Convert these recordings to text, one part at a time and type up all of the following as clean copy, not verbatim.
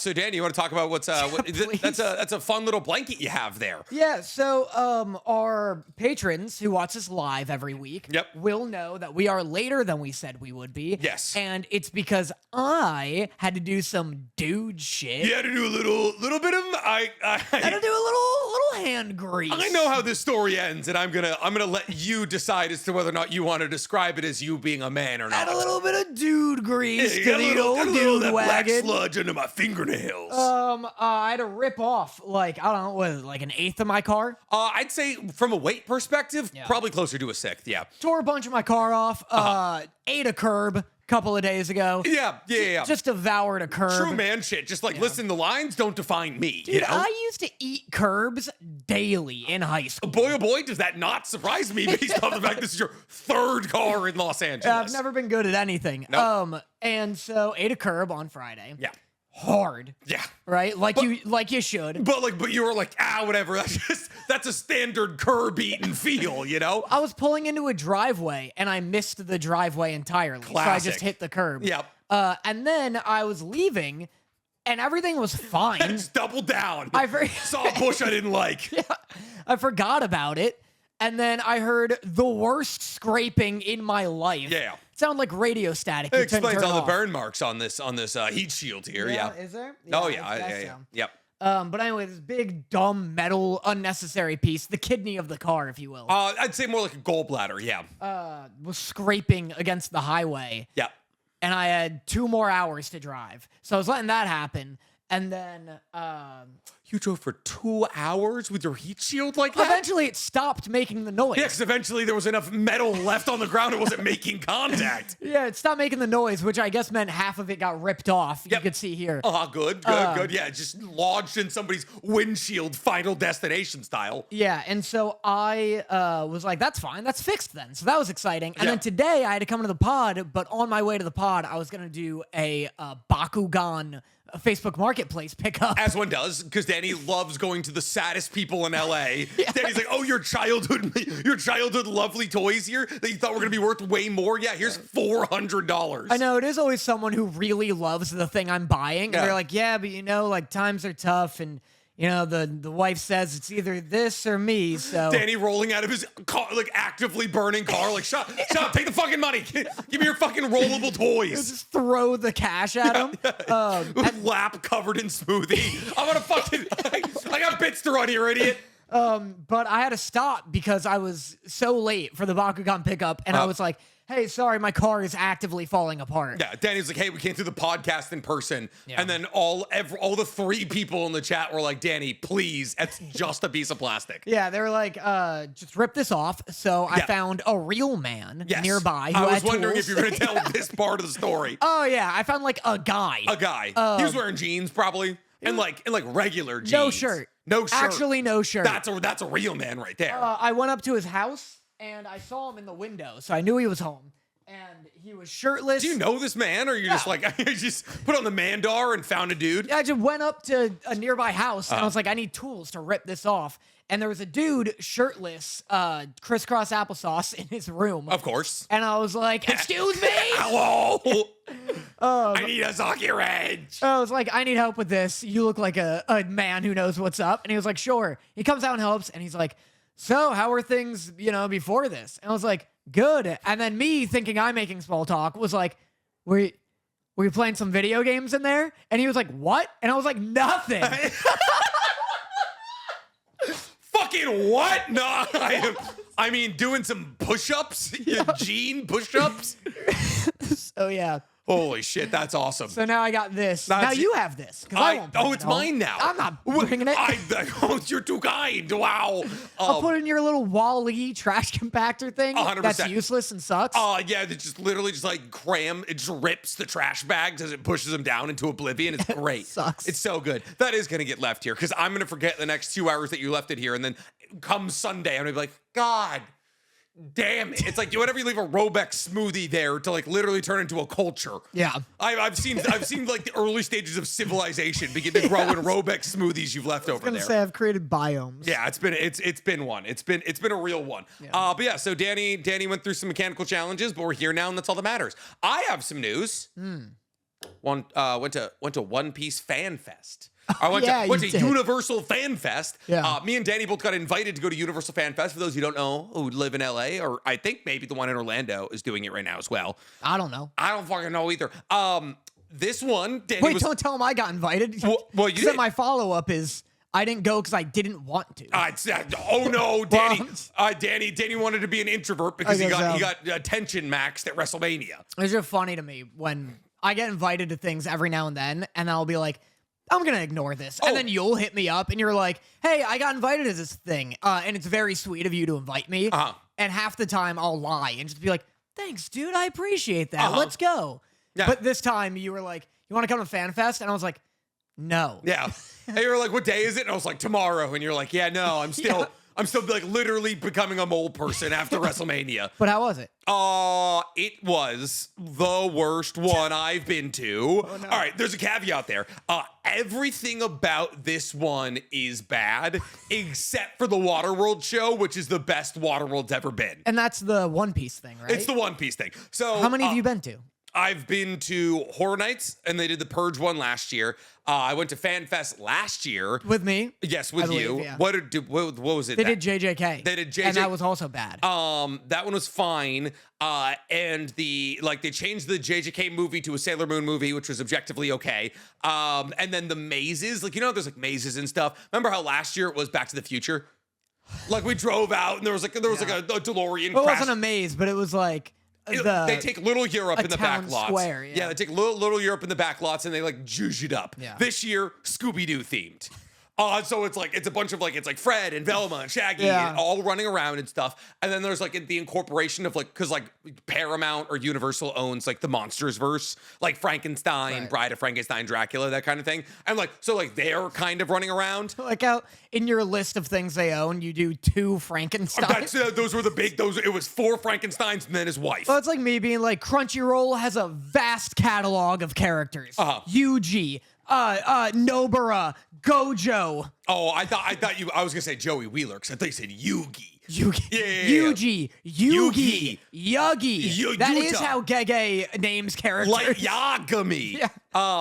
So Danny, you want to talk about what's that's a fun little blanket you have there. Yeah, so our patrons who watch us live every week will know that we are later than we said we would be. Yes. And it's because I had to do some dude shit. You had to do a little bit of I had to do a little hand grease. I know how this story ends, and I'm gonna let you decide as to whether or not you want to describe it as you being a man or not. Add a little bit of dude grease Yeah, to the old dude that wagon. black sludge under my fingernails. I had to rip off like I don't know, what is it, like an eighth of my car. I'd say from a weight perspective, probably closer to a sixth. Yeah. Tore a bunch of my car off. Ate a curb a couple of days ago. Yeah. Just devoured a curb. True man shit. Just like, listen, the lines don't define me. Dude, you know? I used to eat curbs daily in high school. Boy, oh boy, does that not surprise me based on the fact this is your third car in Los Angeles. I've never been good at anything. Nope. And so ate a curb on Friday. Yeah. Hard. Yeah. Right? Like you should. But you were like, whatever. That's a standard curb eating feel, you know? I was pulling into a driveway and I missed the driveway entirely. Classic. So I just hit the curb. Yep. And then I was leaving and everything was fine. Just double down. I saw a bush I didn't like. Yeah, I forgot about it. And then I heard the worst scraping in my life. Yeah. Sound like radio static. It explains all the off. burn marks on this heat shield here. Yeah. Is there? Oh yeah. Yep. But anyway, this big, dumb, metal, unnecessary piece, the kidney of the car, if you will, I'd say more like a gallbladder. Yeah. was scraping against the highway. Yeah. And I had 2 more hours to drive. So I was letting that happen. And then You drove for 2 hours with your heat shield like that? eventually it stopped making the noise. Yeah, because eventually there was enough metal left on the ground it wasn't making contact. Yeah, it stopped making the noise, which I guess meant half of it got ripped off. You could see here. Good. Yeah, just lodged in somebody's windshield, Final Destination style. Yeah, and so I was like, that's fine. That's fixed then. So that was exciting. And then today I had to come to the pod, but on my way to the pod, I was going to do a Bakugan Facebook Marketplace pickup. As one does, because Danny loves going to the saddest people in LA. Danny's like, oh, your childhood lovely toys here that you thought were going to be worth way more? Yeah, here's $400. I know, it is always someone who really loves the thing I'm buying. And they're like, yeah, but like times are tough and the wife says it's either this or me, so... Danny rolling out of his car, like actively burning car, like, shut up, take the fucking money. Give me your fucking rollable toys. Just throw the cash at him. With lap covered in smoothie. I'm gonna fucking... I got bits to run here, idiot. But I had to stop because I was so late for the Bakugan pickup, and I was like, hey, sorry, my car is actively falling apart. Yeah, Danny's like, hey, we can't do the podcast in person. Yeah. And then all the 3 people in the chat were like, Danny, please, it's just a piece of plastic. Yeah, they were like, just rip this off. So I found a real man nearby who I was had wondering tools. if you were going to tell this part of the story. Oh, yeah, I found like a guy. He was wearing jeans, probably. And like regular jeans. No shirt. No shirt. Actually, no shirt. That's a real man right there. I went up to his house, and I saw him in the window, so I knew he was home. And he was shirtless. Do you know this man, or you just like you just put on the mandar and found a dude? I just went up to a nearby house, and I was like, I need tools to rip this off. And there was a dude shirtless, crisscross applesauce in his room. Of course. And I was like, excuse me? Hello? I need a socket wrench. I was like, I need help with this. You look like a man who knows what's up. And he was like, sure. He comes out and helps, and he's like, so how are things, before this? And I was like, good. And then me thinking I'm making small talk was like, were you playing some video games in there? And he was like, what? And I was like, nothing. Fucking what? No, I mean, doing some push-ups, Gene push-ups. So yeah. Holy shit, that's awesome. So now I got this. Now you have this. I won't bring it's mine now. I'm not bringing it. You're too kind. Wow. I'll put it in your little Wall-E trash compactor thing. 100%. That's useless and sucks. Yeah, it just literally just like it just rips the trash bags as it pushes them down into oblivion. It's great. Sucks. It's so good. That is going to get left here because I'm going to forget the next 2 hours that you left it here. And then come Sunday, I'm going to be like, God damn it. It's like whenever you leave a Robex smoothie there to like literally turn into a culture. Yeah. I've seen like the early stages of civilization begin to grow in Robex smoothies you've left over there. I was gonna say I've created biomes. Yeah, it's been one. It's been a real one. Yeah. But yeah, so Danny went through some mechanical challenges, but we're here now and that's all that matters. I have some news. went to One Piece Fan Fest. I went Yeah, to you did. Universal Fan Fest. Yeah. Me and Danny both got invited to go to Universal Fan Fest. For those who don't know, who live in LA, or I think maybe the one in Orlando is doing it right now as well. I don't know. I don't fucking know either. This one, Danny Wait, was. don't tell him I got invited. Well, you Then did. my follow-up is I didn't go because I didn't want to. Oh no, Danny! Well, Danny wanted to be an introvert because he guess got attention maxed at WrestleMania. It's just funny to me when I get invited to things every now and then I'll be like, I'm going to ignore this. Oh. And then you'll hit me up and you're like, hey, I got invited to this thing. And it's very sweet of you to invite me. Uh-huh. And half the time I'll lie and just be like, thanks, dude. I appreciate that. Uh-huh. Let's go. Yeah. But this time you were like, you want to come to Fan Fest? And I was like, no. Yeah. And you were like, what day is it? And I was like, tomorrow. And you're like, yeah, no, I'm still like literally becoming a mole person after WrestleMania. But how was it? It was the worst one I've been to. Oh, no. All right, there's a caveat there. Everything about this one is bad, except for the Waterworld show, which is the best Waterworld's ever been. And that's the One Piece thing, right? It's the One Piece thing. So How many have you been to? I've been to Horror Nights, and they did the Purge one last year. I went to Fan Fest last year. With me? Yes, with I believe, you. yeah. What was it? They did JJK. They did JJ. And that was also bad. That one was fine. And they changed the JJK movie to a Sailor Moon movie, which was objectively okay. And then the mazes, there's like mazes and stuff. Remember how last year it was Back to the Future? Like we drove out and there was like a DeLorean Well, it crash. wasn't a maze, but it was like They take Little Europe in the back town lots. square, yeah. They take Little Europe in the back lots and they like juice it up. Yeah. This year, Scooby-Doo themed. So it's a bunch of it's like Fred and Velma and Shaggy Yeah. all running around and stuff. And then there's like the incorporation of because Paramount or Universal owns like the Monsters verse, like Frankenstein, Right. Bride of Frankenstein, Dracula, that kind of thing. And they're kind of running around. like how in your list of things they own, you do 2 Frankenstein. Those were the big. It was 4 Frankensteins and then his wife. Well, it's like me being like, Crunchyroll has a vast catalog of characters. Uh-huh. Yuji, Nobara, Gojo. Oh, I was gonna say Joey Wheeler because I thought you said Yugi. Yugi, Yeah. Yugi, Yugi, Yugi. That is Yuta. how Gege names characters. Like Yagami. Yeah.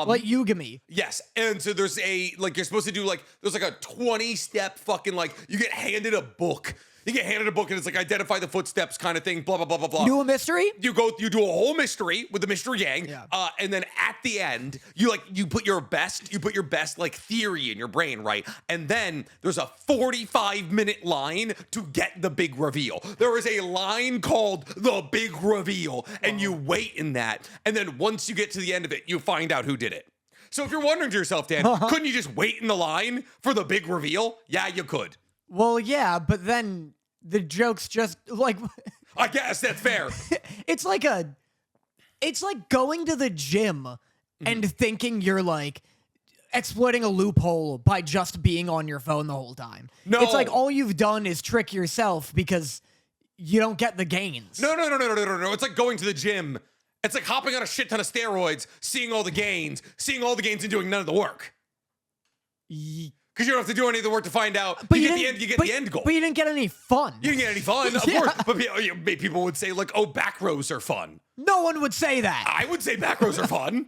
Like Yugami. Yes. And so there's you're supposed to do there's a 20-step fucking you get handed a book. You get handed a book and it's identify the footsteps kind of thing, blah, blah, blah, blah, blah. Do a mystery? You do a whole mystery with the mystery gang. Yeah. And then at the end, you put your best theory in your brain, right? And then there's a 45-minute line to get the big reveal. There is a line called the big reveal, and you wait in that. And then once you get to the end of it, you find out who did it. So if you're wondering to yourself, Dan, couldn't you just wait in the line for the big reveal? Yeah, you could. Well, yeah, but then the joke's just like I guess that's fair. it's like going to the gym and thinking you're exploiting a loophole by just being on your phone the whole time. No. It's like all you've done is trick yourself because you don't get the gains. No. It's like going to the gym. It's like hopping on a shit ton of steroids, seeing all the gains and doing none of the work. Because you don't have to do any of the work to find out. But You get the end goal. But you didn't get any fun. You didn't get any fun, of Yeah. course. But people would say back rows are fun. No one would say that. I would say back rows are fun.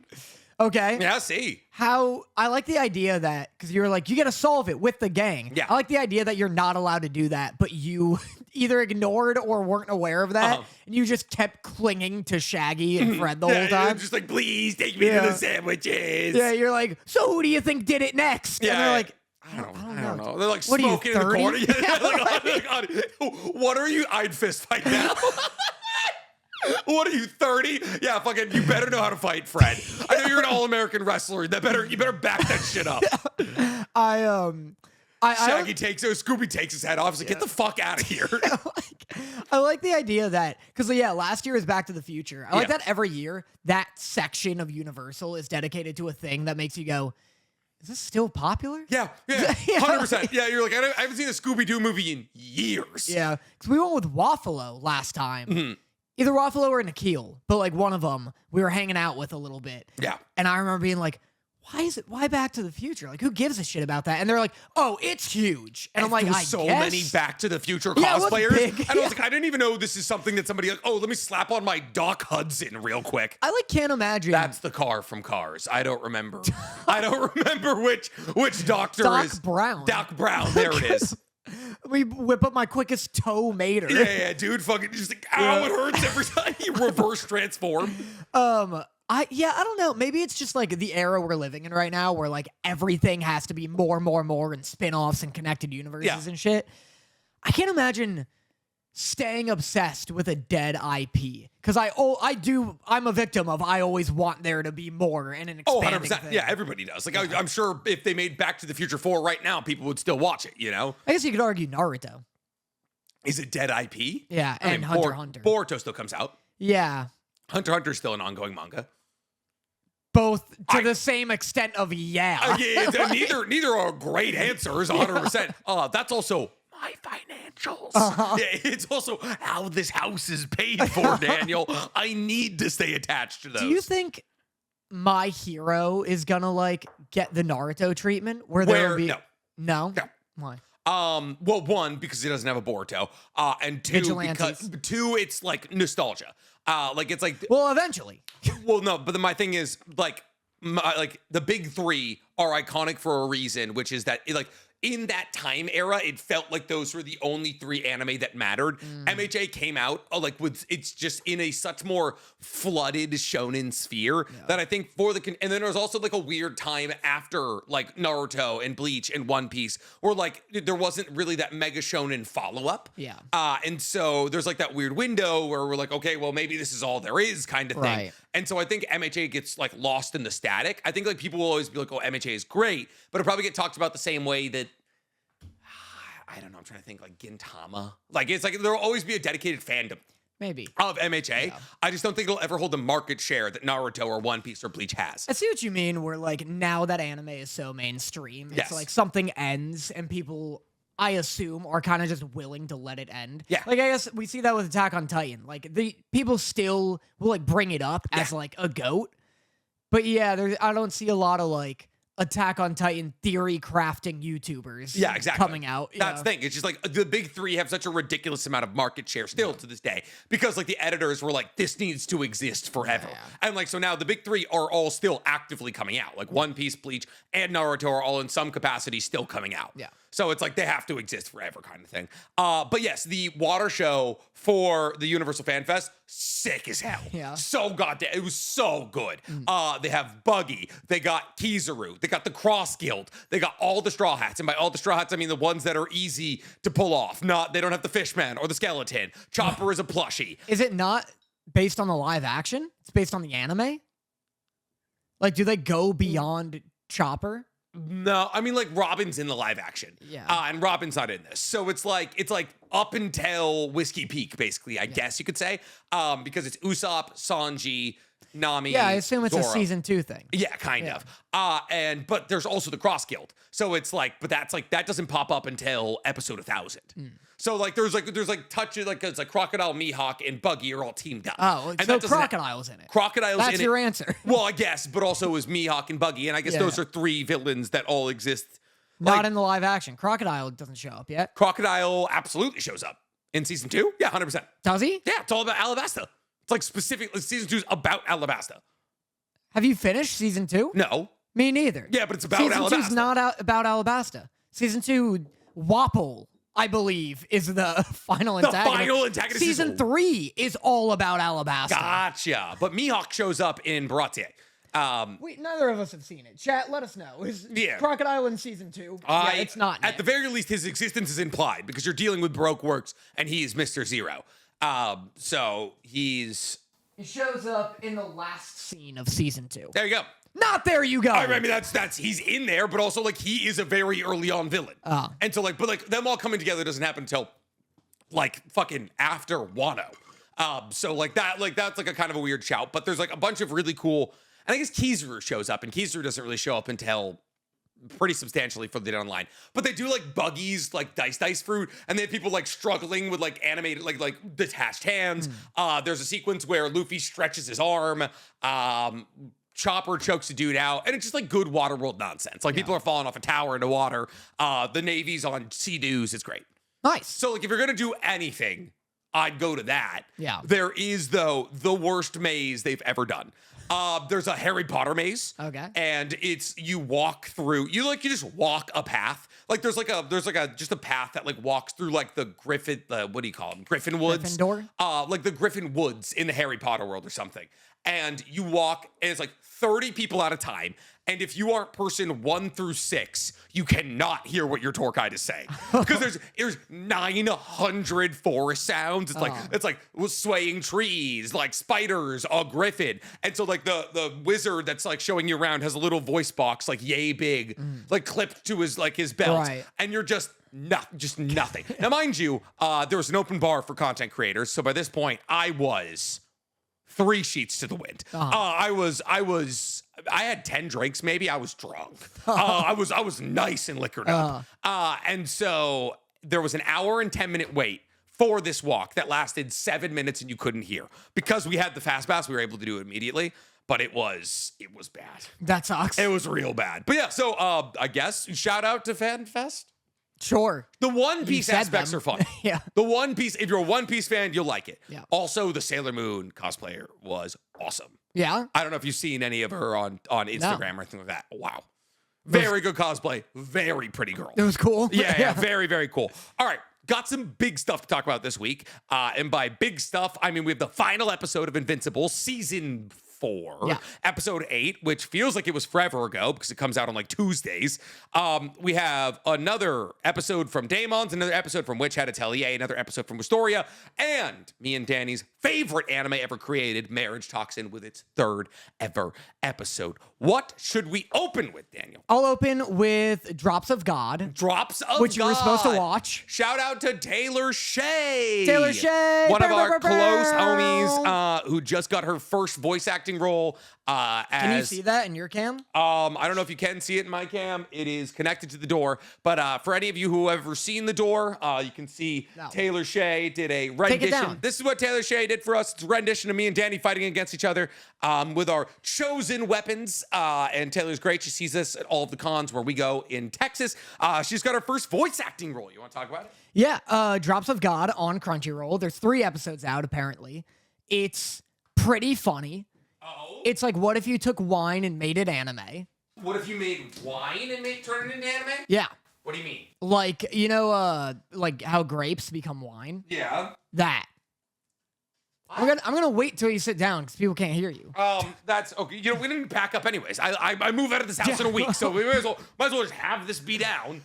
Okay. Yeah, see. How I like the idea that because you're you got to solve it with the gang. Yeah. I like the idea that you're not allowed to do that, but you either ignored or weren't aware of that, and you just kept clinging to Shaggy and Fred the whole You're time. just please take me to the sandwiches. Yeah, you're like, so who do you think did it next? Yeah. And they're like, I don't know. They're What are you, smoking in the 30? corner. Yeah, Yeah, what are you? I'd fist fight now. What are you, 30? Yeah, fucking, you better know how to fight, Fred. I know you're an all-American wrestler. You better back that shit up. Scooby takes his head off. He's like, get the fuck out of here. I like the idea that because last year is Back to the Future. I like Yeah. that every year that section of Universal is dedicated to a thing that makes you go, is this still popular? Yeah, 100%. Yeah, you're like, I haven't seen a Scooby-Doo movie in years. Yeah, because we went with Waffalo last time. Mm-hmm. Either Waffalo or Nikhil, but one of them we were hanging out with a little bit. Yeah. And I remember being like, why Back to the Future? Like, who gives a shit about that? And they're like, oh, it's huge. And I'm like, there's I so guess. many Back to the Future Yeah, it was cosplayers. big. And I was like, I didn't even know this is something that somebody like, oh, let me slap on my Doc Hudson real quick. I like can't imagine. That's the car from Cars. I don't remember. I don't remember which doctor Doc is. Brown. Doc Brown. There it is. We whip up my quickest toe mater. Yeah, dude. Fucking just like, ow, it hurts every time you reverse transform. I don't know. Maybe it's just like the era we're living in right now where like everything has to be more and spin-offs and connected universes and shit. I can't imagine staying obsessed with a dead IP. Because I'm a victim of I always want there to be more and an expanding 100%. thing. Yeah, everybody does. Like, I'm sure if they made Back to the Future 4 right now, people would still watch it, you know? I guess you could argue Naruto. Is it dead IP? Yeah, and Hunter x Hunter. Boruto still comes out. Yeah. Hunter x Hunter is still an ongoing manga. Both to the same extent of yeah. Neither are great answers, 100%. That's also my financials. Yeah, it's also how this house is paid for, Daniel. I need to stay attached to those. Do you think My Hero is gonna like get the Naruto treatment where there'll be no? Why? Well, one, because he doesn't have a Boruto, and two, it's like nostalgia. Like it's like well, eventually. Well, no, but then my thing is like the big three are iconic for a reason, which is that in that time era, it felt like those were the only three anime that mattered. MHA came out it's just in a such more flooded shonen sphere that I think and then there was also like a weird time after like Naruto and Bleach and One Piece where like there wasn't really that mega shonen follow up. Yeah. And so there's like that weird window where we're like, okay, well maybe this is all there is kind of thing. Right. And so I think MHA gets like lost in the static. I think like people will always be like, oh, MHA is great, but it'll probably get talked about the same way that I don't know. I'm trying to think like Gintama. Like it's like there'll always be a dedicated fandom. Maybe. Of MHA. Yeah. I just don't think it'll ever hold the market share that Naruto or One Piece or Bleach has. I see what you mean, where like now that anime is so mainstream, Yes. it's like something ends and people, I assume, are kind of just willing to let it end. Yeah. Like I guess we see that with Attack on Titan. Like the people still will like bring it up as like a goat. But yeah, I don't see a lot of like Attack on Titan theory crafting YouTubers coming out. That's the thing. It's just like the big three have such a ridiculous amount of market share still to this day because like the editors were like, this needs to exist forever. Yeah. And like, so now the big three are all still actively coming out. Like One Piece, Bleach, and Naruto are all in some capacity still coming out. Yeah. So it's like they have to exist forever kind of thing. But yes, the water show for the Universal Fan Fest, sick as hell. Yeah. So goddamn, it was so good. They have Buggy, they got Kizaru, they got the Cross Guild, they got all the Straw Hats. And by all the Straw Hats, I mean the ones that are easy to pull off. They don't have the Fishman or the Skeleton. Chopper is a plushie. Is it not based on the live action? It's based on the anime? Like, do they go beyond Chopper? No, I mean like Robin's in the live action. Yeah. And Robin's not in this. So it's like up until Whiskey Peak, basically, I guess you could say. Because it's Usopp, Sanji, Nami. Yeah, I assume it's Zoro. a season 2 thing. Yeah, kind of. But there's also the Cross Guild. So it's like, but that's like that doesn't pop up until episode 1000. So like there's touches like it's like Crocodile, Mihawk, and Buggy are all teamed up. Oh, and so Crocodile's in it. Crocodile's That's in your it. answer. Well, I guess, but also is Mihawk and Buggy, and I guess those are three villains that all exist. Not in the live action. Crocodile doesn't show up yet. Crocodile absolutely shows up in season 2. Yeah, 100%. Does he? Yeah, it's all about Alabasta. It's like specifically season 2 is about Alabasta. Have you finished season 2? No. Me neither. Yeah, but it's about season Alabasta. Season 2 is not about Alabasta. Season 2, Wapol, I believe, is the final antagonist. The final antagonist. Season 3 is all about Alabasta. Gotcha. But Mihawk shows up in Baratie. Wait, neither of us have seen it. Chat, let us know. Is Yeah. Crocodile in season 2? Yeah, it's not. At the very least, his existence is implied because you're dealing with Baroque Works, and he is Mr. Zero. So he's. He shows up in the last scene of season 2. There you go. Not there you go. I mean, that's he's in there, but also like he is a very early on villain. And so like, but like them all coming together doesn't happen until like fucking after Wano. So like that's like a kind of a weird shout, but there's like a bunch of really cool. And I guess Kizaru shows up, and Kizaru doesn't really show up until pretty substantially further down the line. But they do like Buggies, like dice fruit, and they have people like struggling with like animated, like detached hands. There's a sequence where Luffy stretches his arm. Chopper chokes a dude out, and it's just like good Waterworld nonsense. Like people are falling off a tower into water. The Navy's on Sea-Doos. It's great. Nice. So like if you're gonna do anything, I'd go to that. Yeah. There is though the worst maze they've ever done. There's a Harry Potter maze. Okay. And it's you walk through. You just walk a path. Like there's just a path that like walks through like the Griffin. What do you call them? Griffin Woods. Gryffindor? Like the Griffin Woods in the Harry Potter world or something. And you walk, and it's like 30 people at a time. And if you aren't person 1 through 6, you cannot hear what your tour guide is saying because there's 900 forest sounds. It's like swaying trees, like spiders, a griffin, and so like the wizard that's like showing you around has a little voice box like yay big, like clipped to his belt, Right. and you're just nothing. Now, mind you, there was an open bar for content creators, so by this point, I was 3 sheets to the wind. I had 10 drinks, maybe. I was drunk. I was nice and liquored up. And so there was an hour and 10-minute wait for this walk that lasted 7 minutes, and you couldn't hear. Because we had the fast pass, we were able to do it immediately. But it was bad. That sucks. It was real bad. But yeah, so I guess shout out to FanFest. Sure. The One Piece said aspects them. are fun. Yeah. The One Piece, if you're a One Piece fan, you'll like it. Yeah. Also, the Sailor Moon cosplayer was awesome. Yeah. I don't know if you've seen any of her on Instagram or anything like that. Wow. Very good cosplay. Very pretty girl. It was cool. Yeah. Very, very cool. All right. Got some big stuff to talk about this week. And by big stuff, I mean we have the final episode of Invincible, season 4, episode 8, which feels like it was forever ago because it comes out on like Tuesdays. We have another episode from Daemons, another episode from Witch Hat Atelier, another episode from Wistoria, and me and Danny's favorite anime ever created, Marriage Toxin, with its 3rd ever episode. What should we open with, Daniel? I'll open with Drops of God. Drops of which you were supposed to God. watch. Shout out to Taylor Shay. Taylor Shay. One of our Bow. close homies who just got her first voice acting role. Can you see that in your cam? I don't know if you can see it in my cam. It is connected to the door. But for any of you who have ever seen the door, you can see Taylor Shay did a rendition. down. This is what Taylor Shay did for us. It's a rendition of me and Danny fighting against each other with our chosen weapons. And Taylor's great. She sees us at all of the cons where we go in Texas. She's got her first voice acting role. You want to talk about it? Yeah, Drops of God on Crunchyroll. There's 3 episodes out, apparently. It's pretty funny. Oh. It's like, what if you took wine and made it anime? What if you made wine and turn it into anime? Yeah. What do you mean? Like, like how grapes become wine? Yeah. That. I'm gonna wait till you sit down because people can't hear you. That's okay. You know, we didn't pack up anyways. I move out of this house in a week, so we might as well just have this be down.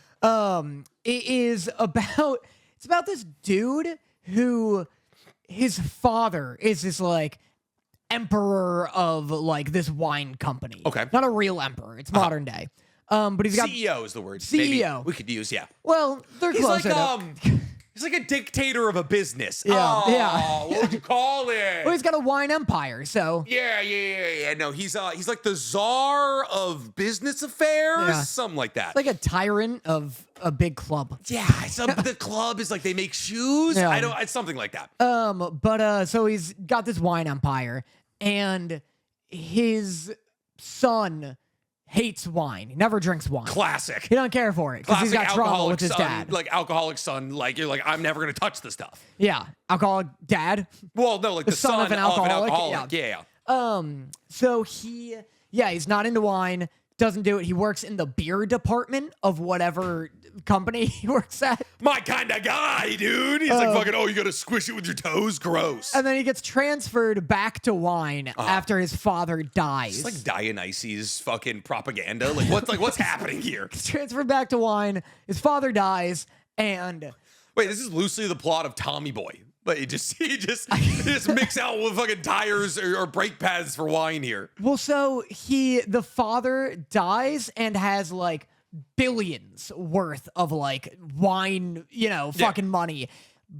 It's about this dude who his father is this like emperor of like this wine company. Okay. Not a real emperor. It's modern day. But he's got CEO is the word. CEO. Maybe we could use, yeah. Well, they're He's close like enough. he's like a dictator of a business. Yeah, yeah. What would you call it? Well, he's got a wine empire, so Yeah. No, he's like the czar of business affairs, Yeah. something like that. like a tyrant of a big club. Yeah, the club is like they make shoes. Yeah. It's something like that. So he's got this wine empire, and his son hates wine. He never drinks wine. Classic. He don't care for it because he's Classic got trauma alcoholic with his son, dad. like alcoholic son. Like you're like I'm never gonna touch the stuff. Yeah, alcoholic dad. Well, no, like the son of an alcoholic. Yeah. So he's not into wine. Doesn't do it. He works in the beer department of whatever company he works at. My kind of guy, dude. He's like fucking, you gotta squish it with your toes. Gross. And then he gets transferred back to wine after his father dies. It's like Dionysus fucking propaganda. Like what's happening here? He's transferred back to wine. His father dies, and Wait, this is loosely the plot of Tommy Boy. But he just mix out with fucking tires or brake pads for wine here. well, so the father dies and has like billions worth of like wine, fucking money.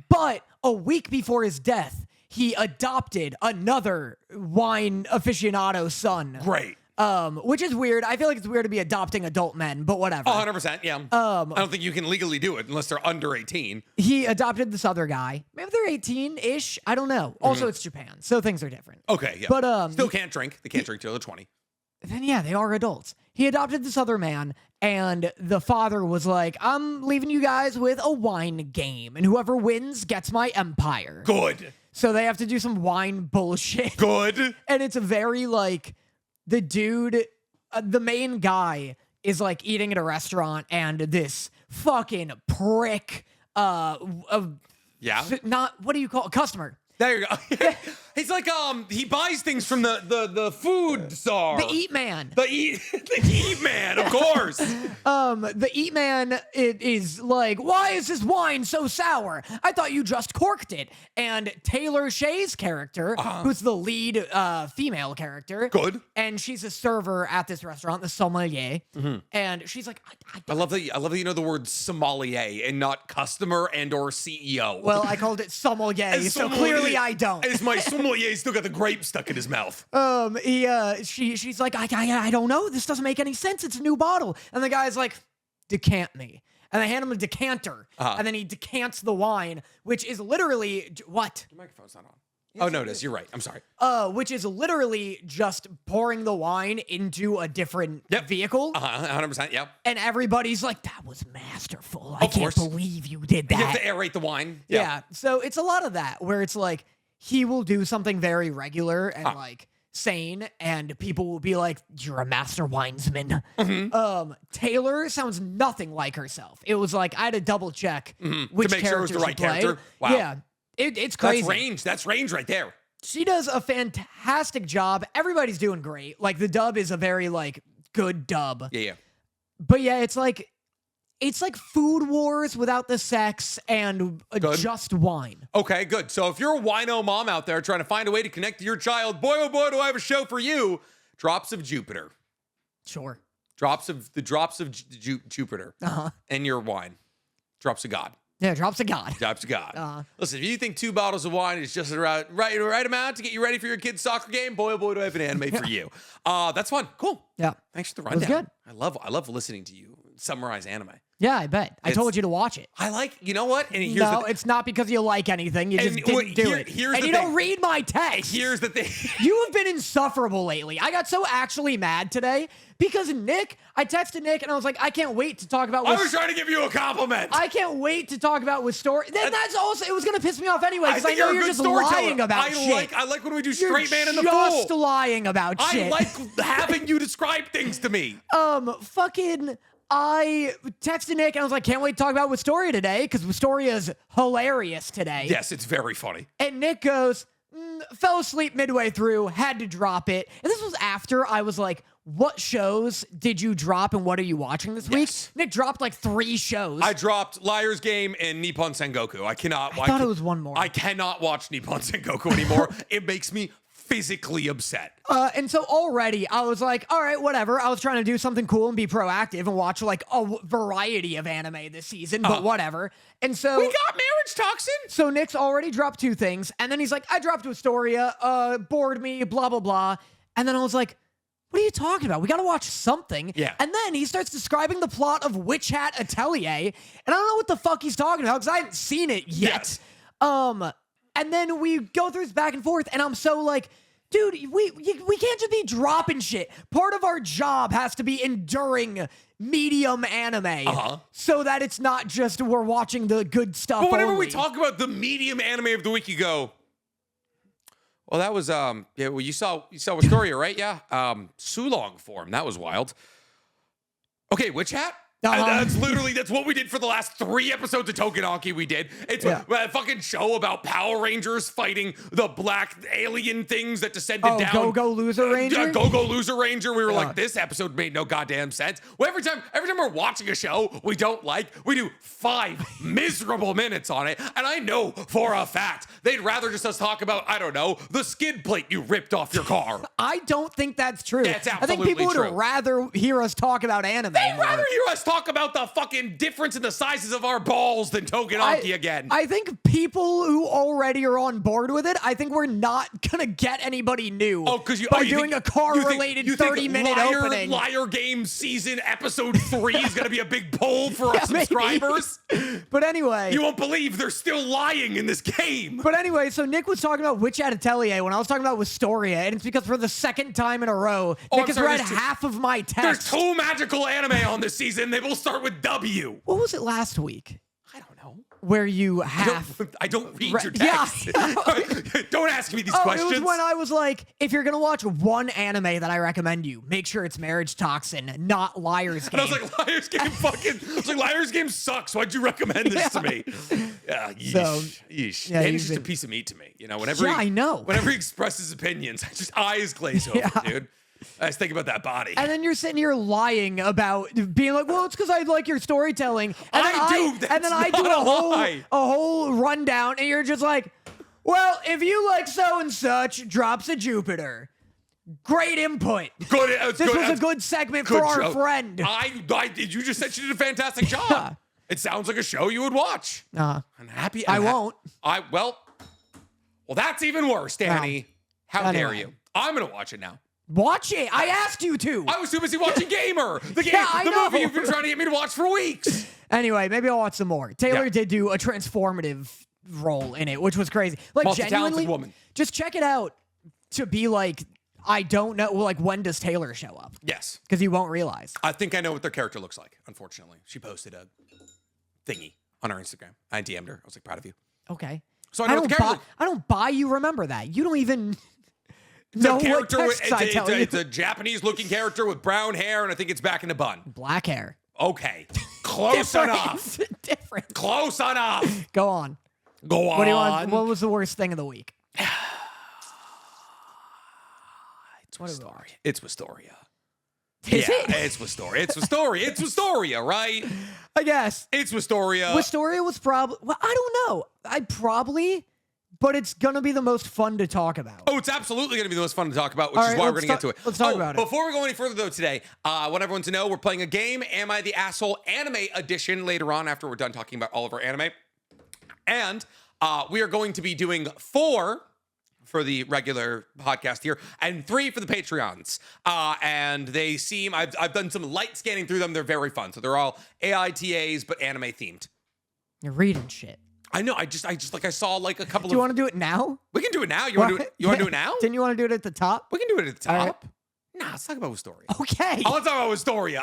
But a week before his death, he adopted another wine aficionado son. Great. Which is weird. I feel like it's weird to be adopting adult men, but whatever. 100%, yeah. I don't think you can legally do it unless they're under 18. He adopted this other guy. Maybe they're 18-ish. I don't know. Also, it's Japan, so things are different. Okay, yeah. But still can't drink. They can't drink till they're 20. then yeah, they are adults. He adopted this other man, and the father was like, I'm leaving you guys with a wine game, and whoever wins gets my empire. Good. So they have to do some wine bullshit. Good. And it's a very, like, the dude, the main guy is, like, eating at a restaurant, and this fucking prick, Yeah. not, what do you call it? Customer. There you go. He's like, he buys things from the food czar. The Eat Man. The Eat Man, of course. The Eat Man is like, why is this wine so sour? I thought you just corked it. And Taylor Shay's character, who's the lead female character. Good. And she's a server at this restaurant, the sommelier. And she's like, I love that you know the word sommelier and not customer and or CEO. well, I called it sommelier, so Sommelier. clearly I don't. Is my sommelier still got the grape stuck in his mouth? She's like, I don't know. This doesn't make any sense. It's a new bottle. And the guy's like, decant me. And they hand him a decanter. And then he decants the wine, which is literally, what? Your microphone's not on. Oh, no, it is. You're right. I'm sorry. Which is literally just pouring the wine into a different vehicle. 100%. Yep. And everybody's like, that was masterful. I can't course. believe you did that. You have to aerate the wine. Yeah. So it's a lot of that where it's like, he will do something very regular and like sane, and people will be like, you're a master winesman. Taylor sounds nothing like herself. It was like, I had to double check which to make sure it was the right character. Wow. Yeah. It's crazy. That's range right there. She does a fantastic job. Everybody's doing great. Like, the dub is a very, like, good dub. Yeah. But yeah, it's like Food Wars without the sex and just wine. Okay, good. So if you're a wino mom out there trying to find a way to connect to your child, boy, oh boy, do I have a show for you. Drops of Jupiter. Sure. Drops of Jupiter. And your wine. Drops of God. Yeah, drops of God. Drops of God. Listen, if you think 2 bottles of wine is just the right amount to get you ready for your kid's soccer game, boy, oh boy, do I have an anime for you. That's fun. Cool. Yeah. Thanks for the rundown. It was good. I love listening to you summarize anime. Yeah, I bet. I told you to watch it. I like, you know what? And it's not because you like anything. You just didn't do it. And you don't read my text. Here's the thing. You have been insufferable lately. I got so actually mad today because I texted Nick and I was like, I can't wait to talk about I was trying to give you a compliment. I can't wait to talk about Wistoria. That's also, it was going to piss me off anyway because I know you're just lying about shit. I like when we do straight man in the pool. pool. Just lying about shit. I like having you describe things to me. I texted Nick and I was like, can't wait to talk about Wistoria today because Wistoria is hilarious today. Yes, it's very funny. And Nick goes, fell asleep midway through, had to drop it. And this was after I was like, what shows did you drop and what are you watching this week? Nick dropped like 3 shows. I dropped Liar's Game and Nippon Sengoku. I thought it was one more. I cannot watch Nippon Sengoku anymore. It makes me physically upset. And so already I was like, all right, whatever. I was trying to do something cool and be proactive and watch like a variety of anime this season, but whatever. And so we got Marriage Toxin. So Nick's already dropped 2 things. And then he's like, I dropped Wistoria, bored me, blah, blah, blah. And then I was like, what are you talking about? We got to watch something. Yeah. And then he starts describing the plot of Witch Hat Atelier. And I don't know what the fuck he's talking about because I haven't seen it yet. Yes. And then we go through this back and forth, and I'm so like, dude, we can't just be dropping shit. Part of our job has to be enduring medium anime so that it's not just we're watching the good stuff. But whenever only. we talk about the medium anime of the week, you go, well, that was you saw Wistoria, right? Yeah. Sulong form. That was wild. Okay, Witch Hat? That's what we did for the last 3 episodes of Tokonaki we did. It's a fucking show about Power Rangers fighting the black alien things that descended down. Go-Go Loser Ranger? Go-Go Loser Ranger. We were like, this episode made no goddamn sense. Well, every time we're watching a show we don't like, we do 5 miserable minutes on it. And I know for a fact they'd rather just us talk about, I don't know, the skid plate you ripped off your car. I don't think that's true. That's I think absolutely people would true. rather hear us talk about anime. They'd rather hear us talk about the fucking difference in the sizes of our balls than Togenaki again. I think people who already are on board with it, I think we're not gonna get anybody new. Oh, because by doing a car-related 30-minute opening. Liar Game season episode 3 is gonna be a big pull for our subscribers. But anyway, you won't believe they're still lying in this game. But anyway, so Nick was talking about Witch at Atelier when I was talking about Wistoria, and it's because for the second time in a row, Nick has read half of my text. There's 2 magical anime on this season. They will start with W. What was it last week? I don't know. Where you have... I don't read your text. Yeah. Don't ask me these questions. It was when I was like, if you're going to watch one anime that I recommend you, make sure it's Marriage Toxin, not Liar's Game. And I was like, Liar's Game Liar's Game sucks. Why'd you recommend this to me? Yeah, yeesh. So, yeesh. Yeah, Danny's just a piece of meat to me. You know, whenever I know. Whenever he expresses opinions, I just eyes glaze over, dude. I was thinking about that body. And then you're sitting here lying about being like, well, it's because I like your storytelling. And then I do a whole rundown, and you're just like, well, if you like so and such, drops of Jupiter. Great input. Good. This was a good segment for our friend. You just said you did a fantastic job. It sounds like a show you would watch. I'm happy. I won't. Well, that's even worse, Danny. How dare you? I'm gonna watch it now. Watch it. I asked you to. I was too busy watching Gamer. The movie you've been trying to get me to watch for weeks. Anyway, maybe I'll watch some more. Taylor did do a transformative role in it, which was crazy. Like, genuinely, woman. Just check it out to be like, I don't know, like, when does Taylor show up? Yes. Because you won't realize. I think I know what their character looks like, unfortunately. She posted a thingy on her Instagram. I DM'd her. I was like, proud of you. Okay. So I don't buy you remember that. You don't even... It's a Japanese-looking character with brown hair, and I think it's back in the bun. Black hair. Okay. Close enough. Different. Close enough. Go on. Go on. What do you want? What was the worst thing of the week? It's Wistoria. It's Wistoria. Is it? It's Wistoria. It's Wistoria. It's Wistoria, right? I guess. It's Wistoria. Wistoria was probably... Well, I don't know. But it's going to be the most fun to talk about. Oh, it's absolutely going to be the most fun to talk about, which is why we're going to get to it. Let's talk about it. Before we go any further, though, today, I want everyone to know we're playing a game, Am I the Asshole Anime Edition, later on after we're done talking about all of our anime. And we are going to be doing 4 for the regular podcast here and 3 for the Patreons. And they seem, I've done some light scanning through them. They're very fun. So they're all AITAs, but anime themed. You're reading shit. I know. I saw like a couple of... Do you want to do it now? We can do it now. You want to do it? You want to do it now? Didn't you want to do it at the top? We can do it at the top. Right. Nah, let's talk about Wistoria. Okay. I want to talk about Wistoria.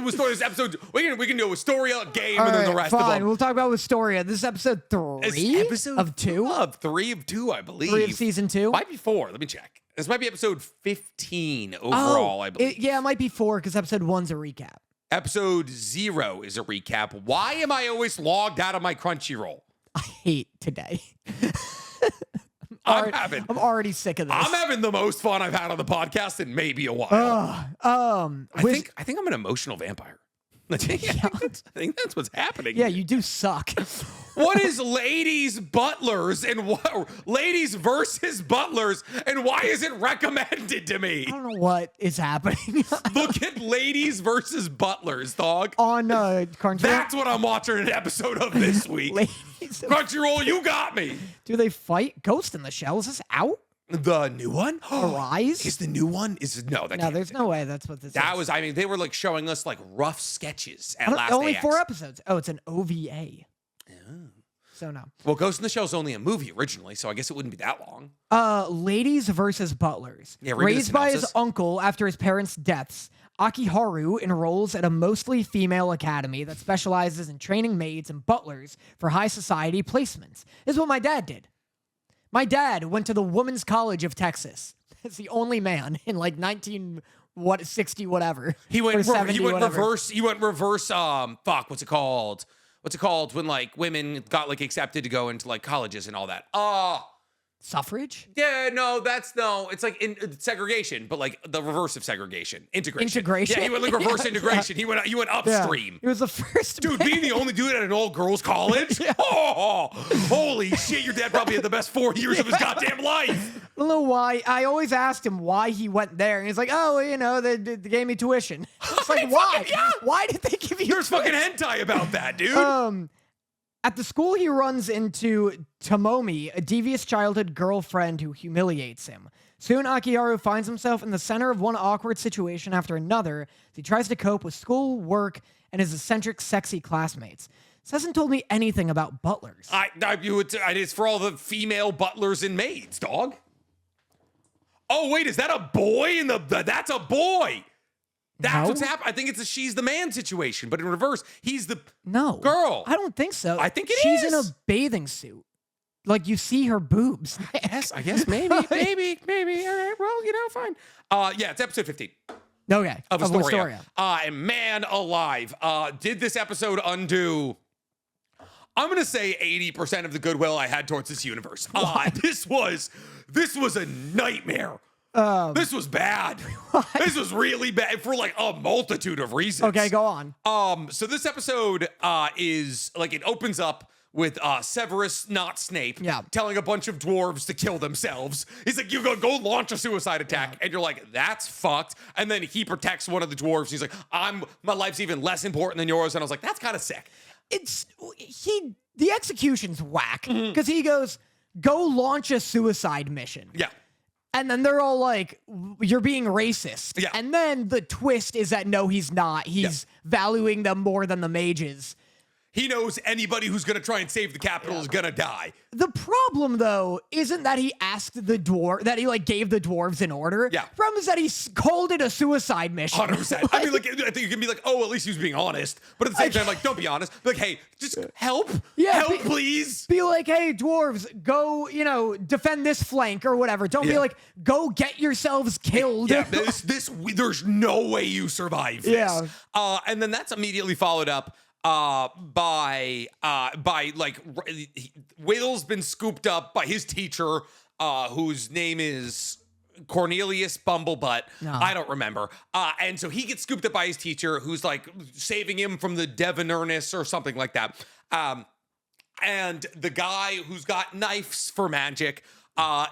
Wistoria's episode. We can do a Wistoria game and then the rest of them. We'll talk about Wistoria. This is episode 3 of 2? Of 3 of 2, I believe. 3 of season 2? Might be 4. Let me check. This might be episode 15 overall, I believe. It might be 4 because episode 1's a recap. Episode 0 is a recap. Why am I always logged out of my Crunchyroll? I hate today. I'm already sick of this. I'm having the most fun I've had on the podcast in maybe a while. I think I'm an emotional vampire. I think that's what's happening. Yeah, you do suck. What is ladies butlers and what ladies versus butlers and why is it recommended to me? I don't know what is happening. Look at ladies versus butlers, dog. On Crunchyroll. That's what I'm watching an episode of this week. Crunchyroll, you got me. Do they fight? Ghost in the Shell? Is this out? The new one? Arise? Is the new one? No, there's no way that's what this is. I mean, they were like showing us like rough sketches at last only AX. 4 episodes. Oh, it's an OVA. Oh. So no. Well, Ghost in the Shell is only a movie originally, so I guess it wouldn't be that long. Ladies versus butlers. Yeah, raised by his uncle after his parents' deaths, Akiharu enrolls at a mostly female academy that specializes in training maids and butlers for high society placements. This is what my dad did. My dad went to the Women's College of Texas. It's the only man in like 1960 whatever. He went whatever. reverse. Fuck, what's it called? What's it called when like women got like accepted to go into like colleges and all that? Suffrage? Yeah, it's like segregation, but like the reverse of segregation. Integration. Integration? Yeah, he went like reverse integration. Yeah. He went upstream. Yeah. He was the first dude, man. being the only dude at an all-girls college? Yeah. Oh, holy shit, your dad probably had the best 4 years of his goddamn life. don't know why. I always asked him why he went there. And he's like, oh, you know, they gave me tuition. It's like, why? Yeah. Why did they give you There's tuition? fucking hentai about that, dude. At the school, he runs into Tomomi, a devious childhood girlfriend who humiliates him. Soon, Akiharu finds himself in the center of one awkward situation after another as he tries to cope with school, work, and his eccentric, sexy classmates. This hasn't told me anything about butlers. It's for all the female butlers and maids, dog. Oh, wait, is that a boy? That's a boy. That's what's happening. I think it's a she's the man situation, but in reverse, he's the girl. I don't think so. I think she's in a bathing suit. Like, you see her boobs. I guess maybe. All right, well, you know, fine. Yeah, it's episode 15. Okay. Of Wistoria. And man alive, did this episode undo, I'm going to say 80% of the goodwill I had towards this universe. This was a nightmare. This was bad. This was really bad for like a multitude of reasons. Okay, go on. So this episode is like, it opens up with Severus, not Snape, telling a bunch of dwarves to kill themselves. He's like, you go launch a suicide attack, and you're like, that's fucked. And then he protects one of the dwarves. He's like, my life's even less important than yours. And I was like, that's kind of sick. The execution's whack because he goes, go launch a suicide mission. Yeah. And then they're all like, you're being racist. Yeah. And then the twist is that no, he's not. He's valuing them more than the mages. He knows anybody who's going to try and save the capital is going to die. The problem, though, isn't that he asked that he like gave the dwarves an order. Yeah. The problem is that he called it a suicide mission. 100%. I mean, like, I think you can be like, oh, at least he was being honest. But at the same time, like, don't be honest. Be like, hey, just help. Yeah, help, please. Be like, hey, dwarves, go, defend this flank or whatever. Don't be like, go get yourselves killed. Yeah, there's no way you survive this. Yeah. And then that's immediately followed up by like Will's been scooped up by his teacher, whose name is Cornelius Bumblebutt. No. I don't remember. And so he gets scooped up by his teacher, who's like saving him from the Devonerness or something like that. And the guy who's got knives for magic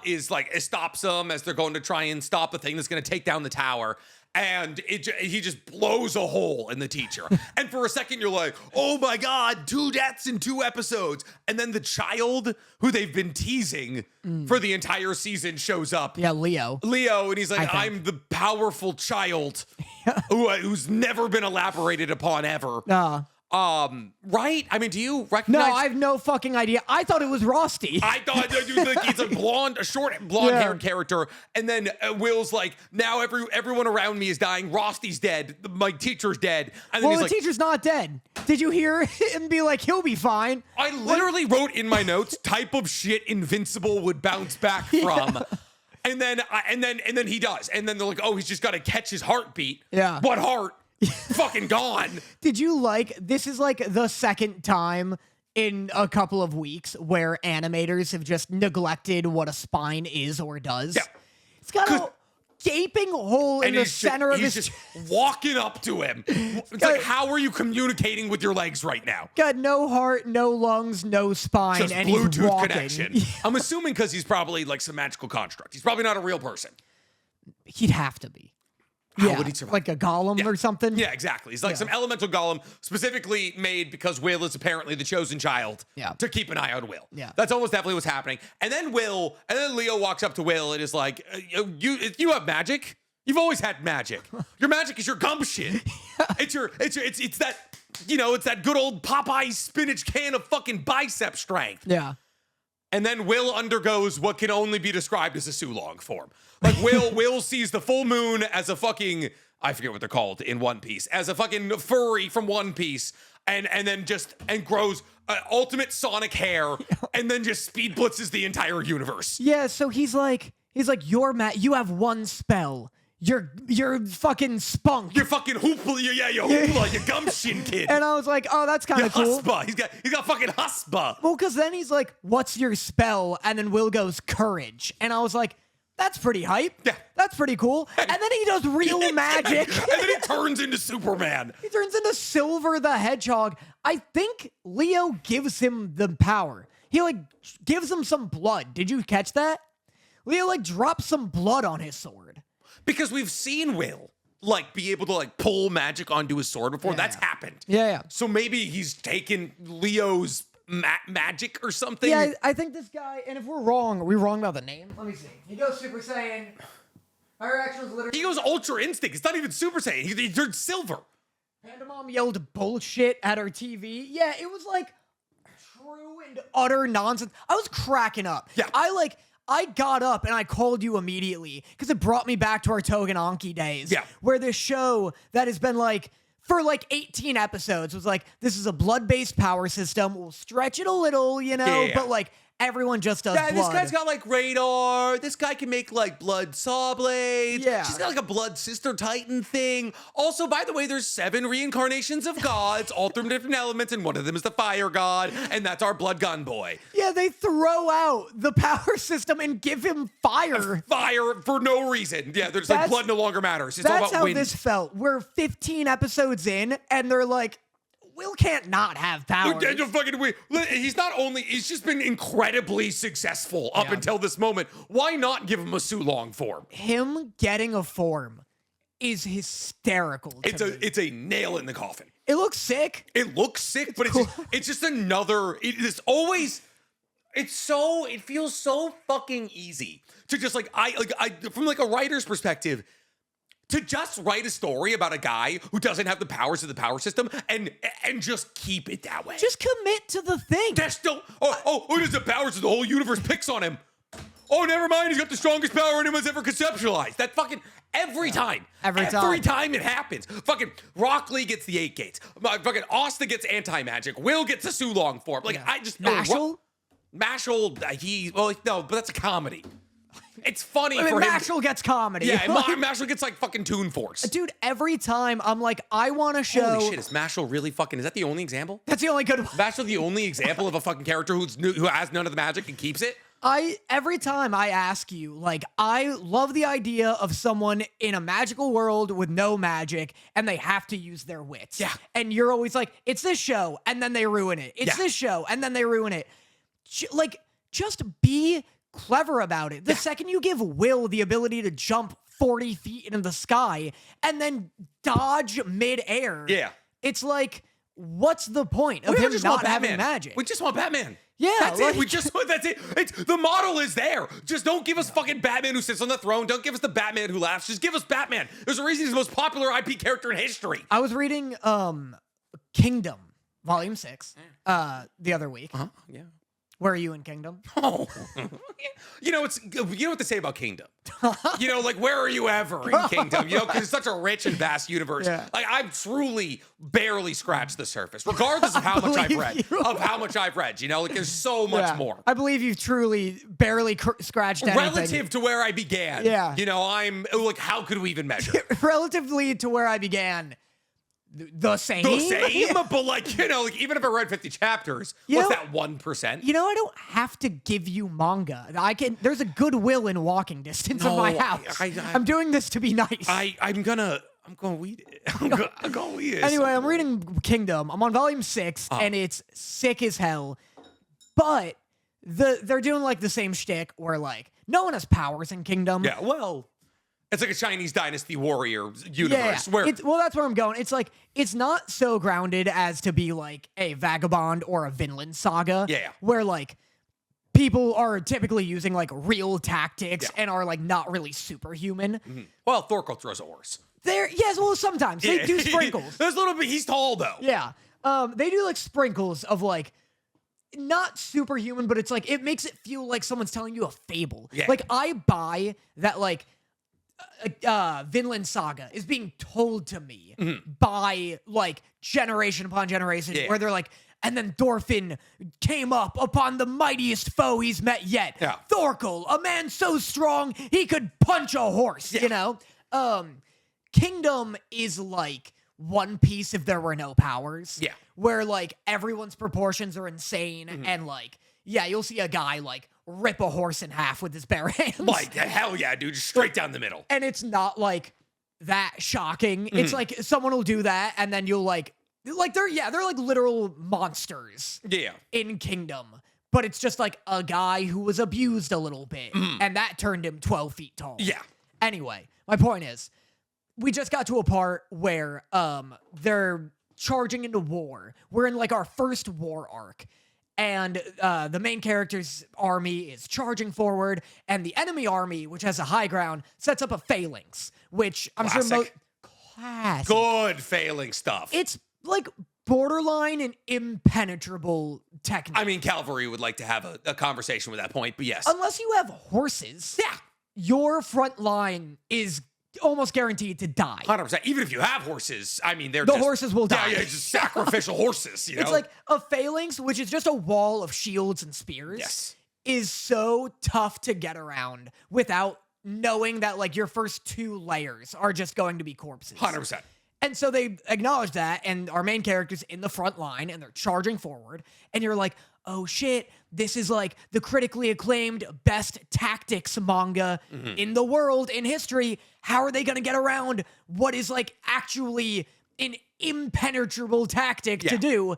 is like, it stops them as they're going to try and stop the thing that's going to take down the tower. And he just blows a hole in the teacher. And for a second, you're like, oh my God, 2 deaths in 2 episodes. And then the child who they've been teasing for the entire season shows up. Yeah, Leo. And he's like, I'm the powerful child who's never been elaborated upon ever. Right? I mean, do you recognize? No, I have no fucking idea. I thought it was Rusty. I thought he's a short blonde-haired character, and then Will's like, now everyone around me is dying. Rosty's dead. My teacher's dead. And then Well, he's the like, teacher's not dead. Did you hear him be like, he'll be fine? I literally wrote in my notes, type of shit Invincible would bounce back from. And then he does. And then they're like, oh, he's just got to catch his heartbeat. Yeah. What heart? Fucking gone. Did you this is like the second time in a couple of weeks where animators have just neglected what a spine is or does. Yeah. It's got a gaping hole in the center of his just walking up to him. It's like, how are you communicating with your legs right now? Got no heart, no lungs, no spine, Just and he's Bluetooth walking. connection. I'm assuming because he's probably like some magical construct. He's probably not a real person. He'd have to be. How would he survive? Like a golem or something? Yeah, exactly. He's like some elemental golem specifically made because Will is apparently the chosen child to keep an eye on Will. Yeah. That's almost definitely what's happening. And then Leo walks up to Will and is like, you have magic? You've always had magic. Your magic is your gumption. It's that good old Popeye spinach can of fucking bicep strength. Yeah. And then Will undergoes what can only be described as a Sulong form. Like Will sees the full moon as a fucking, I forget what they're called in One Piece, as a fucking furry from One Piece, and then grows ultimate Sonic hair, and then just speed blitzes the entire universe. Yeah, so he's like, you have one spell. You're fucking spunk. You're fucking hoopla, you hoopla, you gumption kid. And I was like, oh, that's kind of cool. Huspa. He's got fucking huspa. Well, because then he's like, what's your spell? And then Will goes, courage. And I was like, that's pretty hype. Yeah. That's pretty cool. And then he does real magic. And then he turns into Superman. He turns into Silver the Hedgehog. I think Leo gives him the power. He gives him some blood. Did you catch that? Leo like drops some blood on his sword. Because we've seen Will like be able to like pull magic onto his sword before. That's happened. Yeah. So maybe he's taken Leo's magic or something. Yeah, I think this guy, and if we're wrong, are we wrong about the name? Let me see. He goes Super Saiyan. My reaction was literally... He goes Ultra Instinct. It's not even Super Saiyan. He turned silver. Panda Mom yelled bullshit at her TV. Yeah, it was like true and utter nonsense. I was cracking up. Yeah. I got up and I called you immediately because it brought me back to our Togenanki days. Yeah. Where this show that has been like, for like 18 episodes was like, this is a blood-based power system. We'll stretch it a little, you know, Yeah. but like everyone just does blood. This guy's got like radar. This guy can make like blood saw blades. Yeah. She's got like a blood sister titan thing. Also, by the way, there's 7 reincarnations of gods, all from different elements, and one of them is the fire god, and that's our blood gun boy. Yeah, they throw out the power system and give him fire. Fire for no reason. Yeah, they're just like blood no longer matters. It's all That's about how wind. this felt. We're 15 episodes in, and they're like, Will can't not have powers. He's not only, he's just been incredibly successful up until this moment. Why not give him a Sulong form? Him getting a form is hysterical to me. It's a nail in the coffin. It looks sick. It looks sick, but cool. it's just another, it is always, it feels so fucking easy to just like, I from like a writer's perspective, to just write a story about a guy who doesn't have the powers of the power system and just keep it that way. Just commit to the thing. That's still, who does the powers of the whole universe picks on him? Oh, never mind, he's got the strongest power anyone's ever conceptualized. That fucking, every time it happens. Fucking Rock Lee gets the 8 gates. Fucking Asta gets anti-magic. Will gets a Sulong form. Like, I just... Mashal? Mashal, no, but that's a comedy. It's funny I mean, for him. Mashal gets comedy. Yeah, Mashal gets like fucking Toon Force. Dude, every time I'm like, I want to show... Holy shit, is Mashal really fucking... Is that the only example? That's the only good one. Is Mashal the only example of a fucking character who has none of the magic and keeps it? Every time I ask you, like, I love the idea of someone in a magical world with no magic and they have to use their wits. Yeah. And you're always like, it's this show, and then they ruin it. It's this show, and then they ruin it. Like, just be clever about it. The second you give Will the ability to jump 40 feet into the sky and then dodge mid-air, it's like, what's the point of him not having magic? We just want Batman. Yeah, that's it. That's it. It's the model is there. Just don't give us fucking Batman who sits on the throne. Don't give us the Batman who laughs. Just give us Batman. There's a reason he's the most popular IP character in history. I was reading Kingdom, Volume 6, the other week. Yeah. Where are you in Kingdom? Oh, you know what they say about Kingdom. You know, like where are you ever in Kingdom? You know, because it's such a rich and vast universe. Yeah. Like I've truly barely scratched the surface, regardless of how much I've read. You know, like there's so much more. I believe you've truly barely scratched anything. Relative to where I began. Yeah. You know, I'm like, how could we even measure? Relatively to where I began. The same? The same? But like, you know, like even if I read 50 chapters, what's that 1%? You know, I don't have to give you manga. There's a Goodwill in walking distance of my house. I'm doing this to be nice. I'm going to read it. I'm going to read it. Anyway, I'm reading Kingdom. I'm on volume 6, and it's sick as hell. But they're doing like the same shtick where like, no one has powers in Kingdom. Yeah, well... It's like a Chinese dynasty warrior universe. Yeah. Well, that's where I'm going. It's like, it's not so grounded as to be like a Vagabond or a Vinland Saga. Yeah. Where like people are typically using like real tactics and are like not really superhuman. Mm-hmm. Well, Thorkel throws a horse. Well, sometimes they do sprinkles. There's a little bit, he's tall though. Yeah. They do like sprinkles of like, not superhuman, but it's like, it makes it feel like someone's telling you a fable. Yeah. Like I buy that like, Vinland Saga is being told to me by like generation upon generation where they're like, and then Thorfinn came up upon the mightiest foe he's met yet. Yeah. Thorkel, a man so strong he could punch a horse, you know? Kingdom is like One Piece if there were no powers. Yeah. Where like everyone's proportions are insane and like, yeah, you'll see a guy like rip a horse in half with his bare hands. Like, hell yeah, dude, just straight down the middle. And it's not like that shocking. It's like someone will do that and then you'll like they're like literal monsters. Yeah. In Kingdom. but it's just like a guy who was abused a little bit, and that turned him 12 feet tall. Yeah. Anyway, my point is, we just got to a part where they're charging into war. We're in like our first war arc. And the main character's army is charging forward, and the enemy army, which has a high ground, sets up a phalanx, which I'm sure classic. Good failing stuff. It's like borderline and impenetrable technique. I mean, cavalry would like to have a conversation with that point, but yes. Unless you have horses, your front line is almost guaranteed to die. 100%. Even if you have horses, I mean, the horses will die. Yeah, just sacrificial horses, you know? It's like a phalanx, which is just a wall of shields and spears, is so tough to get around without knowing that, like, your first 2 layers are just going to be corpses. 100%. And so they acknowledge that, and our main character's in the front line, and they're charging forward, and you're like, oh shit, this is like the critically acclaimed best tactics manga in the world, in history. How are they going to get around what is like actually an impenetrable tactic to do?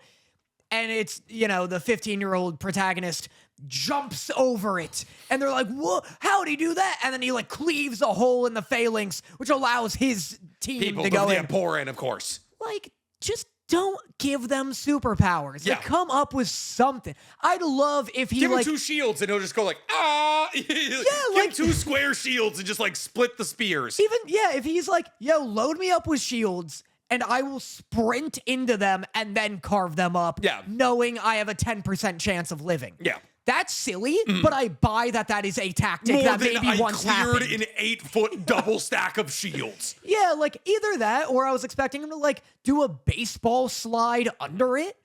And it's, you know, the 15-year-old protagonist jumps over it, and they're like, "Whoa, how'd he do that?" And then he like cleaves a hole in the phalanx, which allows his team to go in. Pour in, of course. Like, just don't give them superpowers. Like, come up with something. I'd love if he give like him 2 shields, and he'll just go like, ah. Yeah, give like him 2 square shields and just like split the spears. even if he's like, yo, load me up with shields, and I will sprint into them and then carve them up, knowing I have a 10% chance of living. Yeah. That's silly, but I buy that is a tactic More that than maybe I once cleared happened. an 8-foot double stack of shields. Yeah, like either that, or I was expecting him to like do a baseball slide under it.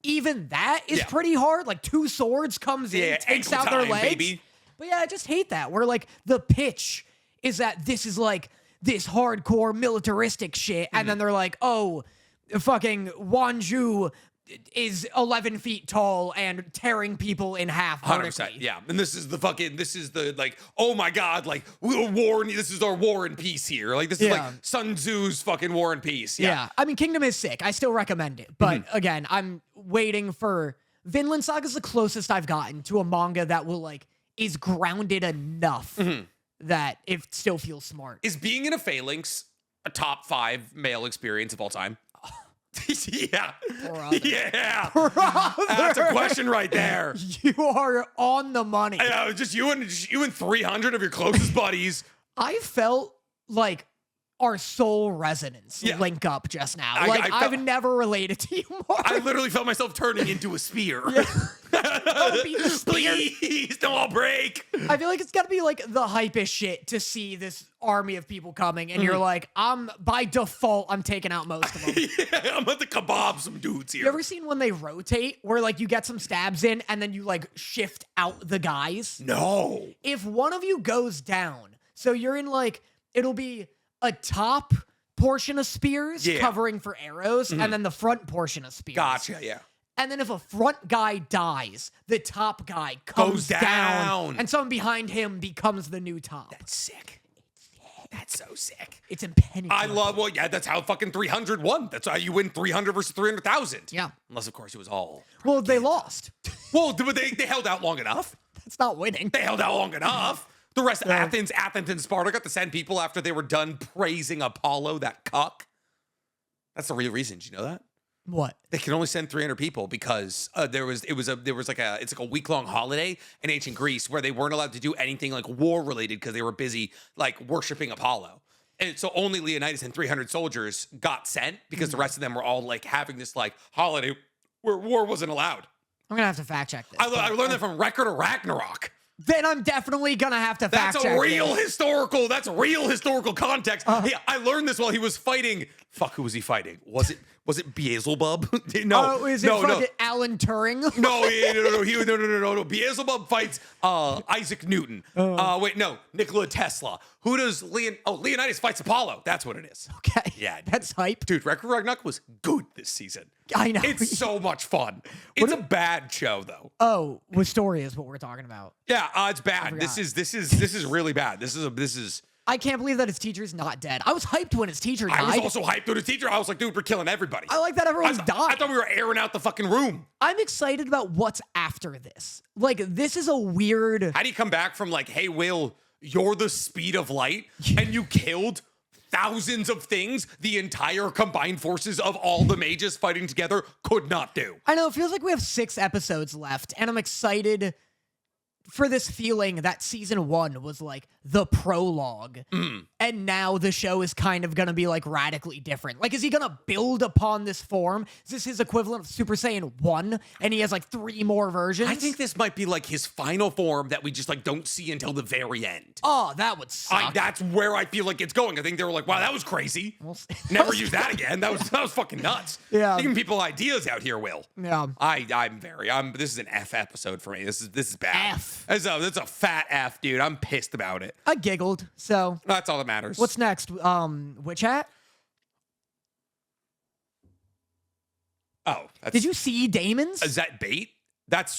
Even that is pretty hard. Like 2 swords comes in, takes out their legs. Baby. But yeah, I just hate that. Where like the pitch is that this is like this hardcore militaristic shit, and then they're like, oh, fucking Wanju is 11 feet tall and tearing people in half. 100%. Yeah. And this is the like, oh my God, like this is our war and peace here. Like this is like Sun Tzu's fucking war and peace. Yeah. I mean, Kingdom is sick. I still recommend it. But again, I'm waiting for Vinland Saga's the closest I've gotten to a manga that will like is grounded enough that it still feels smart. Is being in a phalanx a top 5 male experience of all time? Yeah. Brother. Yeah. Brother. That's a question right there. You are on the money. Just you and 300 of your closest buddies. I felt like our soul resonance link up just now. I've never related to you more. I literally felt myself turning into a spear. Don't be the spear. Please, don't all break. I feel like it's got to be like the hypest shit to see this army of people coming, and you're like, by default, I'm taking out most of them. I'm about to kebab some dudes here. You ever seen when they rotate, where like you get some stabs in, and then you like shift out the guys? No. If one of you goes down, so you're in like, it'll be a top portion of spears covering for arrows, and then the front portion of spears. Gotcha, yeah. And then if a front guy dies, the top guy comes down, and someone behind him becomes the new top. That's sick. That's so sick. It's impenetrable. I love, that's how fucking 300 won. That's how you win 300 versus 300,000. Yeah. Unless, of course, it was all. Well, they lost. Well, but they held out long enough. That's not winning. They held out long enough. The rest of Athens and Sparta got to send people after they were done praising Apollo, that cuck. That's the real reason. Did you know that? What? They can only send 300 people because it's like a week-long holiday in ancient Greece where they weren't allowed to do anything like war-related because they were busy like worshiping Apollo. And so only Leonidas and 300 soldiers got sent because the rest of them were all like having this like holiday where war wasn't allowed. I'm going to have to fact check this. I learned that from Record of Ragnarok. Then I'm definitely going to have to fact check That's real historical context. Hey, I learned this while he was fighting. Fuck, who was he fighting? Was it Beelzebub? No. Oh, is it fucking Alan Turing? No. Beelzebub fights Isaac Newton. Nikola Tesla. Who does Leonidas fights Apollo. That's what it is. Okay. Yeah. That's hype. Dude, Record of Ragnarok was good this season. I know. It's so much fun. It's a bad show though. Oh, Wistoria is what we're talking about. Yeah, it's bad. This is really bad. This is I can't believe that his teacher's not dead. I was hyped when his teacher died. I was also hyped with his teacher. I was like, dude, we're killing everybody. I like that everyone's dying. I thought we were airing out the fucking room. I'm excited about what's after this. Like, this is a weird... How do you come back from like, hey, Will, you're the speed of light, and you killed thousands of things the entire combined forces of all the mages fighting together could not do? I know, it feels like we have 6 episodes left, and I'm excited for this feeling that season 1 was like the prologue, and now the show is kind of gonna be like radically different. Like, is he gonna build upon this form? Is this his equivalent of Super Saiyan 1, and he has like 3 more versions? I think this might be like his final form that we just like don't see until the very end. Oh, that would suck. That's where I feel like it's going. I think they were like, wow, that was crazy. Never use that again. That was fucking nuts. Yeah. Giving people ideas out here, Will. Yeah. This is an F episode for me. This is bad. F. That's a fat F, dude. I'm pissed about it. I giggled, so... That's all that matters. What's next? Witch Hat? Oh, Did you see Daemons? Is that bait?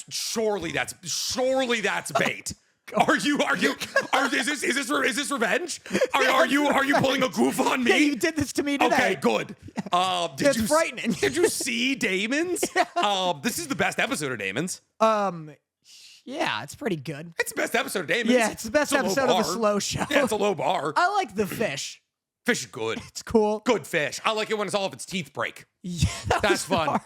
Surely that's bait. Is this revenge? Are you pulling a goof on me? Yeah, you did this to me today. Okay, good. It's frightening. Did you see Daemons? This is the best episode of Daemons. Yeah, it's pretty good. It's the best episode of Daemons. Yeah, it's the best episode of a slow show. Yeah, it's a low bar. I like the fish. Fish is good. It's cool. Good fish. I like it when it's all of its teeth break. Yeah, That's fun.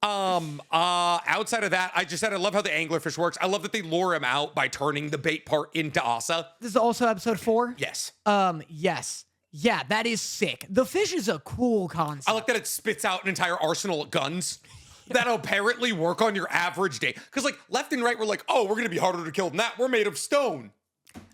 Hard. Outside of that, I love how the anglerfish works. I love that they lure him out by turning the bait part into Asa. This is also episode 4? Yes. Yes. Yeah, that is sick. The fish is a cool concept. I like that it spits out an entire arsenal of guns that apparently work on your average day. Because like left and right, we're like, oh, we're gonna be harder to kill than that. We're made of stone.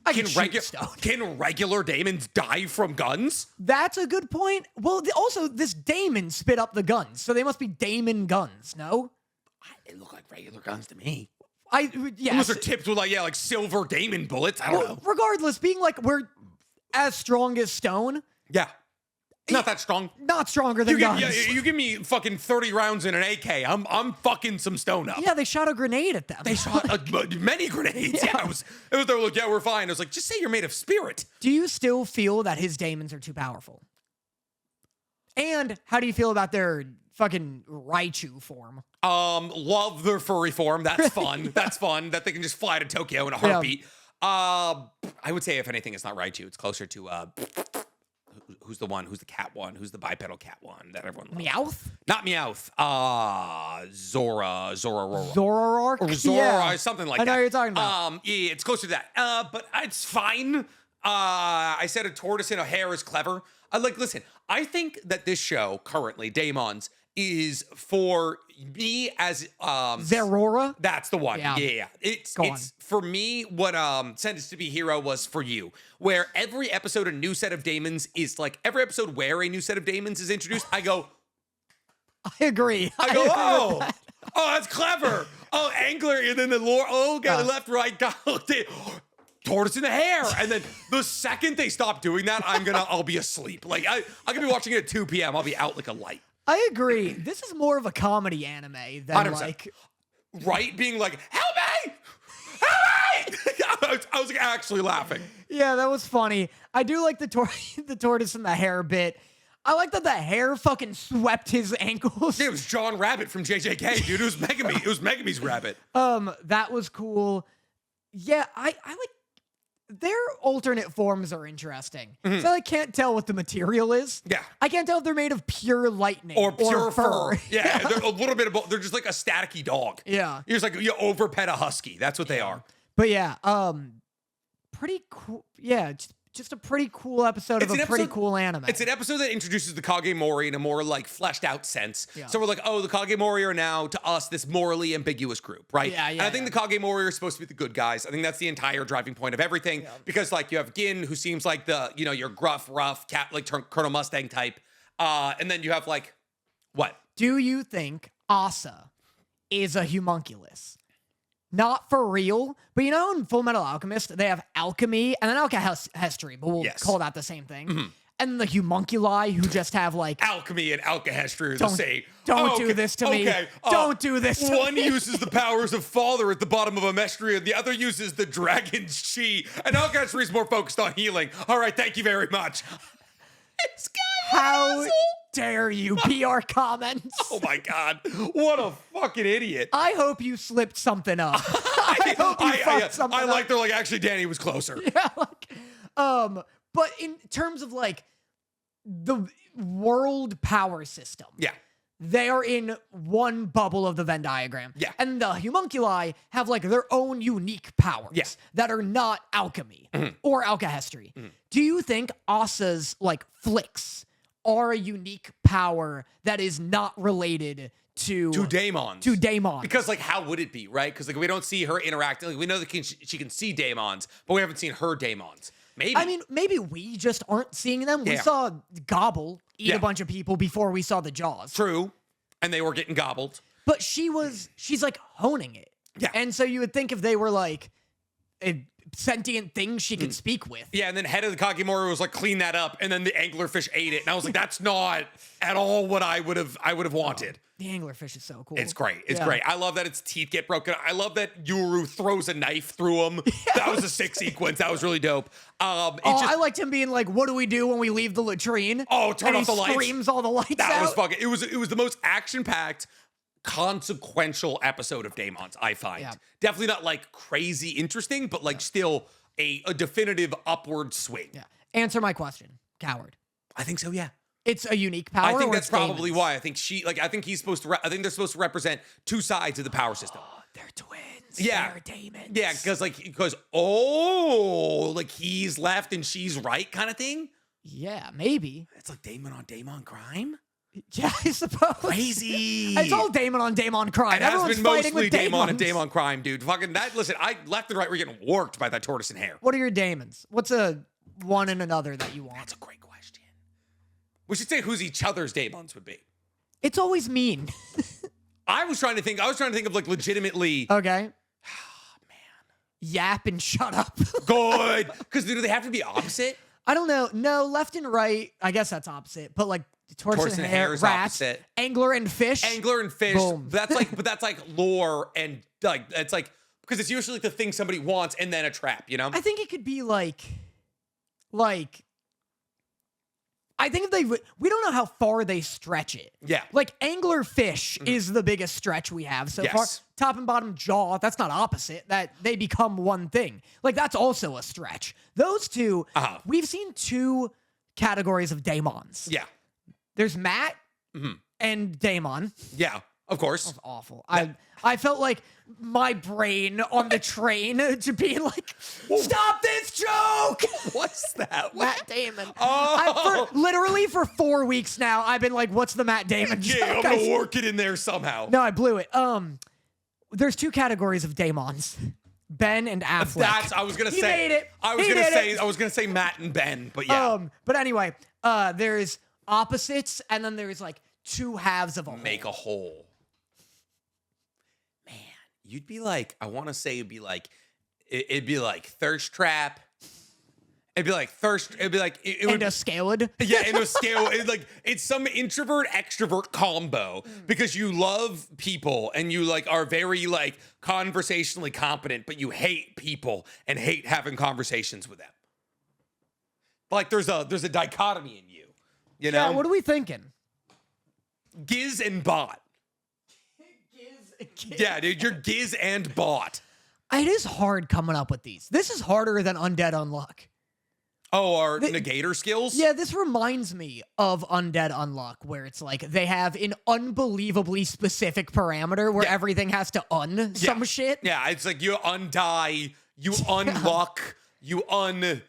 Can regular Daemons die from guns? That's a good point. Well, also, this Daemon spit up the guns, so they must be Daemon guns, no? They look like regular guns to me. Yes. Unless they're tipped with like silver Daemon bullets. I don't know. Regardless, being like we're as strong as stone. Yeah. Not that strong. Not stronger than guns. You give me fucking 30 rounds in an AK, I'm fucking some stone up. Yeah, they shot a grenade at them. They shot many grenades. Yeah, it was they were like, yeah, we're fine. I was like, just say you're made of spirit. Do you still feel that his Daemons are too powerful? And how do you feel about their fucking Raichu form? Love their furry form. That's fun. That's fun. That they can just fly to Tokyo in a heartbeat. Yeah. I would say if anything, it's not Raichu. It's closer to who's the cat one? Who's the bipedal cat one that everyone loves? Meowth? Not Meowth. Zora. Zorarark? Or Zora, yeah. something like that. I know that. what you're talking about. Yeah, it's closer to that. But it's fine. I said a tortoise in a hare is clever. Listen, I think that this show currently, Daemons, is for me as Zerora? That's the one. Yeah. It's for me what Sentence to Be Hero was for you, where every episode a new set of Daemons is like every episode where a new set of Daemons is introduced, I go, I agree. I go, that's clever. Oh, angler, and then the lore. Oh, okay, left, right, go. Tortoise in the hare, and then the second they stop doing that, I'll be asleep. Like I could be watching it at 2 p.m. I'll be out like a light. I agree. This is more of a comedy anime than 100%. like... Right? Being like, help me! Help me! I was actually laughing. Yeah, that was funny. I do like the tortoise and the hare bit. I like that the hare fucking swept his ankles. Yeah, it was John Rabbit from JJK, dude. It was Megami. It was Megami's rabbit. That was cool. Yeah, I like... Their alternate forms are interesting. Mm-hmm. So I can't tell what the material is. Yeah. I can't tell if they're made of pure lightning or pure fur. Yeah, they're a little bit of both. They're just like a staticky dog. Yeah. You're just like, you overpet a husky. That's what they are. But yeah, pretty cool. Yeah, just a pretty cool episode of a pretty cool anime. It's an episode that introduces the Kagemori in a more like fleshed out sense. Yeah. So we're like, oh, the Kagemori are now to us this morally ambiguous group, right? Yeah. And I think the Kagemori are supposed to be the good guys. I think that's the entire driving point of everything. Yeah. Because like you have Gin, who seems like the, your gruff, rough, cat like Colonel Mustang type. And then you have like, what? Do you think Asa is a homunculus? Not for real, but in Full Metal Alchemist, they have alchemy and then alchemy history, but we'll call that the same thing. Mm-hmm. and the homunculi who just have like Alchemy and alkahestry are the same. Don't do this to me. Don't do this to one me. uses the powers of Father at the bottom of a Mestria, and the other uses the dragon's chi. And alkahestry is more focused on healing. All right, thank you very much. This guy, how dare you PR comments? Oh my God, what a fucking idiot. I hope you slipped something up. I hope you fucked something up. I like they're like, actually, Danny was closer. Yeah, like, but in terms of like the world power system, Yeah. they are in one bubble of the Venn diagram. Yeah. And the homunculi have like their own unique powers that are not alchemy or alkahestry. Do you think Asa's like flicks are a unique power that is not related to Daemons? To Daemons. Because like, how would it be, right? Because like we don't see her interacting. Like, we know that she can see Daemons, but we haven't seen her Daemons. Maybe. I mean, maybe we just aren't seeing them. We Yeah. saw Gobble eat a bunch of people before we saw the Jaws. True. And they were getting gobbled. But she's like honing it. Yeah. And so you would think if they were like a sentient thing she could speak with. Yeah, and then head of the Kakimori was like, clean that up, and then the anglerfish ate it. And I was like, that's not at all what I would have wanted. The anglerfish is so cool. It's great. It's great. I love that its teeth get broken. I love that Yuru throws a knife through him. That was a sick sequence. That was really dope. I liked him being like, what do we do when we leave the latrine? Oh, turn off the lights. Screams all the lights out. That was fucking, it was the most action-packed, consequential episode of Daemons, I find. Yeah. Definitely not like crazy interesting, but like still a definitive upward swing. Yeah. Answer my question, coward. I think so, yeah. It's a unique power. I think or that's it's probably Daemons? why. I think he's supposed to. I think they're supposed to represent two sides of the power system. They're twins. Yeah. They're Daemons. Yeah, because like he's left and she's right, kind of thing. Yeah, maybe. It's like Daemon on Daemon crime. Yeah, I suppose. Crazy. It's all Daemon on Daemon crime. It has Everyone's been fighting mostly with Daemon and Daemons. Daemon crime, dude. Fucking that. Listen, I left and right were getting worked by that tortoise and hare. What are your Daemons? What's a one and another that you want? That's a great question. We should say who's each other's Daemons would be. It's always mean. I was trying to think of like legitimately. Okay. Yap and shut up. Good. Because do they have to be opposite? I don't know. No, left and right. I guess that's opposite. But like tortoise and hare, is rats, opposite. angler and fish. Angler and fish. Boom. That's like lore and like it's like because it's usually like the thing somebody wants and then a trap, you know? I think it could be like I think if we don't know how far they stretch it. Yeah. Like angler fish is the biggest stretch we have so far. Yes. Top and bottom jaw, that's not opposite. That they become one thing. Like that's also a stretch. Those two, we've seen two categories of Daemons. Yeah. There's Matt and Daemon. Yeah. Of course. That's awful. I felt like my brain on the train to be like, stop this joke. What's that? Matt Damon. Oh. Literally for 4 weeks now, I've been like, what's the Matt Damon joke? Yeah, I'm gonna work it in there somehow. No, I blew it. There's two categories of Daemons. Ben and Affleck. I was gonna He say. made it. I was gonna say Matt and Ben, but yeah. But anyway, there's opposites, and then there's like two halves of a Make a whole. Man, you'd be like, I want to say it'd be like Thirst Trap. It'd be like it would and a Scaled. Yeah, in a scale, it's some introvert extrovert combo because you love people and you like are very like conversationally competent, but you hate people and hate having conversations with them. Like there's a dichotomy in you, you know? Yeah, what are we thinking? Giz and bot. Yeah, dude, you're Giz and bot. It is hard coming up with these. This is harder than Undead Unluck. Oh, our negator skills? Yeah, this reminds me of Undead Unluck, where it's like they have an unbelievably specific parameter where everything has to some shit. Yeah, it's like you undie, you unluck,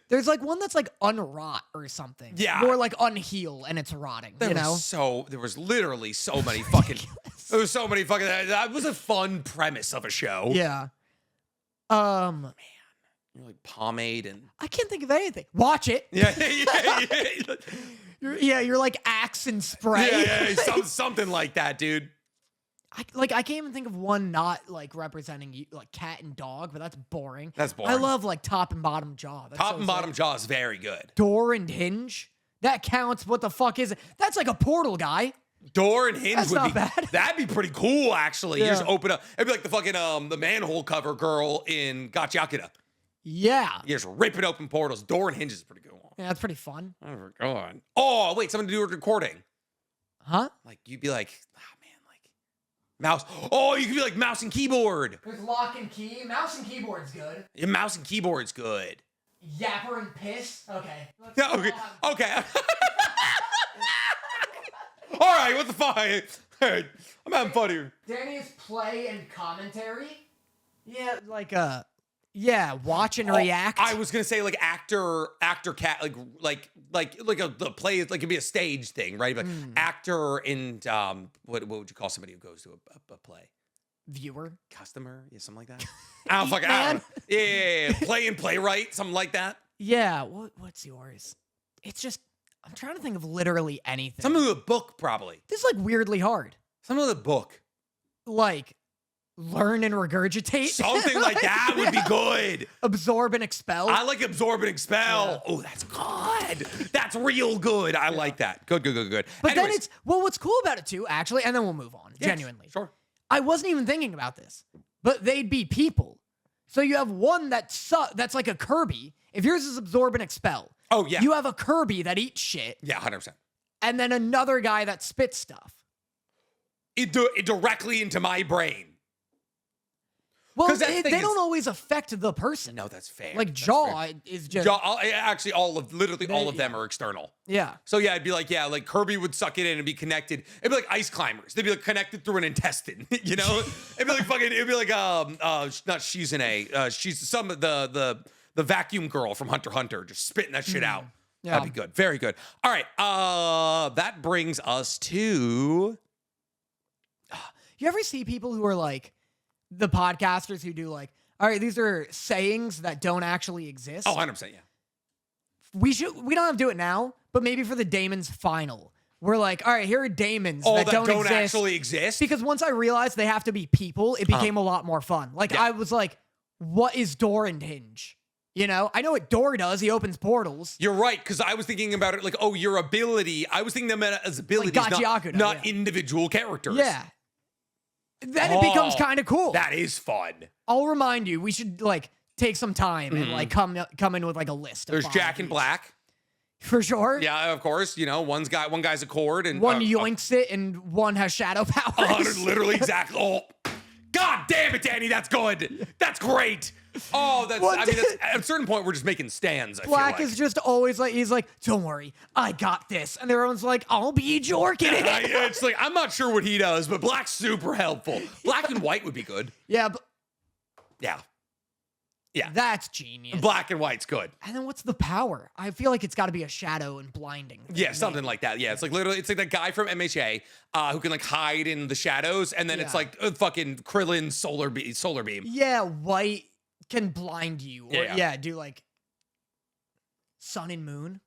There's like one that's like unrot or something. Yeah. Or like unheal and it's rotting, you know? There was literally so many fucking, there was so many fucking, that was a fun premise of a show. Yeah. You're like pomade and. I can't think of anything. Watch it. Yeah. You're like Axe and Spray. Yeah, something like that, dude. I can't even think of one not like representing you, like cat and dog, but that's boring. That's boring. I love like top and bottom jaw. That's Top so and bottom sick. jaw is very good. Door and hinge. That counts. What the fuck is it? That's like a portal, guy. Door and hinge That's would not be bad. That'd be pretty cool, actually. You Yeah. just open up. It'd be like the fucking the manhole cover girl in Gachakura. Yeah. You just ripping open portals. Door and hinge is pretty cool. Yeah, that's pretty fun. Oh my god. Oh wait, something to do with recording. Huh? Like you'd be like, oh man, like mouse. Oh, you could be like mouse and keyboard. There's lock and key. Mouse and keyboard's good. Yeah, mouse and keyboard's good. Yapper and piss. Okay. Yeah, okay. Okay. All right, what the fuck? Hey, I'm having fun here. Danny's play and commentary. Yeah, like yeah, watch and react. I was gonna say like actor cat the play like it'd be a stage thing, right? Like actor and what would you call somebody who goes to a play? Viewer, Customer, yeah, something like that. I don't fucking I don't know. Yeah, play and playwright, something like that. Yeah, what's yours? It's just I'm trying to think of literally anything. Something with a book, probably. This is like weirdly hard. Something with a book. Like learn and regurgitate. Something like that would be good. Absorb and expel. I like absorb and expel. Yeah. Oh, that's good. That's real good. I like that. Good. But Anyways, then it's what's cool about it too, actually, and then we'll move on. yes, Genuinely. Sure. I wasn't even thinking about this, but they'd be people. So you have one that's like a Kirby. If yours is absorb and expel. Oh, yeah. You have a Kirby that eats shit. Yeah, 100%. And then another guy that spits stuff. It directly into my brain. Well, 'Cause that they thing is- don't always affect the person. No, that's fair. Like That's Jaw fair. is just Actually, all of them are external. yeah. So yeah, it'd be like like Kirby would suck it in and be connected. It'd be like ice climbers. They'd be like connected through an intestine. You know, it'd be like fucking. It'd be like not Shizune. She's some of the vacuum girl from Hunter x Hunter, just spitting that shit out. Yeah. That'd be good. Very good. All right. That brings us to. You ever see people who are like the podcasters who do like, all right, these are sayings that don't actually exist. Oh, 100%. Yeah. We don't have to do it now, but maybe for the Daemons final, we're like, all right, here are Daemons Oh, that don't exist. actually exist. Because once I realized they have to be people, it became a lot more fun. Like Yeah. I was like, what is door and hinge? You know, I know what Door does. He opens portals. You're right, because I was thinking about it like, oh, your ability. I was thinking about it as abilities, Gachiakuda, not yeah. individual characters. Yeah. Then it becomes kind of cool. That is fun. I'll remind you, we should like take some time and like come in with like a list. There's of Jack five and each. Black. For sure. Yeah, of course. You know, one guy's a cord and One yoinks it and one has shadow powers. 100, literally exactly. Oh, God damn it, Danny, that's good. That's great. Oh, that's. What I mean, did- at a certain point, we're just making stands. I Black feel like. is just always like, he's like, don't worry, I got this. And everyone's like, I'll be jorking it. It's like I'm not sure what he does, but Black's super helpful. Black and white would be good. Yeah, but Yeah, yeah. that's genius. Black and white's good. And then what's the power? I feel like it's got to be a shadow and blinding. thing, Yeah, something maybe. like that. Yeah, it's like literally, it's like that guy from MHA who can like hide in the shadows, and then it's Yeah. like fucking Krillin's solar beam. Yeah, white can blind you. Or, Yeah. do like sun and moon.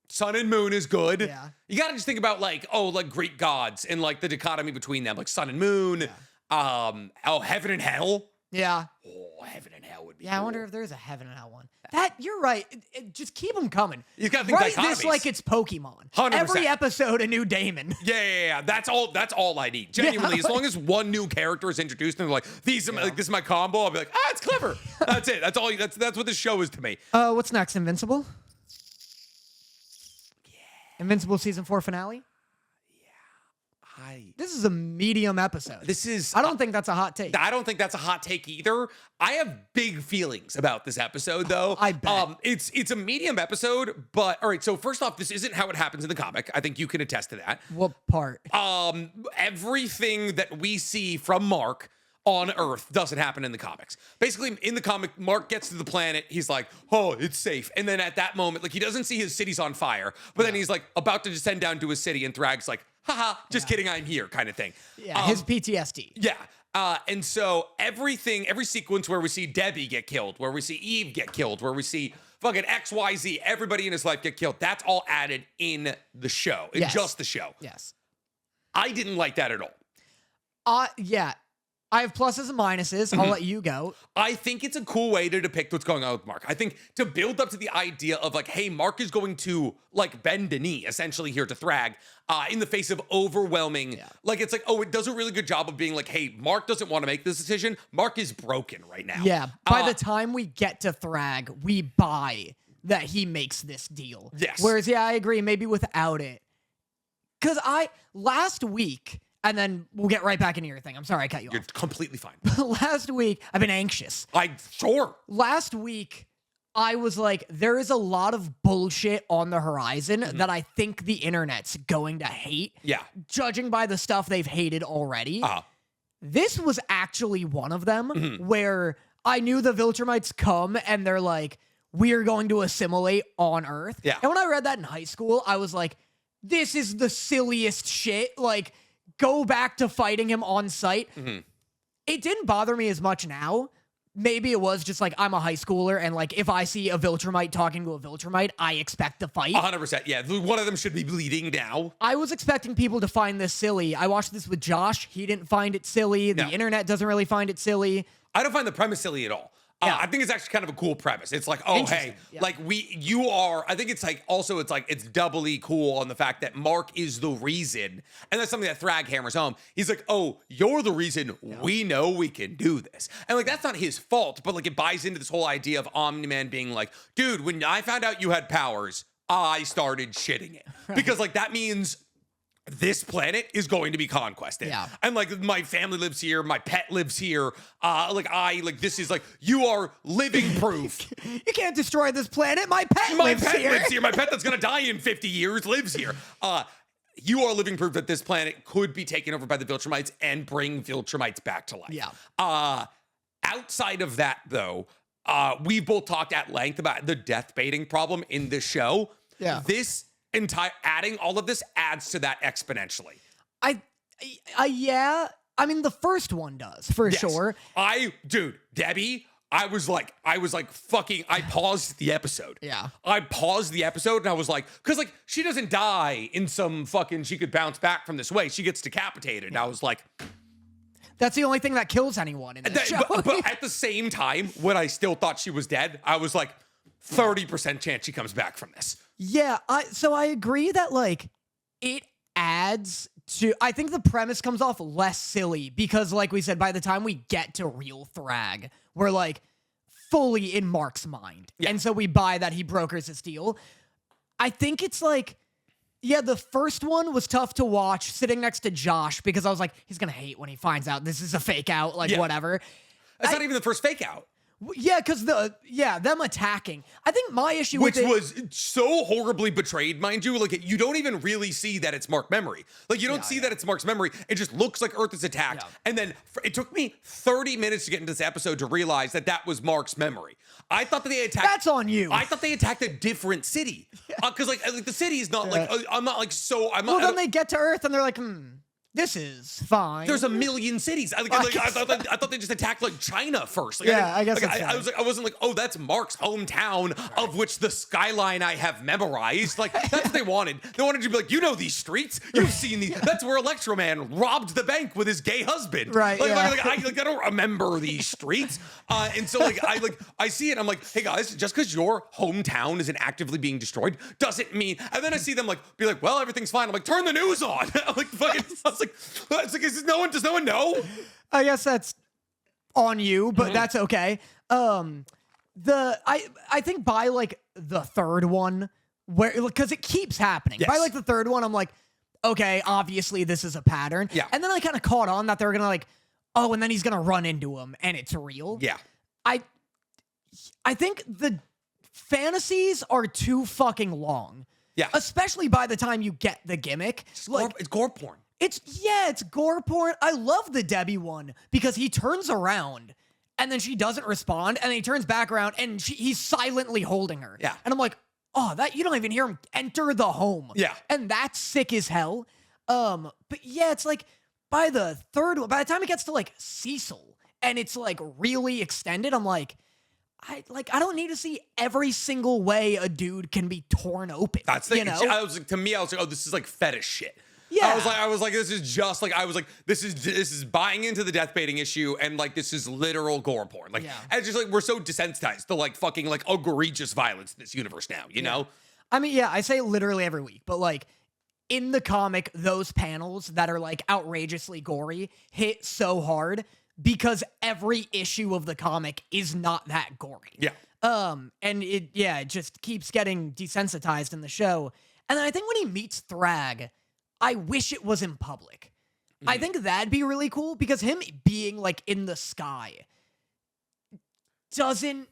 Sun and moon is good. Yeah. You gotta just think about like Greek gods and like the dichotomy between them, like sun and moon. Heaven and hell. Yeah. Oh, heaven and hell would be. Yeah, I cool. wonder if there's a heaven and hell one. That you're right. Just keep them coming. You gotta think Write this dichotomies. like it's Pokemon. 100%. Every episode a new Daemon. Yeah. That's all I need. Genuinely, as long as one new character is introduced and they're like, this is my combo, I'll be like, it's clever. That's it. That's all. That's what this show is to me. What's next? Invincible? Yeah. Invincible season 4 finale? This is a medium episode. I don't think that's a hot take. I don't think that's a hot take either. I have big feelings about this episode, though. I bet. It's a medium episode, but all right. So first off, this isn't how it happens in the comic. I think you can attest to that. What part? Everything that we see from Mark on Earth doesn't happen in the comics. Basically, in the comic, Mark gets to the planet. He's like, oh, it's safe. And then at that moment, like he doesn't see his city's on fire, but then he's like about to descend down to his city, and Thrag's like, haha, just kidding, I'm here, kind of thing. Yeah, his PTSD. Yeah. And so every sequence where we see Debbie get killed, where we see Eve get killed, where we see fucking XYZ, everybody in his life get killed, that's all added in the show, in Yes. just the show. Yes. I didn't like that at all. Yeah. I have pluses and minuses. I'll let you go. I think it's a cool way to depict what's going on with Mark. I think to build up to the idea of like, hey, Mark is going to like bend a knee essentially here to Thrag in the face of overwhelming. Like, it's like, oh, it does a really good job of being like, hey, Mark doesn't want to make this decision. Mark is broken right now. Yeah. By the time we get to Thrag, we buy that he makes this deal. Yes. Whereas, yeah, I agree. Maybe without it. Because last week, and then we'll get right back into your thing. I'm sorry I cut you You're off. completely fine. Last week, I've been anxious. Sure. Last week, I was like, there is a lot of bullshit on the horizon that I think the internet's going to hate. Yeah. Judging by the stuff they've hated already. This was actually one of them where I knew the Viltrumites come and they're like, we are going to assimilate on Earth. Yeah. And when I read that in high school, I was like, this is the silliest shit. Like, go back to fighting him on sight. It didn't bother me as much now. Maybe it was just like, I'm a high schooler, and like, if I see a Viltrumite talking to a Viltrumite, I expect to fight. 100%. Yeah. One of them should be bleeding now. I was expecting people to find this silly. I watched this with Josh. He didn't find it silly. The internet doesn't really find it silly. I don't find the premise silly at all. I think it's actually kind of a cool premise. It's like, oh, hey, like I think it's like, also it's like, it's doubly cool on the fact that Mark is the reason. And that's something that Thrag hammers home. He's like, oh, you're the reason we know we can do this. And like, that's not his fault, but like it buys into this whole idea of Omni-Man being like, dude, when I found out you had powers, I started shitting it. Because like, that means this planet is going to be conquested. Yeah. And like my family lives here, my pet lives here. This is like, you are living proof. You can't destroy this planet. My pet lives here. My pet that's gonna die in 50 years lives here. You are living proof that this planet could be taken over by the Viltrumites and bring Viltrumites back to life. Yeah. Outside of that, though, we've both talked at length about the death baiting problem in this show. Yeah. Adding all of this adds to that expansely. Yeah. I mean, the first one does for sure. Debbie, I paused the episode. Yeah. I paused the episode and I was like, because like she doesn't die in some fucking, she could bounce back from this way. She gets decapitated. And I was like, that's the only thing that kills anyone in this show. But at the same time, when I still thought she was dead, I was like, 30% chance she comes back from this. Yeah, so I agree that like it adds to, I think the premise comes off less silly because like we said, by the time we get to real Thrag, we're like fully in Mark's mind. Yeah. And so we buy that he brokers this deal. I think it's like, yeah, the first one was tough to watch sitting next to Josh because I was like, he's gonna hate when he finds out this is a fake out, like whatever. That's not even the first fake out. Yeah, because them attacking. I think my issue with it was so horribly betrayed, mind you. Like, you don't even really see that it's Mark memory. Like, you don't see that it's Mark's memory. It just looks like Earth is attacked. Yeah. And then it took me 30 minutes to get into this episode to realize that was Mark's memory. I thought that they attacked. That's on you. I thought they attacked a different city. Because like the city is not like I'm not like so. I'm not. Well, then they get to Earth and they're like, this is fine. There's a million cities. I thought they just attacked like China first. Like, I guess I wasn't like, oh, that's Mark's hometown, of which the skyline I have memorized. Like, that's what they wanted. They wanted you to be like, you know these streets. You've seen these. That's where Electro-Man robbed the bank with his gay husband. Right. I don't remember these streets. And so I see it. I'm like, hey guys, just because your hometown isn't actively being destroyed doesn't mean. And then I see them be like, well, everything's fine. I'm like, turn the news on. I'm like, fucking. Does no one know? I guess that's on you, but that's okay. I think by like the third one, because it keeps happening. Yes. By like the third one, I'm like, okay, obviously this is a pattern. Yeah. And then I kind of caught on that they were gonna like, oh, and then he's gonna run into him, and it's real. Yeah. I think the fantasies are too fucking long. Yeah. Especially by the time you get the gimmick. It's gore porn. It's gore porn. I love the Debbie one because he turns around and then she doesn't respond and then he turns back around and he's silently holding her. Yeah. And I'm like, oh, that you don't even hear him enter the home. Yeah. And that's sick as hell. But yeah, it's like by the third one, by the time it gets to like Cecil and it's like really extended, I'm like, I don't need to see every single way a dude can be torn open. That's the, you know? To me, I was like, oh, this is like fetish shit. Yeah. I was like, this is just like, I was like, this is buying into the death baiting issue, and like, this is literal gore porn. Like, Yeah. and it's just like, we're so desensitized to like fucking like egregious violence in this universe now, you know? I mean, yeah, I say it literally every week, but like in the comic, those panels that are like outrageously gory hit so hard because every issue of the comic is not that gory. Yeah. And it just keeps getting desensitized in the show. And then I think when he meets Thrag, I wish it was in public. I think that'd be really cool because him being like in the sky doesn't,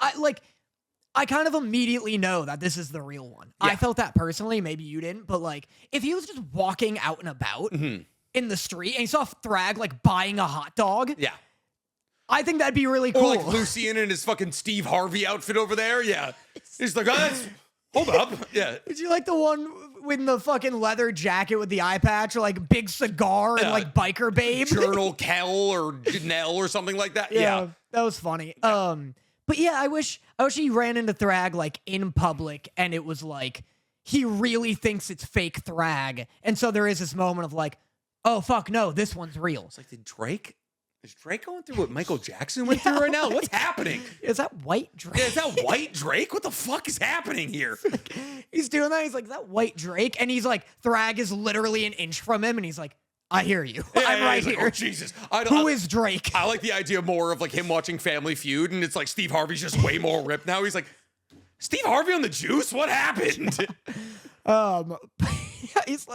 I kind of immediately know that this is the real one. Yeah. I felt that personally, maybe you didn't, but like if he was just walking out and about in the street and he saw Thrag like buying a hot dog. Yeah. I think that'd be really cool. Or like Lucian in his fucking Steve Harvey outfit over there. Yeah. He's like, hold up. Yeah. Did you like the one with the fucking leather jacket with the eye patch or like big cigar and like biker babe? Journal Kell or Janelle or something like that. Yeah. That was funny. But yeah, I wish he ran into Thrag like in public and it was like he really thinks it's fake Thrag. And so there is this moment of like, oh fuck no, this one's real. It's like, is Drake going through what Michael Jackson went through right now? What's happening? Is that White Drake? Yeah, is that White Drake? What the fuck is happening here? He's doing that. He's like, is that White Drake? And he's like, Thrag is literally an inch from him. And he's like, I hear you. I'm right he's here. Like, oh, Jesus. Who is Drake? I like the idea more of like him watching Family Feud, and it's like Steve Harvey's just way more ripped now. He's like, Steve Harvey on the juice? What happened? He's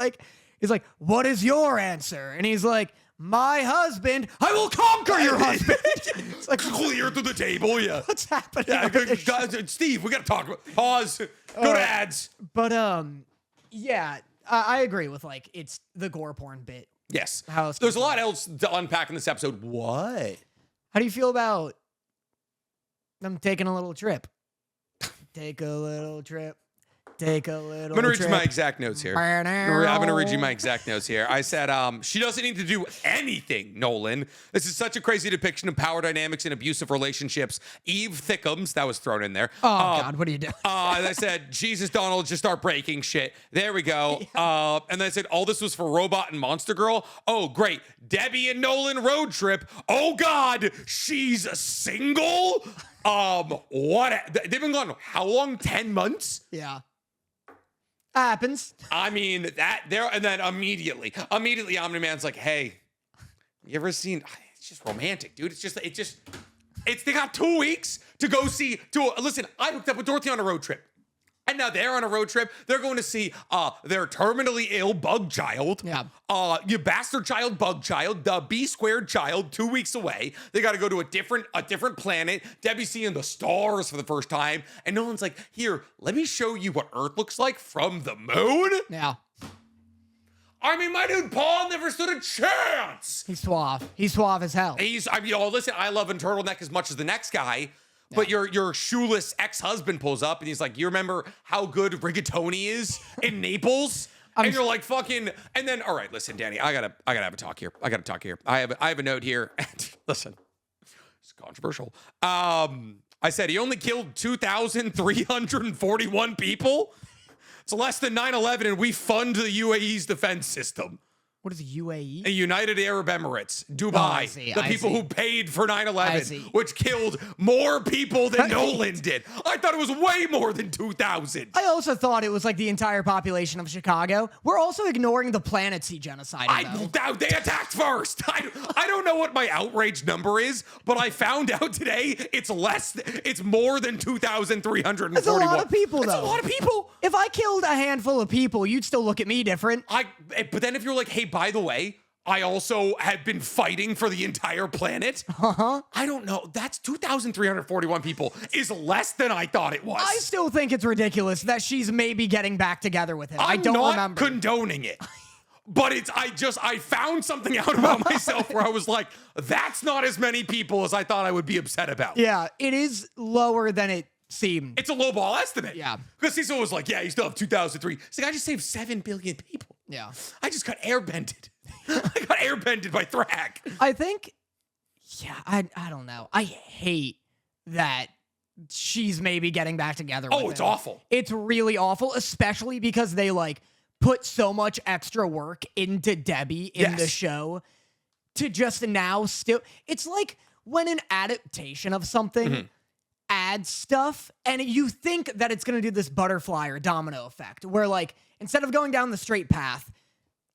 like, what is your answer? And he's like, my husband, I will conquer your husband. It's like, clear through the table, yeah. What's happening? Yeah, guys, Steve, we gotta talk. Pause. Go to ads. But yeah, I agree with like it's the gore porn bit. Yes. How There's a lot else to unpack in this episode. What? How do you feel about them taking a little trip? Take a little trip. Take a little I'm going to read trip. you my exact notes here. I'm going to read you my exact notes here. I said, she doesn't need to do anything, Nolan. This is such a crazy depiction of power dynamics in abusive relationships. Eve Thickums, that was thrown in there. Oh, God, what are you doing? And I said, Jesus, Donald, just start breaking shit. There we go. Yeah. And then I said, all this was for Robot and Monster Girl. Oh, great. Debbie and Nolan road trip. Oh, God, she's single? What? They've been gone how long? 10 months? Yeah. Happens. I mean, that there, and then immediately Omni-Man's like, hey, you ever seen, it's just romantic, dude. They got 2 weeks to go see, listen, I hooked up with Dorothy on a road trip. And now they're on a road trip. They're going to see their terminally ill bug child. Yeah. You bastard child, bug child, the B squared child, 2 weeks away. They got to go to a different planet. Debbie's seeing the stars for the first time. And Nolan's like, here, let me show you what Earth looks like from the moon. Yeah. I mean, my dude Paul never stood a chance. He's suave. He's suave as hell. Listen, I love a turtleneck as much as the next guy. But your shoeless ex-husband pulls up and he's like, you remember how good rigatoni is in Naples? And you're like, fucking, and then, all right, listen, Danny, I gotta have a talk here. I have a note here. Listen, it's controversial. I said he only killed 2,341 people. It's less than 9/11, and we fund the UAE's defense system. What is UAE? The United Arab Emirates, Dubai, the people who paid for 9/11, which killed more people than Nolan did. I thought it was way more than 2,000. I also thought it was like the entire population of Chicago. We're also ignoring the planets he genocided, though. They attacked first. I don't know what my outrage number is, but I found out today it's more than 2,341. That's a lot of people, though. That's a lot of people. If I killed a handful of people, you'd still look at me different. But then if you're like, hey, by the way, I also have been fighting for the entire planet. I don't know. That's 2,341 people is less than I thought it was. I still think it's ridiculous that she's maybe getting back together with him. I don't not remember. Condoning it. But I found something out about myself where I was like, that's not as many people as I thought I would be upset about. Yeah, it is lower than it seemed. It's a lowball estimate. Yeah. Because Cecil was like, yeah, you still have 2,003. It's like, I just saved 7 billion people. Yeah. I just got airbended. I got airbended by Thrag. I think, I don't know. I hate that she's maybe getting back together with him. It's awful. It's really awful, especially because they like put so much extra work into Debbie in the show to just now still. It's like when an adaptation of something adds stuff and you think that it's going to do this butterfly or domino effect where like instead of going down the straight path,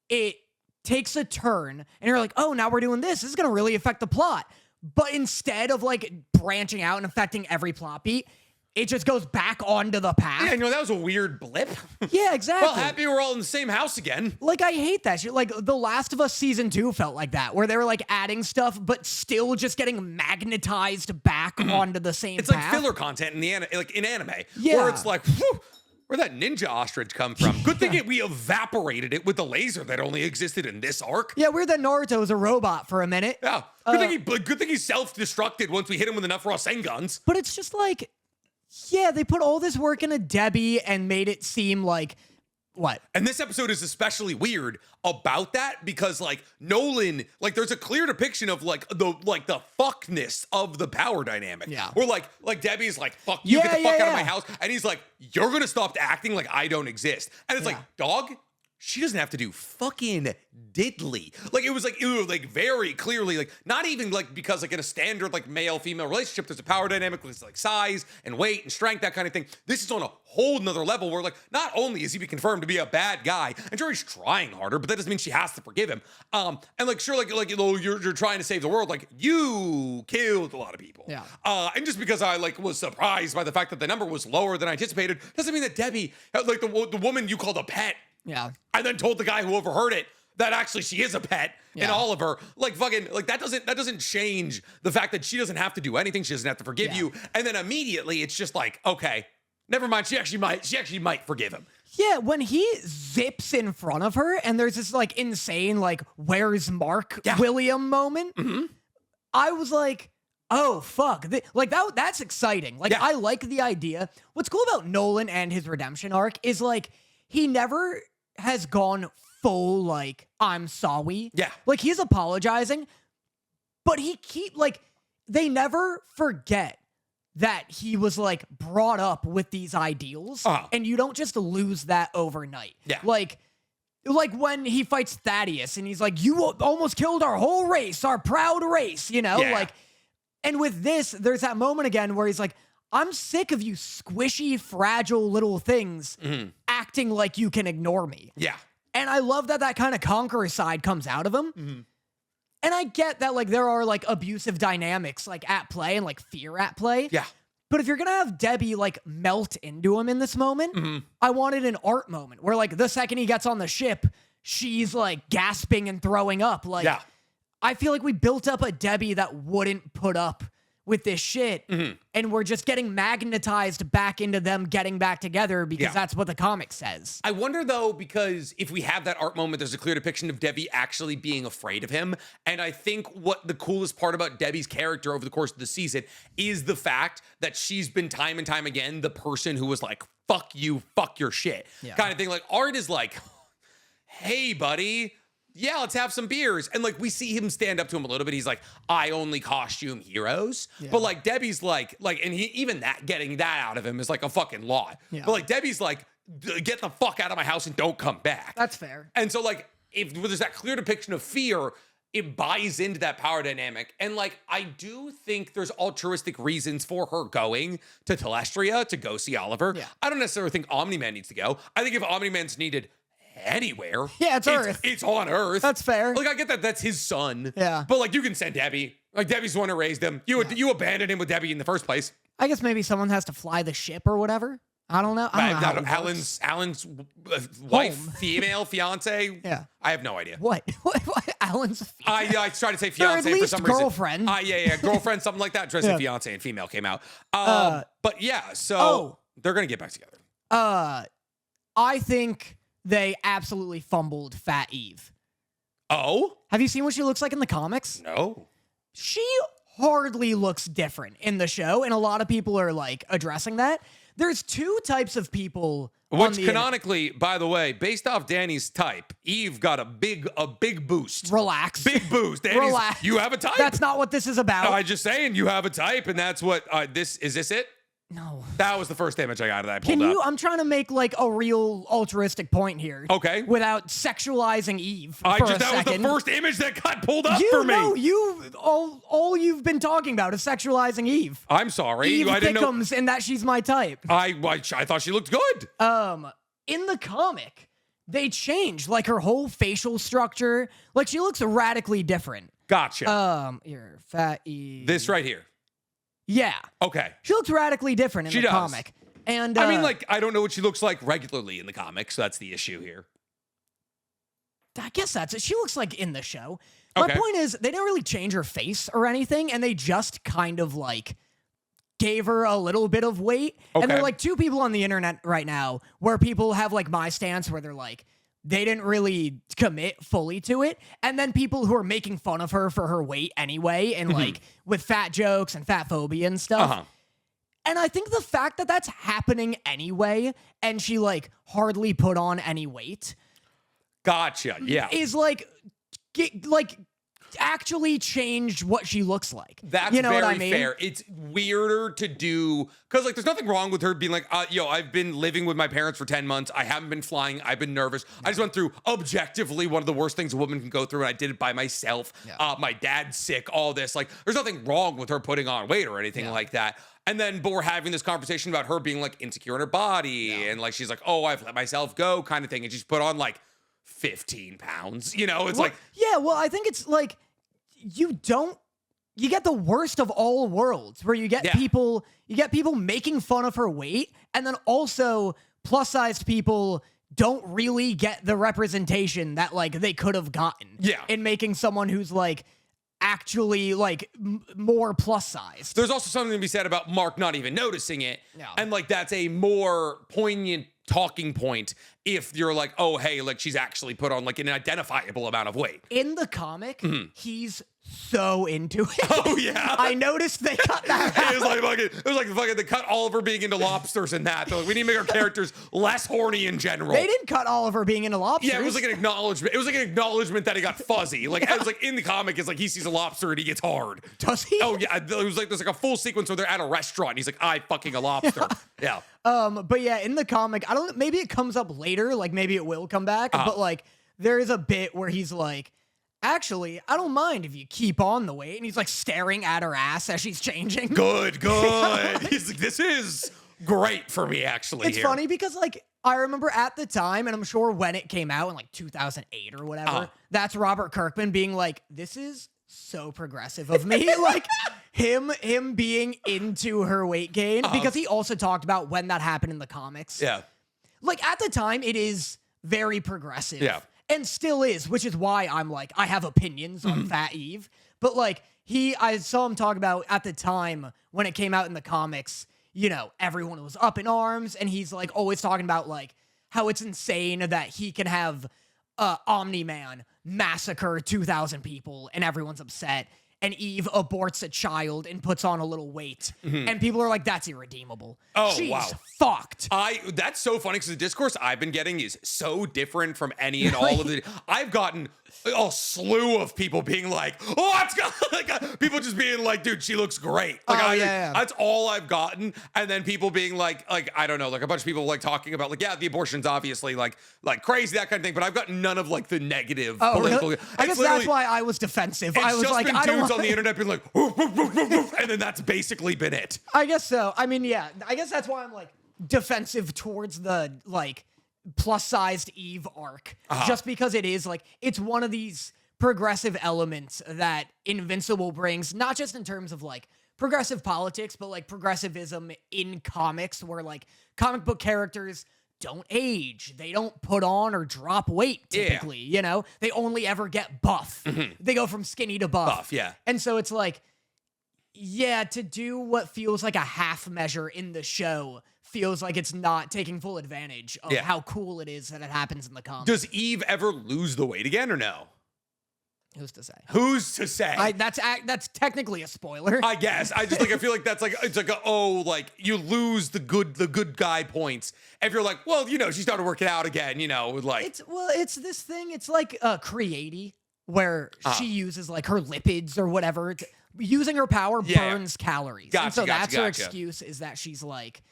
it takes a turn and you're like, oh, now we're doing this. This is going to really affect the plot. But instead of like branching out and affecting every plot beat, it just goes back onto the path. Yeah, that was a weird blip. Yeah, exactly. Well, happy we're all in the same house again. Like, I hate that shit. Like, The Last of Us Season 2 felt like that, where they were, like, adding stuff, but still just getting magnetized back onto the same It's path. like filler content in in anime. Yeah. Where it's like, whew, where'd that ninja ostrich come from? Good thing we evaporated it with the laser that only existed in this arc. Yeah, weird that Naruto was a robot for a minute. Yeah. Good thing he self-destructed once we hit him with enough Rasengans. But it's just like, yeah, they put all this work into Debbie and made it seem like, what? And this episode is especially weird about that because like Nolan, like there's a clear depiction of like the fuckness of the power dynamic. Yeah. Where like Debbie's like, fuck you, get the fuck out of my house. And he's like, you're gonna stop acting like I don't exist. And it's like, dog, she doesn't have to do fucking diddly. Like it was like very clearly like not even like because like in a standard like male female relationship there's a power dynamic with like size and weight and strength, that kind of thing. This is on a whole nother level where like not only is he confirmed to be a bad guy and sure he's trying harder, but that doesn't mean she has to forgive him. And like sure like you're trying to save the world, like you killed a lot of people. Yeah. And just because I like was surprised by the fact that the number was lower than I anticipated doesn't mean that Debbie, like the woman you called a pet. Yeah. And then told the guy who overheard it that actually she is a pet and Oliver, like fucking, like that doesn't change the fact that she doesn't have to do anything. She doesn't have to forgive you. And then immediately it's just like, okay, never mind. She actually might forgive him. Yeah, when he zips in front of her and there's this like insane, like, where's Mark William moment, I was like, oh, fuck. That's exciting. Like, I like the idea. What's cool about Nolan and his redemption arc is like, he never has gone full, like, I'm sorry. Yeah. Like, he's apologizing, but they never forget that he was, like, brought up with these ideals, and you don't just lose that overnight. Yeah. Like when he fights Thaddeus, and he's like, you almost killed our whole race, our proud race, you know? Yeah. Like, and with this, there's that moment again where he's like, I'm sick of you squishy, fragile little things acting like you can ignore me. Yeah. And I love that kind of conqueror side comes out of him. And I get that, like, there are, like, abusive dynamics, like, at play and, like, fear at play. Yeah. But if you're going to have Debbie, like, melt into him in this moment, I wanted an art moment where, like, the second he gets on the ship, she's, like, gasping and throwing up. Like, I feel like we built up a Debbie that wouldn't put up with this shit, and we're just getting magnetized back into them getting back together because that's what the comic says. I wonder though, because if we have that art moment, there's a clear depiction of Debbie actually being afraid of him. And I think what the coolest part about Debbie's character over the course of the season is the fact that she's been time and time again the person who was like, fuck you, fuck your shit kind of thing. Like Art is like, hey buddy, yeah, let's have some beers. And like we see him stand up to him a little bit. He's like, I only costume heroes. But like Debbie's like, and he even that getting that out of him is like a fucking lot. But like Debbie's like, get the fuck out of my house and don't come back. That's fair. And so like if there's that clear depiction of fear, it buys into that power dynamic. And like I do think there's altruistic reasons for her going to Telestria to go see Oliver. I don't necessarily think Omni-Man needs to go. I think if Omni-Man's needed anywhere. Yeah, it's Earth. It's on Earth. That's fair. Like I get that that's his son. Yeah. But like you can send Debbie. Like Debbie's the one who raised him. You abandoned him with Debbie in the first place. I guess maybe someone has to fly the ship or whatever. I don't know. I don't know how it works. Alan's wife, female, fiance. Yeah. I have no idea. What? Alan's I tried to say or fiance at for least some girlfriend. reason. Girlfriend, something like that. Dressing fiance and female came out. But yeah, so they're gonna get back together. I think they absolutely fumbled Fat Eve. Oh? Have you seen what she looks like in the comics? No. She hardly looks different in the show, and a lot of people are like addressing that. There's two types of people. Which canonically, by the way, based off Danny's type, Eve got a big boost. Relax. Big boost. Danny's, Relax. You have a type. That's not what this is about. I'm just saying you have a type, and that's what is this it? No. That was the first image I got that I pulled Can you? up. I'm trying to make like a real altruistic point here. Okay. Without sexualizing Eve for That a second. was the first image that got pulled up for me. All you've been talking about is sexualizing Eve. I'm sorry. Eve I didn't know. Thickums, and that she's my type. I thought she looked good. In the comic, they changed like her whole facial structure. Like she looks radically different. Gotcha. You're fat Eve. This right here. Yeah. Okay. She looks radically different in She the does. comic. And I mean, like, I don't know what she looks like regularly in the comics, so that's the issue here. I guess that's it. She looks like in the show. My Okay. point is, they didn't really change her face or anything, and they just kind of like gave her a little bit of weight. And Okay. there are like two people on the internet right now where people have like my stance where they're like, they didn't really commit fully to it. And then people who are making fun of her for her weight anyway, and like with fat jokes and fat phobia and stuff. Uh-huh. And I think the fact that that's happening anyway, and she like hardly put on any weight, Gotcha. Yeah. is like actually changed what she looks like. That's you know very what I mean? fair. It's weirder to do because, like, there's nothing wrong with her being like, I've been living with my parents for 10 months. I haven't been flying. I've been nervous. I just went through objectively one of the worst things a woman can go through, and I did it by myself. Yeah. My dad's sick. All this, like, there's nothing wrong with her putting on weight or anything like that. And then, but we're having this conversation about her being like insecure in her body, and like she's like, oh, I've let myself go, kind of thing, and she's put on like 15 pounds. You know, it's like, Yeah, well, I think it's like you get the worst of all worlds where you get people making fun of her weight, and then also plus-sized people don't really get the representation that like they could have gotten in making someone who's like actually like more plus sized. There's also something to be said about Mark not even noticing it. Yeah. And like that's a more poignant talking point if you're like, oh, hey, like she's actually put on like an identifiable amount of weight. In the comic, he's so into it. Oh yeah. I noticed they cut that out. It was like fucking they cut Oliver being into lobsters and that. They're like, we need to make our characters less horny in general. They didn't cut Oliver being into lobsters. Yeah, it was like an acknowledgement. It was like an acknowledgement that he got fuzzy. Like it was like in the comic, it's like he sees a lobster and he gets hard. Does he? Oh yeah, it was like there's like a full sequence where they're at a restaurant. And he's like, I fucking a lobster. Yeah. But yeah, in the comic, I don't. Maybe it comes up later. Like maybe it will come back. But like there is a bit where he's like, actually, I don't mind if you keep on the weight, and he's like staring at her ass as she's changing. Good. He's like, this is great for me, actually. It's funny because like I remember at the time, and I'm sure when it came out in like 2008 or whatever, that's Robert Kirkman being like, this is so progressive of me. Like him being into her weight gain, because he also talked about when that happened in the comics. Yeah. Like at the time, it is very progressive. Yeah. And still is, which is why I'm like, I have opinions on Fat Eve. But like I saw him talk about at the time when it came out in the comics, you know, everyone was up in arms, and he's like always talking about like how it's insane that he can have Omni-Man massacre 2,000 people and everyone's upset, and Eve aborts a child and puts on a little weight, and people are like, that's irredeemable. Oh, She's wow. fucked. That's so funny because the discourse I've been getting is so different from any and all of the. I've gotten a slew of people being like, oh, it's got like people just being like, dude, she looks great. Like, that's all I've gotten. And then people being like I don't know, like a bunch of people like talking about like, yeah, the abortion's obviously like crazy, that kind of thing. But I've got none of like the negative political. Really? I guess that's why I was defensive. I was just like, been I don't dudes want on the internet being like, woof, woof, woof, woof, woof, and then that's basically been it. I guess so. I mean, yeah. I guess that's why I'm like defensive towards the like plus-sized Eve arc, just because it is like it's one of these progressive elements that Invincible brings, not just in terms of like progressive politics, but like progressivism in comics, where like comic book characters don't age, they don't put on or drop weight typically. You know, they only ever get buff. They go from skinny to buff. And so it's like, yeah, to do what feels like a half measure in the show feels like it's not taking full advantage of how cool it is that it happens in the comics. Does Eve ever lose the weight again or no? Who's to say? Who's to say? That's technically a spoiler. I guess. I just like I feel like that's like it's like like you lose the good guy points if you're like, well, you know, she started working out again, you know, like it's this thing. It's like creati, where she uses like her lipids or whatever. using her power Yeah. burns calories. Gotcha, And so gotcha, that's her gotcha. excuse, is that she's like,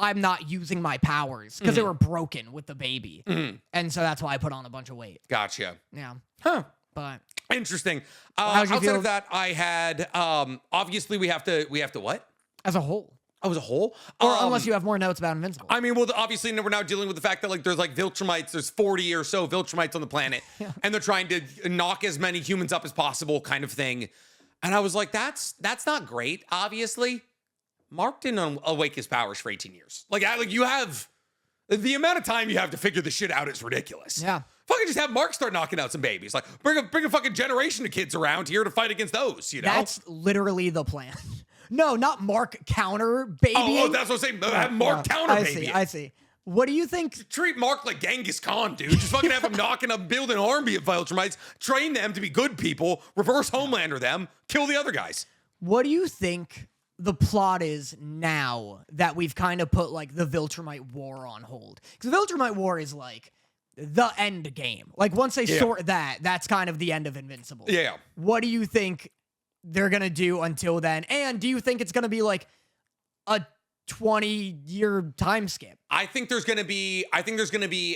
I'm not using my powers because they were broken with the baby. And so that's why I put on a bunch of weight. Gotcha. Yeah. Huh. But Interesting. how'd you Outside feel- of that, I had obviously we have to what? as a whole, Oh, as a whole? or unless you have more notes about Invincible. I mean, well, obviously we're now dealing with the fact that like there's like Viltrumites, there's 40 or so Viltrumites on the planet, and they're trying to knock as many humans up as possible, kind of thing. And I was like, that's not great. Obviously, Mark didn't awake his powers for 18 years. Like you have the amount of time you have to figure this shit out is ridiculous. Yeah. Fucking just have Mark start knocking out some babies. Like bring a fucking generation of kids around here to fight against those. You know. That's literally the plan. No, not Mark counter baby. Oh, that's what I'm saying. Have Mark counter I baby. see. I see. What do you think? Treat Mark like Genghis Khan, dude. Just fucking have him knocking up, build an army of Viltrumites, train them to be good people, reverse Homelander them, kill the other guys. What do you think the plot is now that we've kind of put like the Viltrumite War on hold? Because the Viltrumite War is like the end game. Like once they sort that, that's kind of the end of Invincible. Yeah. What do you think they're gonna do until then? And do you think it's gonna be like a 20-year time skip? I think there's gonna be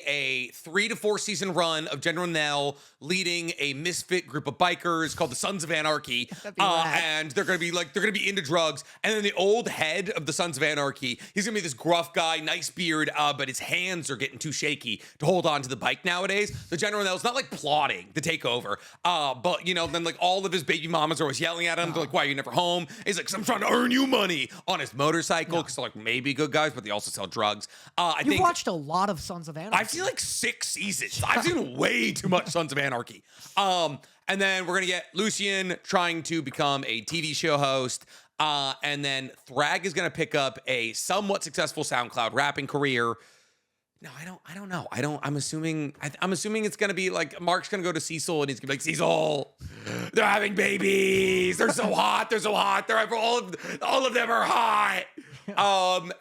a 3 to 4 season run of General Nell leading a misfit group of bikers called the Sons of Anarchy. That'd be rad. And they're gonna be into drugs. And then the old head of the Sons of Anarchy, he's gonna be this gruff guy, nice beard, but his hands are getting too shaky to hold on to the bike nowadays. The General Nell's not like plotting to take over. But you know, then like all of his baby mamas are always yelling at him. They're like, why are you never home? He's like, 'cause I'm trying to earn you money on his motorcycle. Because they're like maybe good guys, but they also sell drugs. You've watched a lot of Sons of Anarchy. I've seen like 6 seasons. I've seen way too much Sons of Anarchy. And then we're gonna get Lucien trying to become a TV show host. And then Thrag is gonna pick up a somewhat successful SoundCloud rapping career. No, I don't know. I'm assuming it's gonna be like Mark's gonna go to Cecil and he's gonna be like, Cecil, they're having babies. They're so hot. They're so hot. All of them are hot.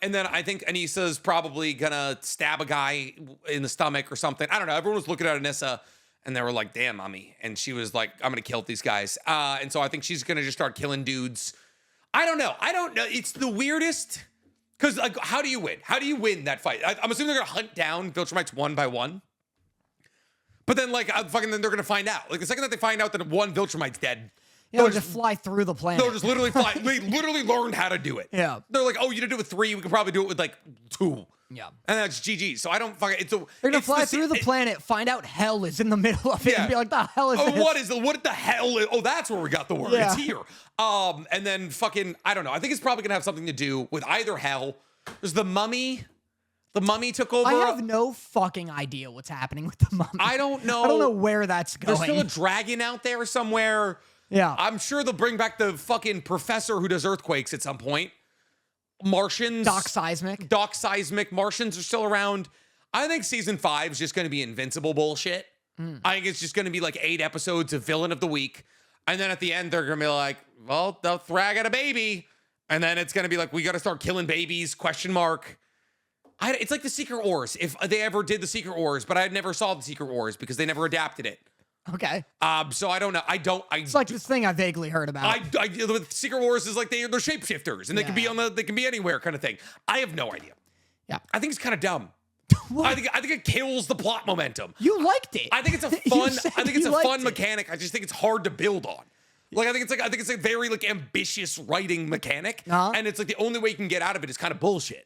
And then I think Anissa's probably gonna stab a guy in the stomach or something. I don't know. Everyone was looking at Anissa and they were like, damn, mommy. And she was like, I'm gonna kill these guys. And so I think she's gonna just start killing dudes. I don't know. It's the weirdest. Because like, how do you win? How do you win that fight? I'm assuming they're gonna hunt down Viltrumites one by one. But then like then they're gonna find out. Like the second that they find out that one Viltrumite's dead, they'll just fly through the planet. they'll just literally fly. They literally learned how to do it. Yeah. They're like, oh, you did it with 3. We can probably do it with like 2. Yeah. And that's GG. So I don't fucking. They're gonna fly through the planet, find out hell is in the middle of it, Yeah. and be like, "The hell is Oh, this?" what the hell? Oh, that's where we got the word. Yeah. It's here. And then fucking, I don't know. I think it's probably gonna have something to do with either hell. There's the mummy. The mummy took over. I have no fucking idea what's happening with the mummy. I don't know. I don't know where that's going. There's still a dragon out there somewhere. Yeah. I'm sure they'll bring back the fucking professor who does earthquakes at some point. Martians. Doc Seismic. Doc Seismic. Martians are still around. I think season 5 is just going to be Invincible bullshit. I think it's just going to be like 8 episodes of Villain of the Week. And then at the end, they're going to be like, well, they'll Thrag at a baby. And then it's going to be like, we got to start killing babies, question mark. It's like the Secret Wars, if they ever did the Secret Wars, but I never saw the Secret Wars because they never adapted it. Okay. So I don't know. It's like this thing I vaguely heard about. With Secret Wars is like they're shapeshifters and they can be they can be anywhere kind of thing. I have no idea. Yeah. I think it's kind of dumb. What? I think it kills the plot momentum. You liked it. I think it's a You fun. said I think it's you a fun liked it. mechanic. I just think it's hard to build on. Like I think it's a very like ambitious writing mechanic, and it's like the only way you can get out of it is kind of bullshit.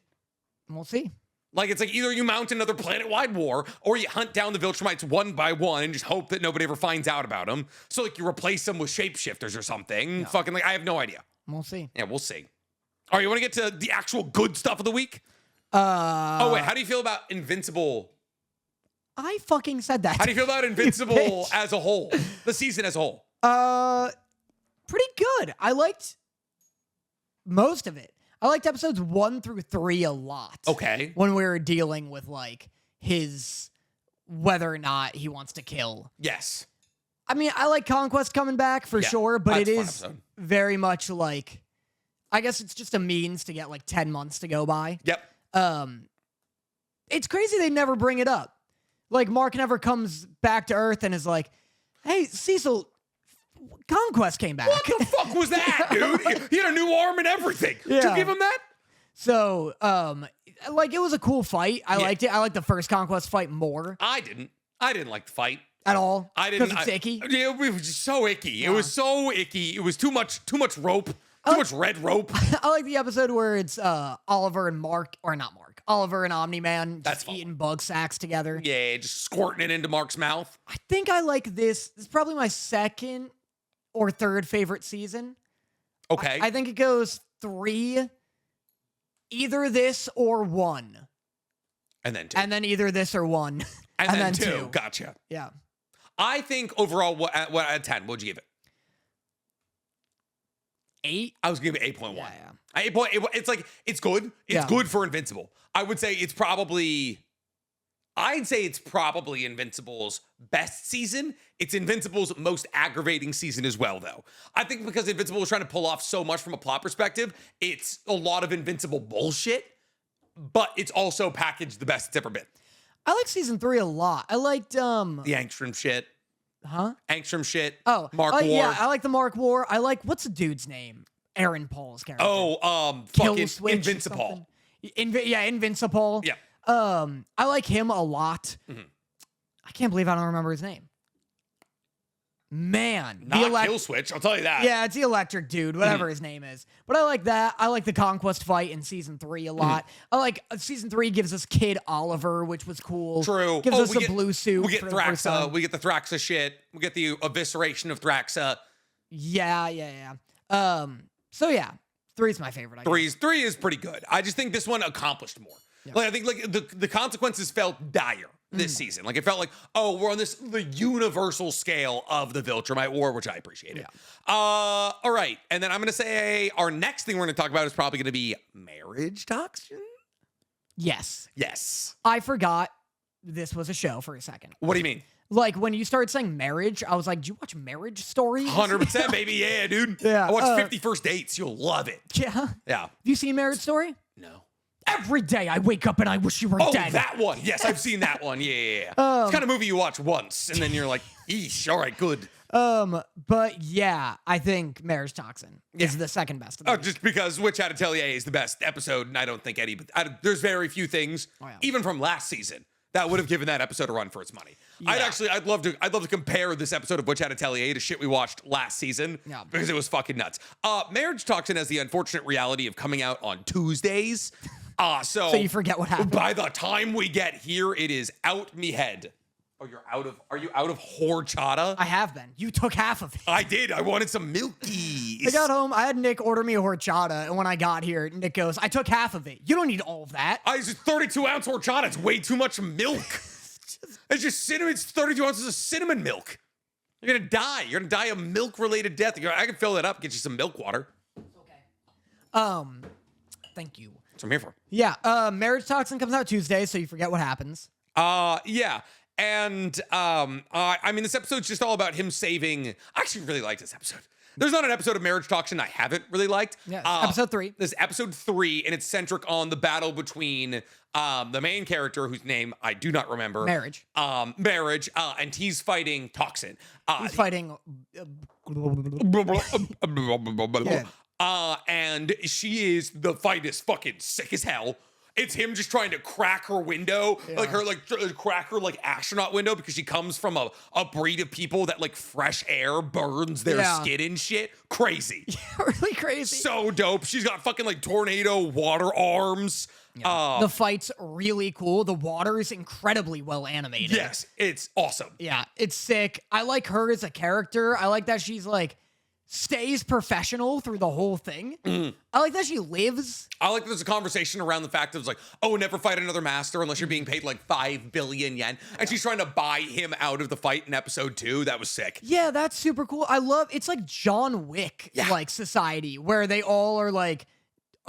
We'll see. Like it's like either you mount another planet-wide war, or you hunt down the Viltrumites one by one and just hope that nobody ever finds out about them. So like you replace them with shapeshifters or something. No. Fucking like I have no idea. We'll see. Yeah, we'll see. All right, you want to get to the actual good stuff of the week? Oh wait, how do you feel about Invincible? I fucking said that. How do you feel about Invincible as a whole? The season as a whole? Pretty good. I liked most of it. I liked episodes 1 through 3 a lot. Okay. When we were dealing with like his whether or not he wants to kill. Yes. I mean, I like Conquest coming back for sure, but it that's a fun is episode. very much like, I guess it's just a means to get like 10 months to go by. Yep. It's crazy they never bring it up. Like Mark never comes back to Earth and is like, "Hey, Cecil, Conquest came back. What the fuck was that, dude? He had a new arm and everything. Did you Yeah. give him that? So, like, it was a cool fight. I liked it. I liked the first Conquest fight more I didn't like the fight. at all. I didn't. Because it's icky. Yeah, it was just so icky. It was so icky. It was too much rope. Too much red rope. I like the episode where it's Oliver and Mark, or not Mark, Oliver and Omni-Man That's just fun. eating bug sacks together. Yeah, just squirting it into Mark's mouth. I think I like this. This is probably my second or third favorite season. Okay. I think it goes 3, either this or 1. And then 2. And then either this or 1. And then 2. Gotcha. Yeah. I think overall, what out of 10, what'd you give it? 8? I was giving it 8.1. Yeah. 8.8. It's like, it's good. It's good for Invincible. I'd say it's probably Invincible's best season. It's Invincible's most aggravating season as well, though. I think because Invincible was trying to pull off so much from a plot perspective, it's a lot of Invincible bullshit, but it's also packaged the best it's ever been. I like season 3 a lot. I liked The Angstrom shit. Angstrom shit. Oh, Mark War. Yeah, I like the Mark War. I like, what's the dude's name? Aaron Paul's character. Fucking Switch or Invincible. something. Invincible. Yeah. I like him a lot. I can't believe I don't remember his name. Man. Not Kill Switch, I'll tell you that. Yeah, it's the electric dude, whatever his name is. But I like that. I like the Conquest fight in season 3 a lot. I like season 3 gives us Kid Oliver, which was cool. True. Gives us a blue suit. We get for the first Thraxa. time. We get the Thraxa shit. We get the evisceration of Thraxa. Yeah. So yeah, 3 is my favorite. I guess. 3 is pretty good. I just think this one accomplished more. Like I think like the consequences felt dire this season. Like it felt like, oh, we're on the universal scale of the Viltrumite War, which I appreciated. Yeah. All right. And then I'm gonna say our next thing we're gonna talk about is probably gonna be marriage toxin. Yes. Yes. I forgot this was a show for a second. What do you mean? Like when you started saying marriage, I was like, "Do you watch Marriage Story?" 100%, baby. Yeah, dude. Yeah, I watched 50 First Dates. You'll love it. Yeah. Yeah. Have you seen Marriage Story? No. Every day I wake up and I wish you were Oh, dead. that one. Yes, I've seen that one. Yeah. It's the kind of movie you watch once, and then you're like, eesh, all right, good. But yeah, I think Marriage Toxin is the second best of Oh, those. just because Witch Hat Atelier is the best episode, and I don't think there's very few things, even from last season, that would have given that episode a run for its money. Yeah. I'd love to compare this episode of Witch Hat Atelier to shit we watched last season because it was fucking nuts. Marriage Toxin has the unfortunate reality of coming out on Tuesdays. So you forget what happened. By the time we get here, it is out me head. Oh, are you out of horchata? I have been. You took half of it. I did. I wanted some milkies. I got home. I had Nick order me a horchata, and when I got here, Nick goes, "I took half of it. You don't need all of that." It's just 32-ounce horchata. It's way too much milk. It's just cinnamon. It's 32 ounces of cinnamon milk. You're gonna die. You're gonna die a milk-related death. I can fill that up. Get you some milk water. Okay. Thank you. That's what I'm here for. Yeah. Marriage Toxin comes out Tuesday, so you forget what happens. Yeah. And I mean, this episode's just all about him saving. I actually really liked this episode. There's not an episode of Marriage Toxin I haven't really liked. Yeah, episode 3. This is episode 3, and it's centric on the battle between the main character, whose name I do not remember. Marriage. And he's fighting Toxin. He's fighting. And the fight is fucking sick as hell. It's him just trying to crack her window, crack her astronaut window because she comes from a breed of people that like fresh air burns their skin and shit. Crazy. Really crazy. So dope. She's got fucking like tornado water arms. Yeah. The fight's really cool. The water is incredibly well animated. Yes, it's awesome. Yeah, it's sick. I like her as a character. I like that she's like stays professional through the whole thing. I like that she lives. I like there's a conversation around the fact of like, oh, never fight another master unless you're being paid like 5 billion yen. And she's trying to buy him out of the fight in episode 2. That was sick. Yeah, that's super cool. I love it's like John Wick like society where they all are like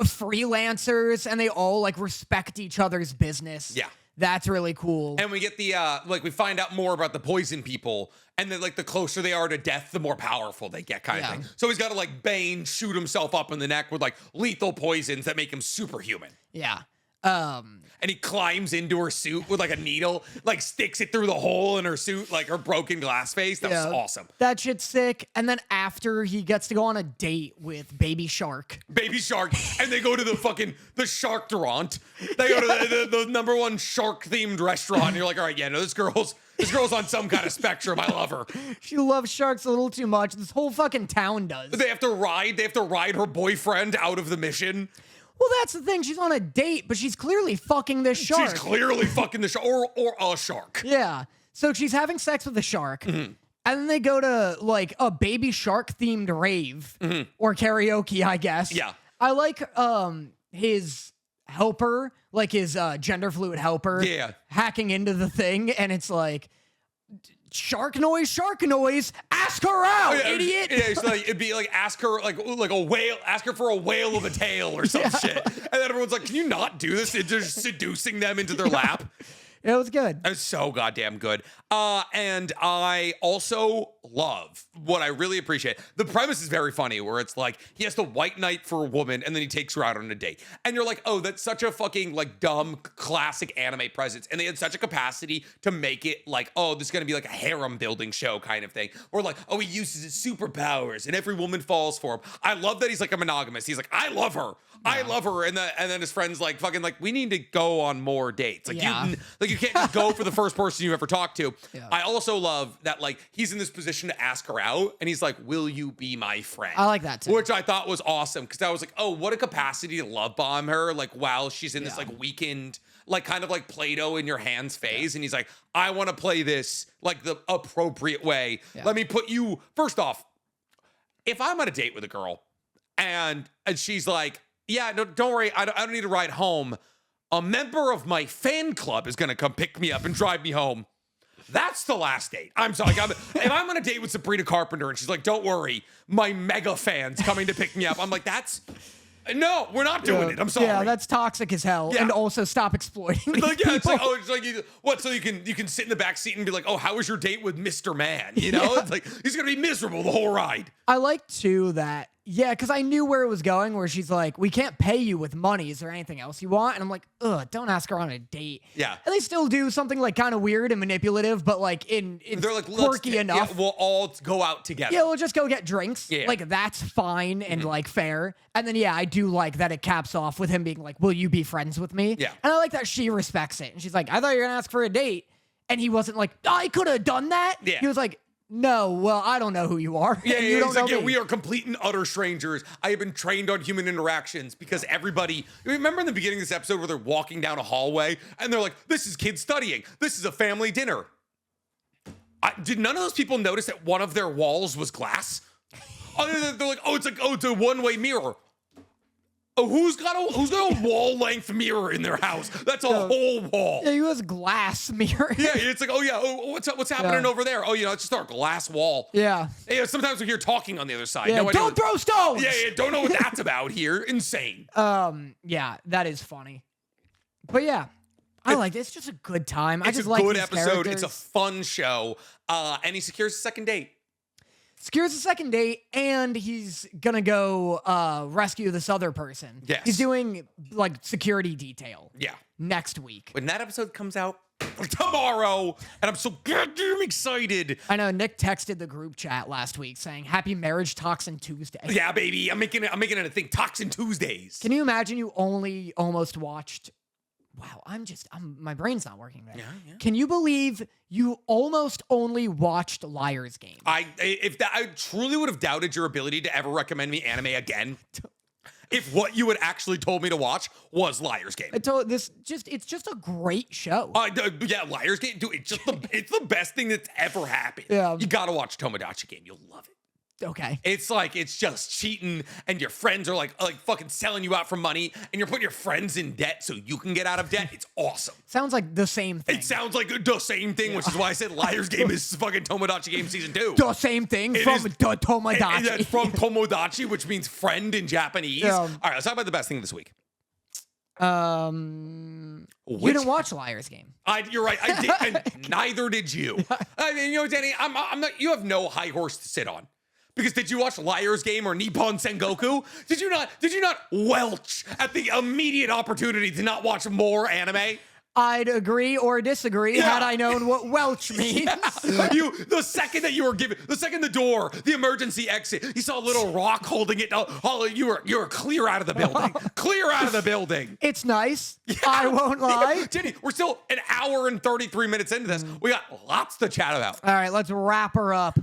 freelancers and they all like respect each other's business. Yeah. That's really cool. And we get the we find out more about the poison people, and then like the closer they are to death, the more powerful they get, kind of thing. So he's got to like Bane shoot himself up in the neck with like lethal poisons that make him superhuman. Yeah. And he climbs into her suit with like a needle, like sticks it through the hole in her suit, like her broken glass face. That was awesome. That shit's sick. And then after he gets to go on a date with Baby Shark. Baby Shark, and they go to the Shark Durant. They go to the number one shark themed restaurant. And you're like, all right, yeah, no, this girl's on some kind of spectrum. I love her. She loves sharks a little too much. This whole fucking town does. They have to ride her boyfriend out of the mission. Well, that's the thing. She's on a date, but she's clearly fucking this shark. She's clearly fucking the shark or a shark. Yeah. So she's having sex with the shark. Mm-hmm. And then they go to like a Baby Shark themed rave or karaoke, I guess. Yeah. I like his helper, like his gender fluid helper, hacking into the thing, and it's like shark noise, ask her out, idiot. Yeah, it's like, it'd be like ask her like a whale, ask her for a whale of a tail or some shit. And then everyone's like, can you not do this? It's just seducing them into their lap. It was good. It was so goddamn good. And I also love what I really appreciate. The premise is very funny where it's like he has to white knight for a woman and then he takes her out on a date. And you're like, oh, that's such a fucking like dumb classic anime presence. And they had such a capacity to make it like, oh, this is going to be like a harem building show kind of thing. Or like, oh, he uses his superpowers and every woman falls for him. I love that he's like a monogamist. He's like, I love her. I love her. And then his friend's like, fucking like, we need to go on more dates. Like, you can't just go for the first person you ever talk to. Yeah. I also love that like he's in this position to ask her out and he's like, will you be my friend? I like that too. Which I thought was awesome because I was like, oh, what a capacity to love bomb her like while she's in this like weakened, like kind of like Play-Doh in your hands phase. And he's like, I want to play this like the appropriate way. Let me put you, first off, if I'm on a date with a girl and she's like, yeah, no, don't worry, I don't need to ride home. A member of my fan club is going to come pick me up and drive me home. That's the last date. I'm sorry. If I'm on a date with Sabrina Carpenter and she's like, don't worry, my mega fan's coming to pick me up. I'm like, no, we're not doing it. I'm sorry. Yeah, that's toxic as hell. Yeah. And also stop exploiting these like, yeah, it's like, people. oh, it's like, what? So you can sit in the back seat and be like, oh, how was your date with Mr. Man? You know, it's like, he's going to be miserable the whole ride. I like too that, because I knew where it was going, where she's like, we can't pay you with money. Is there anything else you want? And I'm like, ugh, don't ask her on a date. Yeah. And they still do something like kind of weird and manipulative, but like they're like, quirky enough. Yeah, we'll all go out together. Yeah, we'll just go get drinks. Yeah. Like, that's fine and like fair. And then, I do like that it caps off with him being like, will you be friends with me? Yeah. And I like that she respects it. And she's like, I thought you were going to ask for a date. And he wasn't like, I could have done that. Yeah. He was like, no, well, I don't know who you are. Yeah, you don't he's know like, me. we are complete and utter strangers. I have been trained on human interactions because everybody. Remember in the beginning of this episode where they're walking down a hallway and they're like, "This is kids studying. This is a family dinner." Did none of those people notice that one of their walls was glass? They're like, it's a one-way mirror. Oh, who's got a wall length mirror in their house? That's a whole wall. Yeah, he was glass mirror. Yeah, it's like, what's happening over there? Oh, it's just our glass wall. Yeah. Sometimes we hear talking on the other side. Yeah, No, don't throw stones. Yeah, don't know what that's about here. Insane. Yeah, that is funny. But yeah, I like it. It's just a good time. I just like It's a good these episode. characters. It's a fun show. And he secures a second date. Secures a second date, and he's gonna go rescue this other person. Yes. He's doing like security detail. Yeah. Next week. When that episode comes out tomorrow, and I'm so goddamn excited. I know Nick texted the group chat last week saying Happy Marriage Toxin Tuesday. Yeah, baby. I'm making it a thing. Toxin Tuesdays. Can you imagine you only almost watched? Wow, my brain's not working there. Yeah. Can you believe you almost only watched Liar's Game? I truly would have doubted your ability to ever recommend me anime again. If what you had actually told me to watch was Liar's Game. It's just a great show. Yeah, Liar's Game, dude, it's the best thing that's ever happened. Yeah. You gotta watch Tomodachi Game. You'll love it. Okay. It's just cheating, and your friends are like fucking selling you out for money, and you're putting your friends in debt so you can get out of debt. It's awesome. Sounds like the same thing. It sounds like the same thing, which is why I said Liar's Game is fucking Tomodachi Game Season 2. The same thing from Tomodachi. That's from Tomodachi, which means friend in Japanese. All right, let's talk about the best thing this week. You didn't watch Liar's Game. You're right. I did, and neither did you. I mean, Danny, I'm not. You have no high horse to sit on. Because did you watch Liar's Game or Nippon Sengoku? Did you not welch at the immediate opportunity to not watch more anime? I'd agree or disagree had I known what Welch means. Yeah. The second the door, the emergency exit, you saw a little rock holding it. Oh, you were clear out of the building. Clear out of the building. It's nice. Yeah. I won't lie. Jenny, we're still an hour and 33 minutes into this. We got lots to chat about. All right, let's wrap her up.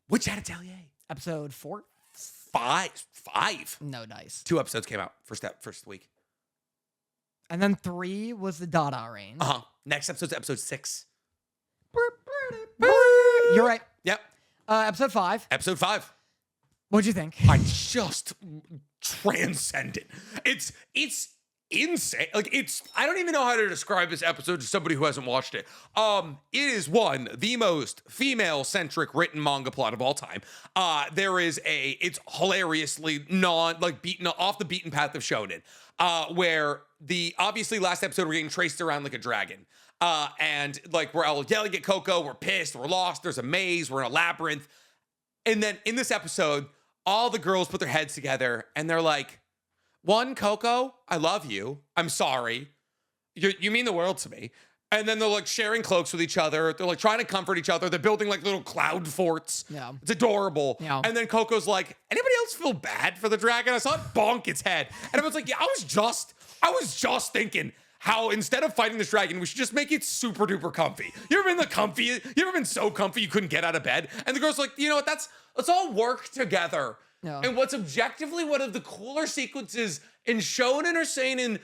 Which Atelier? Episode 4? 5. No dice. 2 episodes came out first week. And then 3 was the Dada range. Next episode's episode 6. You're right. Yep. Episode 5. Episode 5. What'd you think? I just transcended. It's insane. Like I don't even know how to describe this episode to somebody who hasn't watched it. It is the most female-centric written manga plot of all time. It's hilariously beaten off the beaten path of shonen. Where obviously last episode we're getting traced around like a dragon. And like we're all yelling at Coco, we're pissed, we're lost, there's a maze, we're in a labyrinth. And then in this episode, all the girls put their heads together and they're like, Coco, I love you. I'm sorry. You mean the world to me. And then they're like sharing cloaks with each other. They're like trying to comfort each other. They're building like little cloud forts. Yeah. It's adorable. Yeah. And then Coco's like, anybody else feel bad for the dragon? I saw it bonk its head. And I was like, yeah, I was just thinking how instead of fighting this dragon, we should just make it super duper comfy. You ever been so comfy you couldn't get out of bed? And the girl's like, you know what, let's all work together. Yeah. And what's objectively one of the cooler sequences in shonen or seinen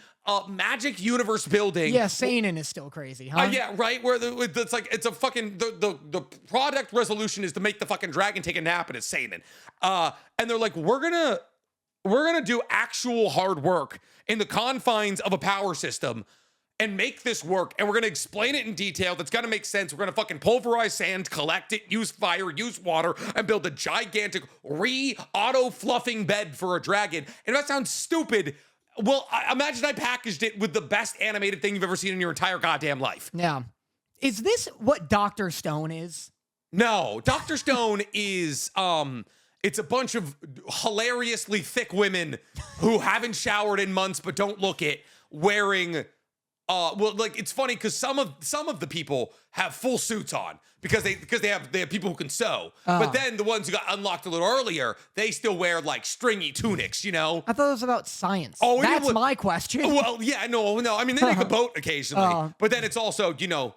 magic universe building. Yeah, seinen is still crazy, huh? Yeah, right. Where it's like it's a fucking the product resolution is to make the fucking dragon take a nap, and it's seinen. And they're like, we're gonna do actual hard work in the confines of a power system and make this work, and we're gonna explain it in detail. That's gonna make sense. We're gonna fucking pulverize sand, collect it, use fire, use water, and build a gigantic auto fluffing bed for a dragon. And that sounds stupid. Well, imagine I packaged it with the best animated thing you've ever seen in your entire goddamn life. Yeah. Is this what Dr. Stone is? No, Dr. Stone is it's a bunch of hilariously thick women who haven't showered in months but don't look it, wearing it's funny because some of the people have full suits on because they have people who can sew. But then the ones who got unlocked a little earlier, they still wear like stringy tunics, you know? I thought it was about science. Oh, that's my question. Well, yeah, no. I mean, they make a boat occasionally, but then it's also, you know.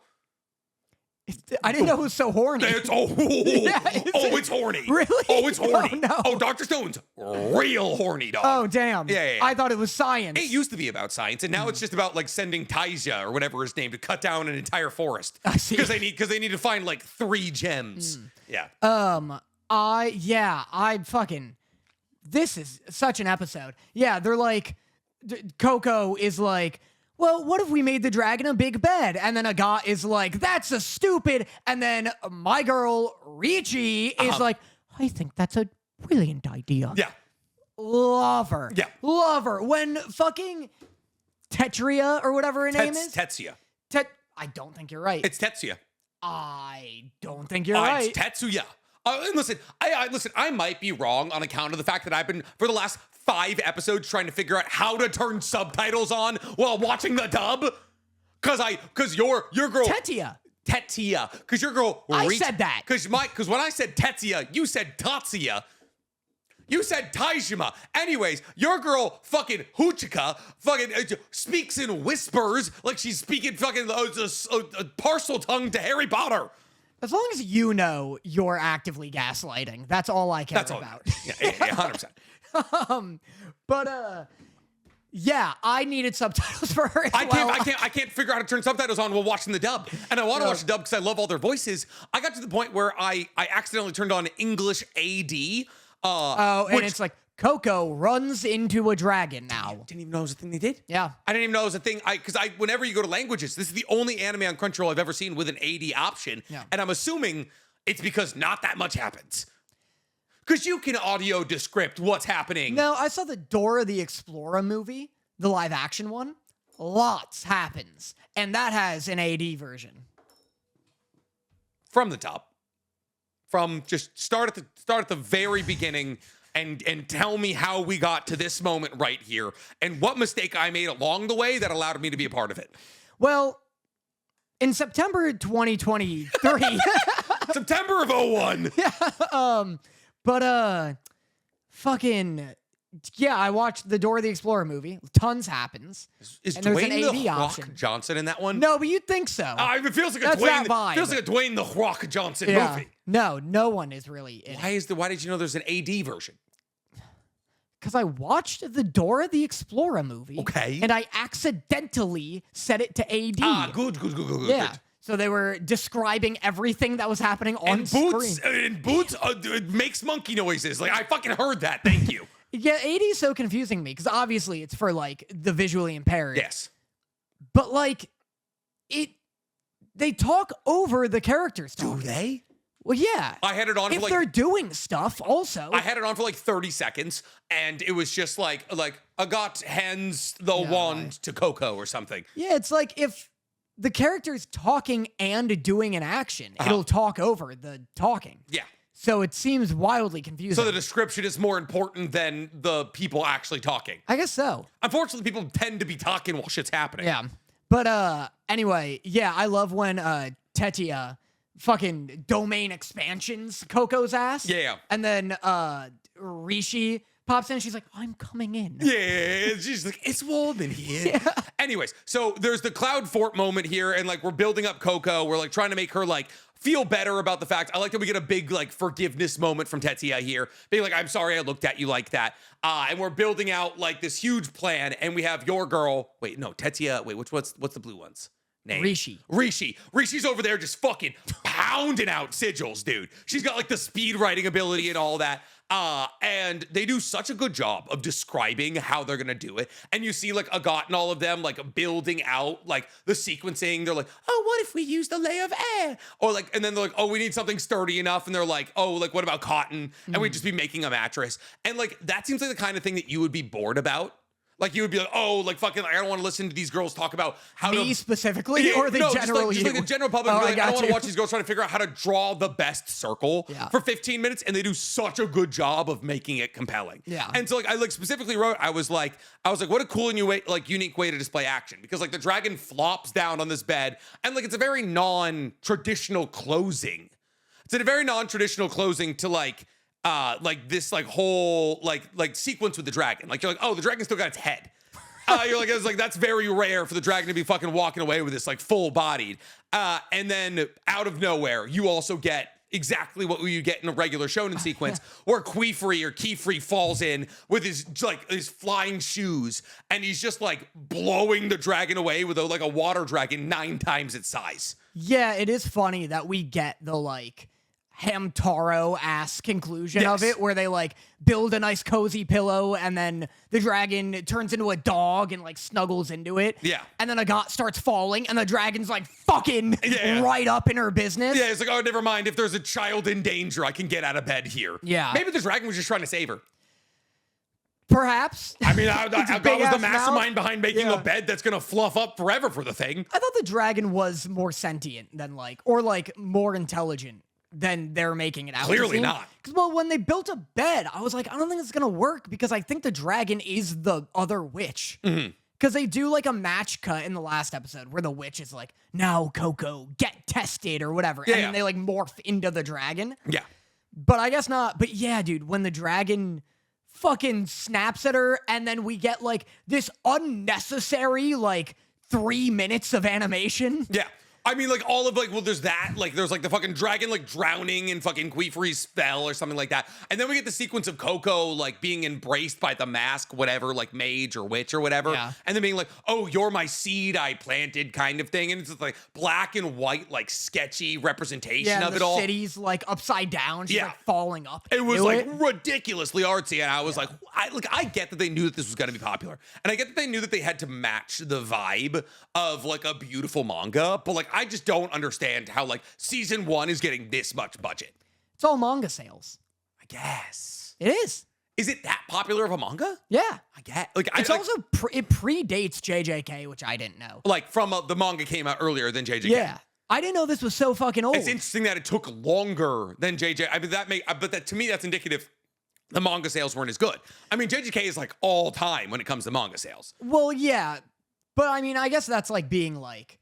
I didn't know it was so horny. It's horny. Really? Oh, it's horny. Oh, no. Oh, Dr. Stone's real horny, dog. Oh, damn. Yeah. I thought it was science. It used to be about science, and now it's just about like sending Taija or whatever his name to cut down an entire forest. I see. Because they need to find like 3 gems. Yeah. This is such an episode. Yeah, they're like, Coco is like, well, what if we made the dragon a big bed? And then Aga is like, that's a stupid. And then my girl, Ricci, is like, I think that's a brilliant idea. Yeah. Love her. Yeah. Love her. When fucking Tetria or whatever her name is. Tetsuya. I don't think you're right. It's Tetsuya. I don't think you're right. It's Tetsuya. And listen, I might be wrong on account of the fact that I've been, for the last 5 episodes, trying to figure out how to turn subtitles on while watching the dub. Cause your girl Tetia. Cause your girl I said that. Cause when I said Tetsuya, you said Tatsuya. You said Taijima. Anyways, your girl fucking Huchika fucking speaks in whispers like she's speaking fucking a parcel tongue to Harry Potter. As long as you know you're actively gaslighting, that's all I care about. Yeah, 100%. Yeah, I needed subtitles for her. I can't figure out how to turn subtitles on while watching the dub. And I want to watch the dub because I love all their voices. I got to the point where I accidentally turned on English AD. And it's like Coco runs into a dragon now. Didn't even know it was a thing they did. Yeah. I didn't even know it was a thing. Because whenever you go to languages, this is the only anime on Crunchyroll I've ever seen with an AD option. Yeah. And I'm assuming it's because not that much happens. Because you can audio descript what's happening. No, I saw the Dora the Explorer movie, the live action one. Lots happens. And that has an AD version. From the top. from just start at the very beginning and tell me how we got to this moment right here and what mistake I made along the way that allowed me to be a part of it. Well, in September 2023, September of 01. Fucking yeah, I watched the Dora the Explorer movie. Tons happens. Is and there's an Dwayne AD the Rock option. Johnson in that one? No, but you'd think so. It feels like That's that vibe. feels like a Dwayne the Rock Johnson Yeah. movie. No one is really in it. Why did you know there's an AD version? Because I watched the Dora the Explorer movie. Okay. And I accidentally set it to AD. Good. Yeah. So they were describing everything that was happening on screen. Boots it makes monkey noises. Like, I fucking heard that. Thank you. Yeah, AD is so confusing me because obviously it's for like the visually impaired. Yes. But like they talk over the characters. Do they? Well, yeah. I had it on if for they're doing stuff also. I had it on for like 30 seconds and it was just like I got hands the wand to Coco or something. Yeah, it's like if the character's talking and doing an action, it'll talk over the talking. Yeah. So it seems wildly confusing. So the description is more important than the people actually talking. I guess so. Unfortunately, people tend to be talking while shit's happening. Yeah. But anyway, yeah, I love when Tetia fucking domain expansions Coco's ass. Yeah. And then Rishi pops in and she's like, I'm coming in. Yeah, she's like, it's warm in here. Yeah. Anyways, so there's the Cloud Fort moment here, and like we're building up Coco. We're like trying to make her like feel better about the fact. I like that we get a big like forgiveness moment from Tetia here, being like, I'm sorry I looked at you like that. And we're building out like this huge plan, and we have your girl. Wait, no, Tetia. Wait, what's the blue ones? Name? Rishi's over there just fucking pounding out sigils, dude. She's got like the speed writing ability and all that. And they do such a good job of describing how they're gonna do it. And you see like Agat and all of them like building out like the sequencing. They're like, oh, what if we use the layer of air? Or like, and then they're like, oh, we need something sturdy enough. And they're like, oh, like what about cotton? And we'd just be making a mattress. And like, that seems like the kind of thing that you would be bored about. Like you would be like, oh, like fucking, I don't want to listen to these girls talk about how Me to specifically, or the general just like the general public. Oh, Like, I don't want you. to watch these girls trying to figure out how to draw the best circle for 15 minutes, and they do such a good job of making it compelling. Yeah. And so like I like specifically wrote, I was like, what a cool and unique way to display action, because like the dragon flops down on this bed, and like it's a very non-traditional closing. It's a very non-traditional closing to like this like whole like sequence with the dragon. Like you're like, oh, the dragon still got its head. You're like, it's like that's very rare for the dragon to be fucking walking away with this like full bodied. And then out of nowhere, you also get exactly what you get in a regular shonen sequence, where Kefri falls in with his flying shoes, and he's just like blowing the dragon away with like a water dragon 9 times its size. Yeah, it is funny that we get the like Hamtaro-ass conclusion of it, where they like build a nice cozy pillow, and then the dragon turns into a dog and like snuggles into it. Yeah. And then Agat starts falling, and the dragon's like fucking right up in her business. Yeah, it's like, oh, never mind. If there's a child in danger, I can get out of bed here. Yeah. Maybe the dragon was just trying to save her. Perhaps. I mean, Agat was the big-ass mastermind mouth. behind making a bed that's gonna fluff up forever for the thing. I thought the dragon was more sentient than like, or like more intelligent than they're making it out. Clearly not. Because, well, when they built a bed, I was like, I don't think it's going to work, because I think the dragon is the other witch. Because they do like a match cut in the last episode where the witch is like, now Coco, get tested or whatever. And then they like morph into the dragon. Yeah. But I guess not. But yeah, dude, when the dragon fucking snaps at her, and then we get like this unnecessary like 3 minutes of animation. Yeah. I mean, like, all of, like, well, there's that. Like, there's, like, the fucking dragon, like, drowning in fucking Queefree's spell or something like that. And then we get the sequence of Coco, like, being embraced by the mask, whatever, like, mage or witch or whatever. Yeah. And then being like, oh, you're my seed I planted kind of thing. And it's just, like, black and white, like, sketchy representation of it all. The city's, like, upside down. She's, like, falling up. It was, like, ridiculously artsy. And I was like, I get that they knew that this was going to be popular. And I get that they knew that they had to match the vibe of, like, a beautiful manga. But, like, I just don't understand how like season 1 is getting this much budget. It's all manga sales. I guess. It is. Is it that popular of a manga? Yeah. I get. Like, it's also it predates JJK, which I didn't know. Like from the manga came out earlier than JJK. Yeah. I didn't know this was so fucking old. It's interesting that it took longer than JJ. I mean, but that to me, that's indicative the manga sales weren't as good. I mean, JJK is like all time when it comes to manga sales. Well, yeah. But I mean, I guess that's like being like,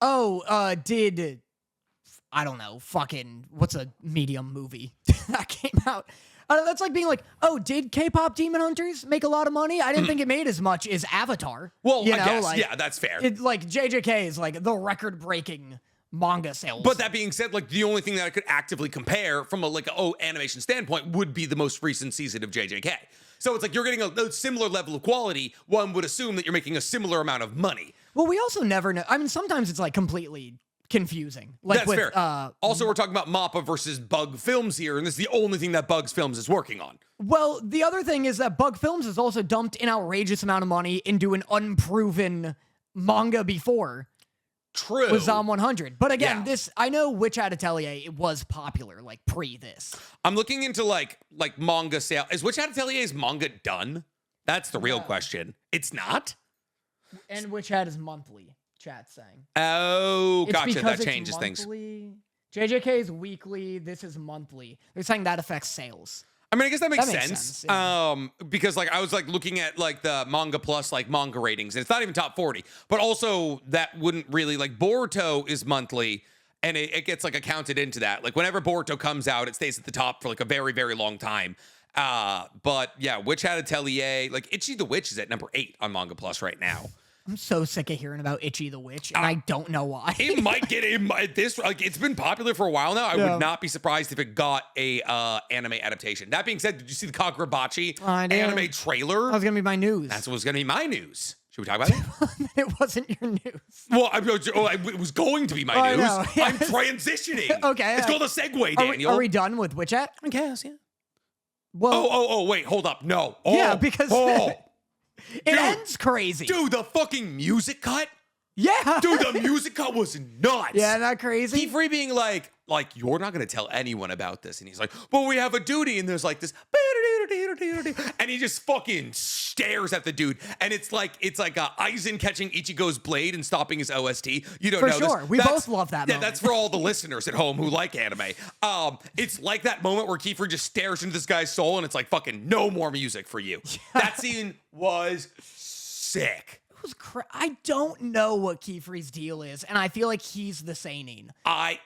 oh, I don't know, fucking, what's a medium movie that came out? That's like being like, oh, did K-pop Demon Hunters make a lot of money? I didn't think it made as much as Avatar. Well, you I know, guess, like, yeah, that's fair. Like, JJK is like the record-breaking manga sales. But that being said, like the only thing that I could actively compare from a animation standpoint would be the most recent season of JJK. So it's like you're getting a similar level of quality. One would assume that you're making a similar amount of money. Well, we also never know. I mean, sometimes it's like completely confusing. Like That's fair. Also, we're talking about Mappa versus Bug Films here, and this is the only thing that Bugs Films is working on. Well, the other thing is that Bug Films has also dumped an outrageous amount of money into an unproven manga before. True. With Zom 100. But again, Yeah. this, I know Witch Hat Atelier, it was popular, like pre this. I'm looking into like manga sale. Is Witch Hat Atelier's manga done? That's the real Yeah. question. It's not? And Witch Hat is monthly, chat's saying. Oh, It's gotcha. because That it's changes things. monthly. JJK is weekly, this is monthly. They're saying that affects sales. I mean, I guess that makes That makes sense. sense, yeah. Because like I was like looking at like the Manga Plus like manga ratings, and it's not even top 40. But also that wouldn't really like Boruto is monthly, and it gets like accounted into that. Like whenever Boruto comes out, it stays at the top for like a very, very long time. But yeah, Witch Hat Atelier, like Ichi the Witch is at number 8 on Manga Plus right now. I'm so sick of hearing about Itchy the Witch, and I don't know why. It might get this like it's been popular for a while now. I would not be surprised if it got a anime adaptation. That being said, did you see the Kagurabachi I did. anime trailer? That was gonna be my news. That's what was going to be my news. Should we talk about it? It wasn't your news. Well, it was going to be my I news. know, yes. I'm transitioning. Okay, It's called a segue, Daniel. Are we done with Witch Hat? I guess, yeah. Well, Oh, wait, hold up. No. Oh, yeah, because oh, it ends crazy. dude, the fucking music cut. Yeah. Dude, the music cut was nuts. Yeah, isn't that crazy? Free being like, you're not going to tell anyone about this. And he's like, but we have a duty. And there's like this, and he just fucking stares at the dude. And it's like Aizen catching Ichigo's blade and stopping his OST. You don't For know sure. this. We both love that Yeah, moment. that's for all the listeners at home who like anime. It's like that moment where Kiefer just stares into this guy's soul and it's like, fucking no more music for you. That scene was sick. I don't know what Kiefer's deal is, and I feel like he's the seinen. I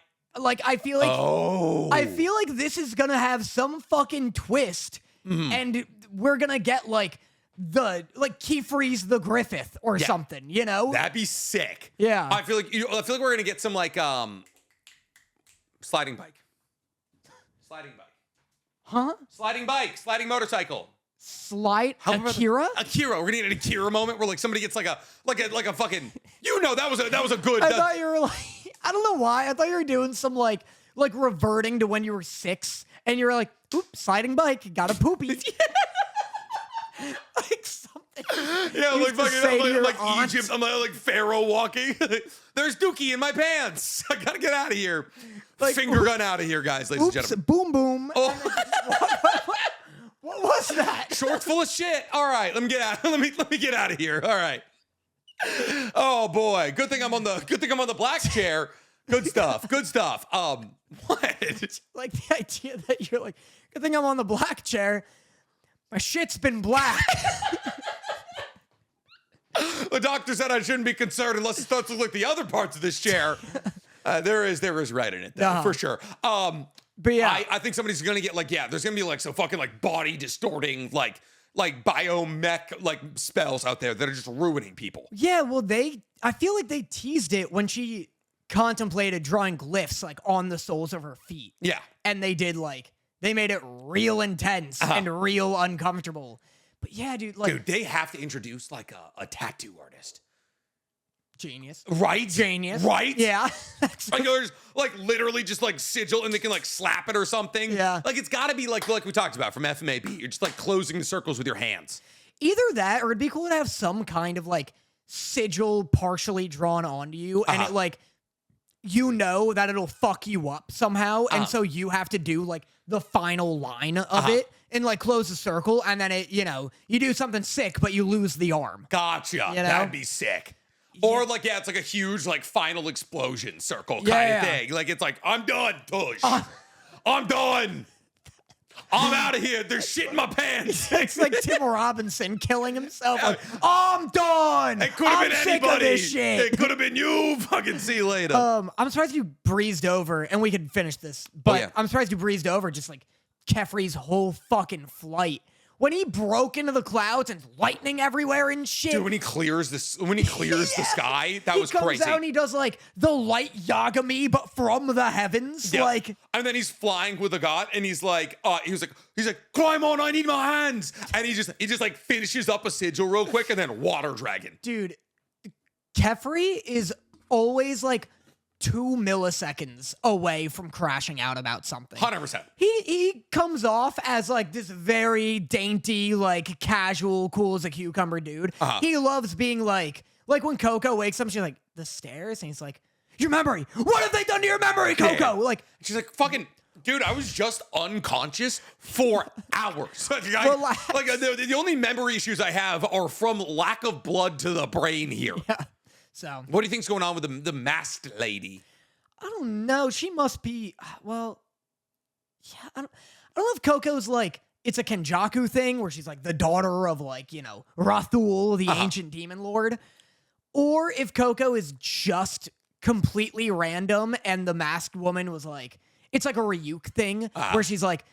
feel like this is gonna have some fucking twist, and we're gonna get like Kiefer's the Griffith or something, you know? That'd be sick. Yeah. I feel like we're gonna get some like sliding bike. Huh? Sliding motorcycle. Akira? Akira. We're gonna get an Akira moment where like somebody gets like a fucking, that was a good. I thought you were like, I don't know why. I thought you were doing some like reverting to when you were 6, and you were like, oops, sliding bike, got a poopy. Like something. Yeah, you like used to fucking, say to I'm your like aunt. Egypt. I'm like Pharaoh walking. There's Dookie in my pants. I gotta get out of here. Like, Finger gun out of here, guys, ladies and Oops, gentlemen. boom, boom. Oh. What was that? Shorts full of shit. All right, let me get out. Let me get out of here. All right. Oh boy, good thing I'm on the black chair. Good stuff. Good stuff. What? Like the idea that you're like, good thing I'm on the black chair. My shit's been black. The doctor said I shouldn't be concerned unless it starts to look like the other parts of this chair. There is right in it though, for sure. But yeah, I think somebody's gonna get there's gonna be like some fucking like body distorting like biomech like spells out there that are just ruining people. yeah. Well, I feel like they teased it when she contemplated drawing glyphs like on the soles of her feet. Yeah. And they made it real intense and real uncomfortable. But yeah, dude, They have to introduce like a tattoo artist. genius. Right? Genius. Right? Yeah. Like there's like literally just like sigil and they can like slap it or something. Yeah. Like it's gotta be like we talked about from FMAB. You're just like closing the circles with your hands. Either that, or it'd be cool to have some kind of like sigil partially drawn onto you, and it like, you know that it'll fuck you up somehow, and so you have to do like the final line of it and like close the circle, and then it, you do something sick, but you lose the arm. Gotcha. You know? That'd be sick. Or like, yeah, it's like a huge like final explosion circle kind Yeah. of thing. Like it's like, I'm done, tush. I'm done. I'm out of here. There's shit in my pants. It's like Tim Robinson killing himself. Like, I'm done. It could have I'm been sick anybody. of this shit. It could have been you. Fucking see you later. I'm surprised you breezed over, and we could finish this, but yeah. I'm surprised you breezed over just like Kefri's whole fucking flight. When he broke into the clouds and lightning everywhere and shit. Dude, when he clears the sky, that was he comes crazy. out and he does like the light Yagami, but from the heavens. Yeah. Like, and then he's flying with a god, and he's like, he's like, climb on, I need my hands. And he just like finishes up a sigil real quick, and then water dragon. dude, Kefri is always like 2 milliseconds away from crashing out about something. 100%. He comes off as like this very dainty, like casual, cool as a cucumber dude. He loves being like when Coco wakes up, she's like, the stairs? And he's like, your memory. What have they done to your memory, Coco? Yeah. Like, She's like, fucking, dude, I was just unconscious for hours. Relax. The only memory issues I have are from lack of blood to the brain here. yeah. So What do you think's going on with the masked lady? I don't know. She must be, well, yeah, I don't know if Coco's like, it's a Kenjaku thing where she's like the daughter of like, you know, Rathul, the ancient demon lord. Or if Coco is just completely random and the masked woman was like, it's like a Ryuk thing where she's like,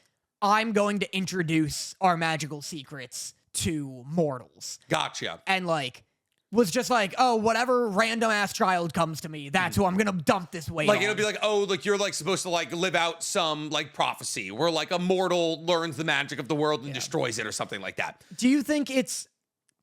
I'm going to introduce our magical secrets to mortals. Gotcha. And like, was just like, oh, whatever random ass child comes to me, that's who I'm gonna dump this weight Like on. it'll be like, oh, like you're like supposed to like live out some like prophecy where like a mortal learns the magic of the world and destroys it or something like that. Do you think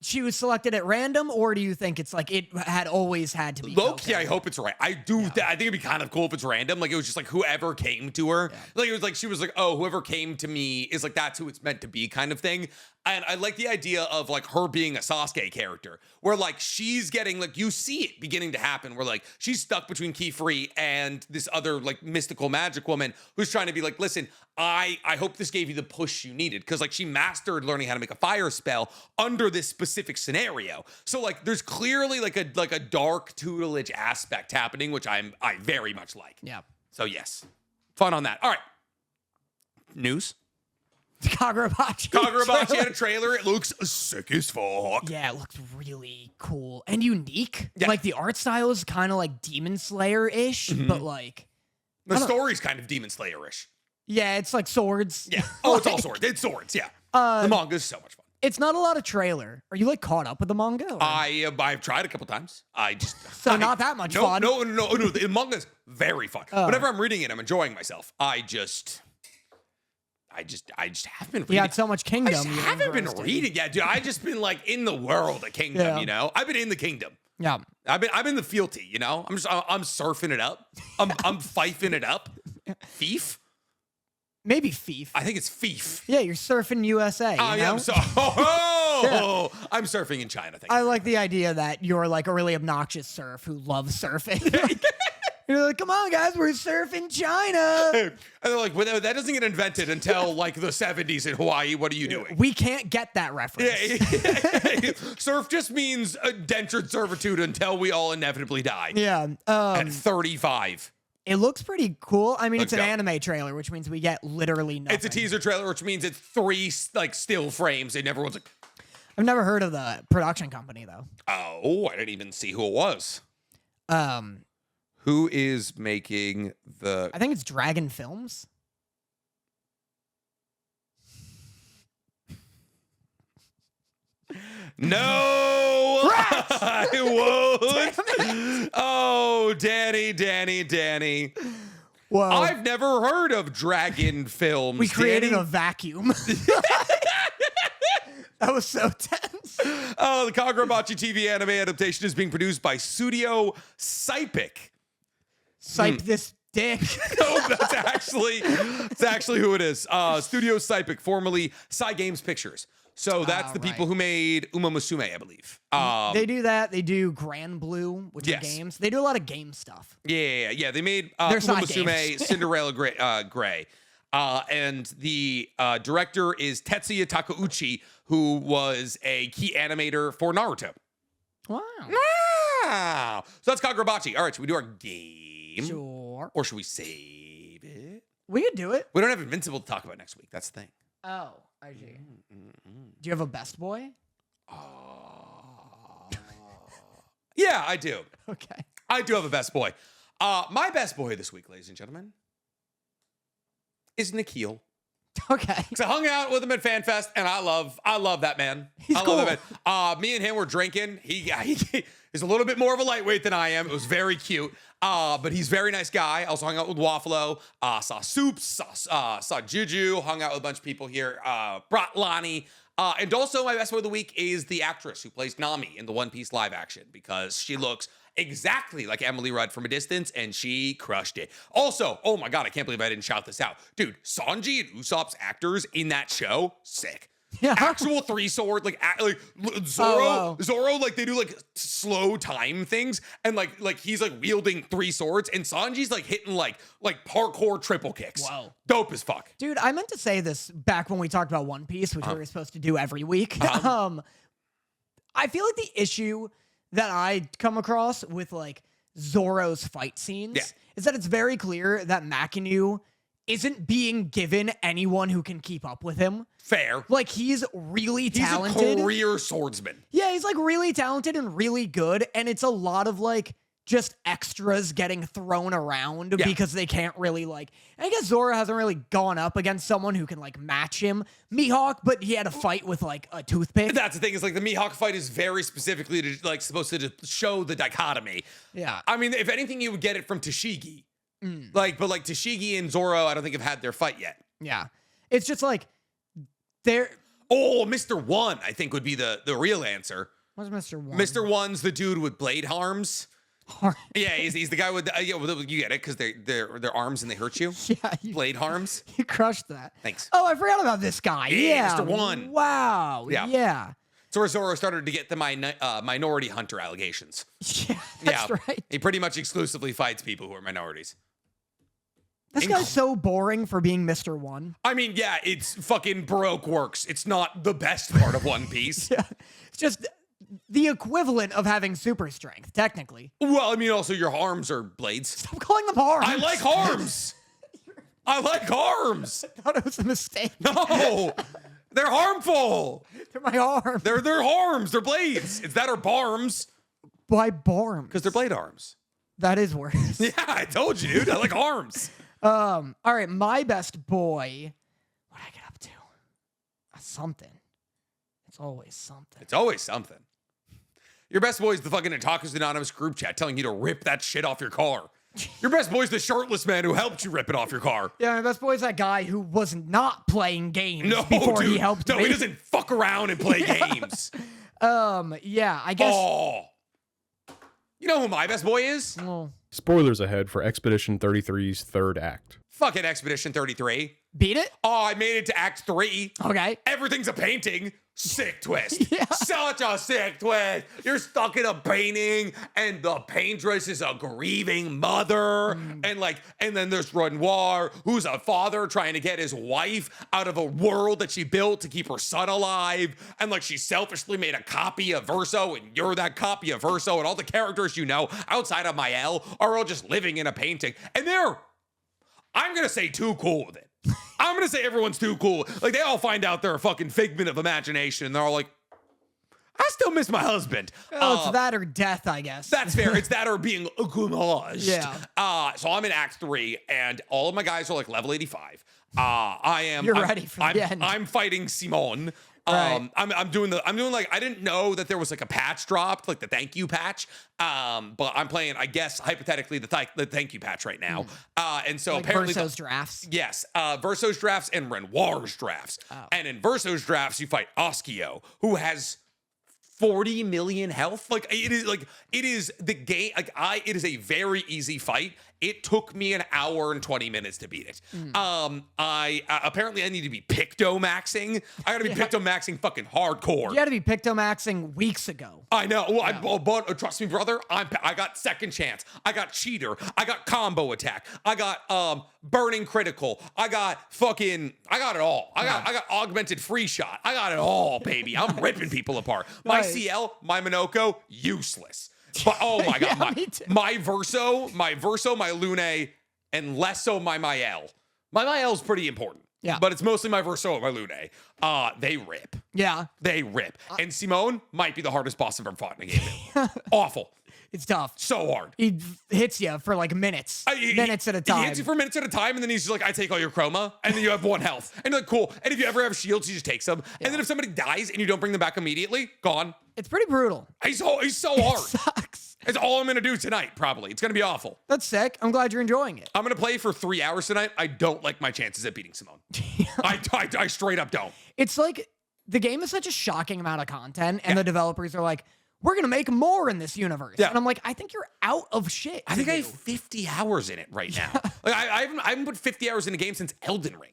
she was selected at random, or do you think it's like it had always had to be Loki, Coco? I hope it's right. I do. I think it'd be kind of cool if it's random. Like it was just like whoever came to her. Like it was like she was like, oh, whoever came to me is like that's who it's meant to be, kind of thing. And I like the idea of like her being a Sasuke character, where like she's getting like you see it beginning to happen, where like she's stuck between Keyfree and this other like mystical magic woman who's trying to be like, listen, I hope this gave you the push you needed, because like she mastered learning how to make a fire spell under this specific scenario. So like there's clearly like a dark tutelage aspect happening, which I very much like. Yeah. So yes, fun on that. All right, news. Kagurabachi had a trailer. It looks sick as fuck. Yeah, it looks really cool and unique. Yeah. Like the art style is kind of like Demon Slayer-ish, but like The story's kind of Demon Slayer-ish. yeah, it's like swords. Yeah. Oh, it's all swords. It's swords. Yeah. The manga's so much fun. It's not a lot of trailer. Are you like caught up with the manga? Or? I've tried a couple times. So not that much fun. No. The manga's very fun. Whenever I'm reading it, I'm enjoying myself. I just haven't been reading. You got so much Kingdom. I just haven't been reading yet, dude. I just been like in the world of Kingdom, Yeah. you know? I've been in the Kingdom. Yeah. I've been the fealty, you know? I'm surfing it up. I'm fifing it up. Fief? Maybe Fief. I think it's Fief. Yeah, you're surfing USA. Oh, you yeah, know? I'm surfing in China. I like the idea that you're like a really obnoxious surf who loves surfing. You're like, come on, guys, we're surfing China. And they're like, well, that doesn't get invented until like the 70s in Hawaii. What are you doing? We can't get that reference. Surf just means indentured servitude until we all inevitably die. Yeah. At 35. It looks pretty cool. I mean, Looks it's an dope. anime trailer, which means we get literally nothing. It's a teaser trailer, which means it's 3 like still frames, and everyone's like, I've never heard of the production company though. oh, I didn't even see who it was. Um, Who is making the? I think it's Dragon Films. No, I won't. Oh, Danny. Whoa. I've never heard of Dragon Films. We created Danny. a vacuum. That was so tense. Oh, the Kagurabachi TV anime adaptation is being produced by Studio Sypic. Sipe this dick. No, that's actually who it is. Studio Sypic, formerly Games Pictures. So that's the people who made Uma Musume, I believe. They do that. They do Grand Blue, which are games. They do a lot of game stuff. Yeah. They made They're Uma side Musume, games. Cinderella Gray. And the director is Tetsuya Takeuchi, who was a key animator for Naruto. Wow. Wow. So that's Kagurabachi. All right, should we do our game? Sure. Or should we save it? We could do it. We don't have Invincible to talk about next week. That's the thing. Oh, I see. Do you have a best boy? Yeah, I do. Okay. I do have a best boy. My best boy this week, ladies and gentlemen, is Nikhil. Okay. So I hung out with him at FanFest, and I love that man. He's I cool. love that man. Me and him were drinking. He is a little bit more of a lightweight than I am. It was very cute. But he's a very nice guy. I also hung out with Waffalo, saw Soups, saw Juju, hung out with a bunch of people here, brought Lonnie. And also my best boy of the week is the actress who plays Nami in the One Piece live action, because she looks exactly like Emily Rudd from a distance, and she crushed it. Also, oh my God, I can't believe I didn't shout this out. Dude, Sanji and Usopp's actors in that show, sick. Yeah. Actual three sword, like Zoro, like they do like slow time things, and like he's like wielding three swords, and Sanji's like hitting like parkour triple kicks. Wow. Dope as fuck. Dude, I meant to say this back when we talked about One Piece, which we were supposed to do every week. I feel like the issue that I come across with like Zoro's fight scenes is that it's very clear that Makinu isn't being given anyone who can keep up with him. Fair. Like, he's really talented. He's a career swordsman. Yeah, he's like really talented and really good, and it's a lot of like just extras getting thrown around because they can't really like. I guess Zoro hasn't really gone up against someone who can like match him, Mihawk, but he had a fight with like a toothpick. That's the thing, is like the Mihawk fight is very specifically like supposed to just show the dichotomy. Yeah. I mean, if anything, you would get it from Tashigi. But Tashigi and Zoro, I don't think have had their fight yet. Yeah. It's just like they're. Oh, Mr. One, I think would be the real answer. What's Mr. One? Mr. One's the dude with blade arms. Yeah, he's the guy with you get it, because they're arms and they hurt you. Yeah, blade harms. You crushed that. Thanks. Oh, I forgot about this guy. Yeah, Mr. One. Wow. Yeah. So Zoro started to get the minority hunter allegations. Yeah, that's right. He pretty much exclusively fights people who are minorities. This guy's so boring for being Mr. One. I mean, yeah, it's fucking Baroque works. It's not the best part of One Piece. Yeah, it's just the equivalent of having super strength, technically. Well, I mean, also your arms are blades. Stop calling them arms. I like arms. I like arms. I thought it was a mistake. No, they're harmful. They're my arms. They're arms. They're blades. It's that or barms. Why barms? Because they're blade arms. That is worse. Yeah, I told you, dude. I like arms. All right, my best boy. What did I get up to? Something. It's always something. It's always something. Your best boy is the fucking Otakus Anonymous group chat telling you to rip that shit off your car. Your best boy is the shirtless man who helped you rip it off your car. Yeah, my best boy is that guy who was not playing games before dude. he helped me. No, he doesn't fuck around and play games. Yeah, I guess. Oh. You know who my best boy is? Well, Spoilers ahead for Expedition 33's third act. Fucking Expedition 33. beat it? Oh, I made it to Act 3. Okay. Everything's a painting. Sick twist. Yeah. Such a sick twist. You're stuck in a painting, and the paintress is a grieving mother. And then there's Renoir, who's a father trying to get his wife out of a world that she built to keep her son alive. And like she selfishly made a copy of Verso, and you're that copy of Verso, and all the characters you know outside of Mael are all just living in a painting. And I'm gonna say too cool with it. I'm gonna say everyone's too cool. Like, they all find out they're a fucking figment of imagination, and they're all like, I still miss my husband. Well, it's that or death, I guess. That's fair. It's that or being goulaged. Yeah. So I'm in Act 3, and all of my guys are like level 85. I'm ready for the end. I'm fighting Simone. Right. I'm doing like, I didn't know that there was like a patch dropped, like the thank you patch. But I'm playing, I guess, hypothetically, the thank you patch right now. And so like apparently Verso's drafts. Yes, Verso's drafts and Renoir's drafts. Oh. And in Verso's drafts, you fight Oskio, who has 40 million health. Like, it is the game. It is a very easy fight. It took me an hour and 20 minutes to beat it. Apparently I need to be picto-maxing. I gotta be picto-maxing fucking hardcore. You had to be picto-maxing weeks ago. I know. Well, but trust me, brother. I got second chance. I got cheater. I got combo attack. I got burning critical. I got it all. I got augmented free shot. I got it all, baby. I'm ripping people apart. My Nice. CL, my Minoko, useless. But oh my god, Yeah, me too. my Verso, my Lune, and less so my Mael. My Mael's pretty important. Yeah. But it's mostly my Verso and my Lune. They rip. Yeah, They rip. And Simone might be the hardest boss I've ever fought in a game. Awful. it's tough. So hard. He hits you for like minutes, minutes at a time. He hits you for minutes at a time, and then he's just like, I take all your chroma, and then you have 1 health. And you're like, cool. And if you ever have shields, he just takes them. And then if somebody dies and you don't bring them back immediately, gone. It's pretty brutal. He's so hard. Sucks. It's all I'm going to do tonight, probably. It's going to be awful. That's sick. I'm glad you're enjoying it. I'm going to play for 3 hours tonight. I don't like my chances at beating Simone. I straight up don't. It's like the game is such a shocking amount of content, and the developers are like, we're going to make more in this universe. Yeah. And I'm like, I think you're out of shit. I think I have 50 hours in it right now. Like I haven't put 50 hours in a game since Elden Ring.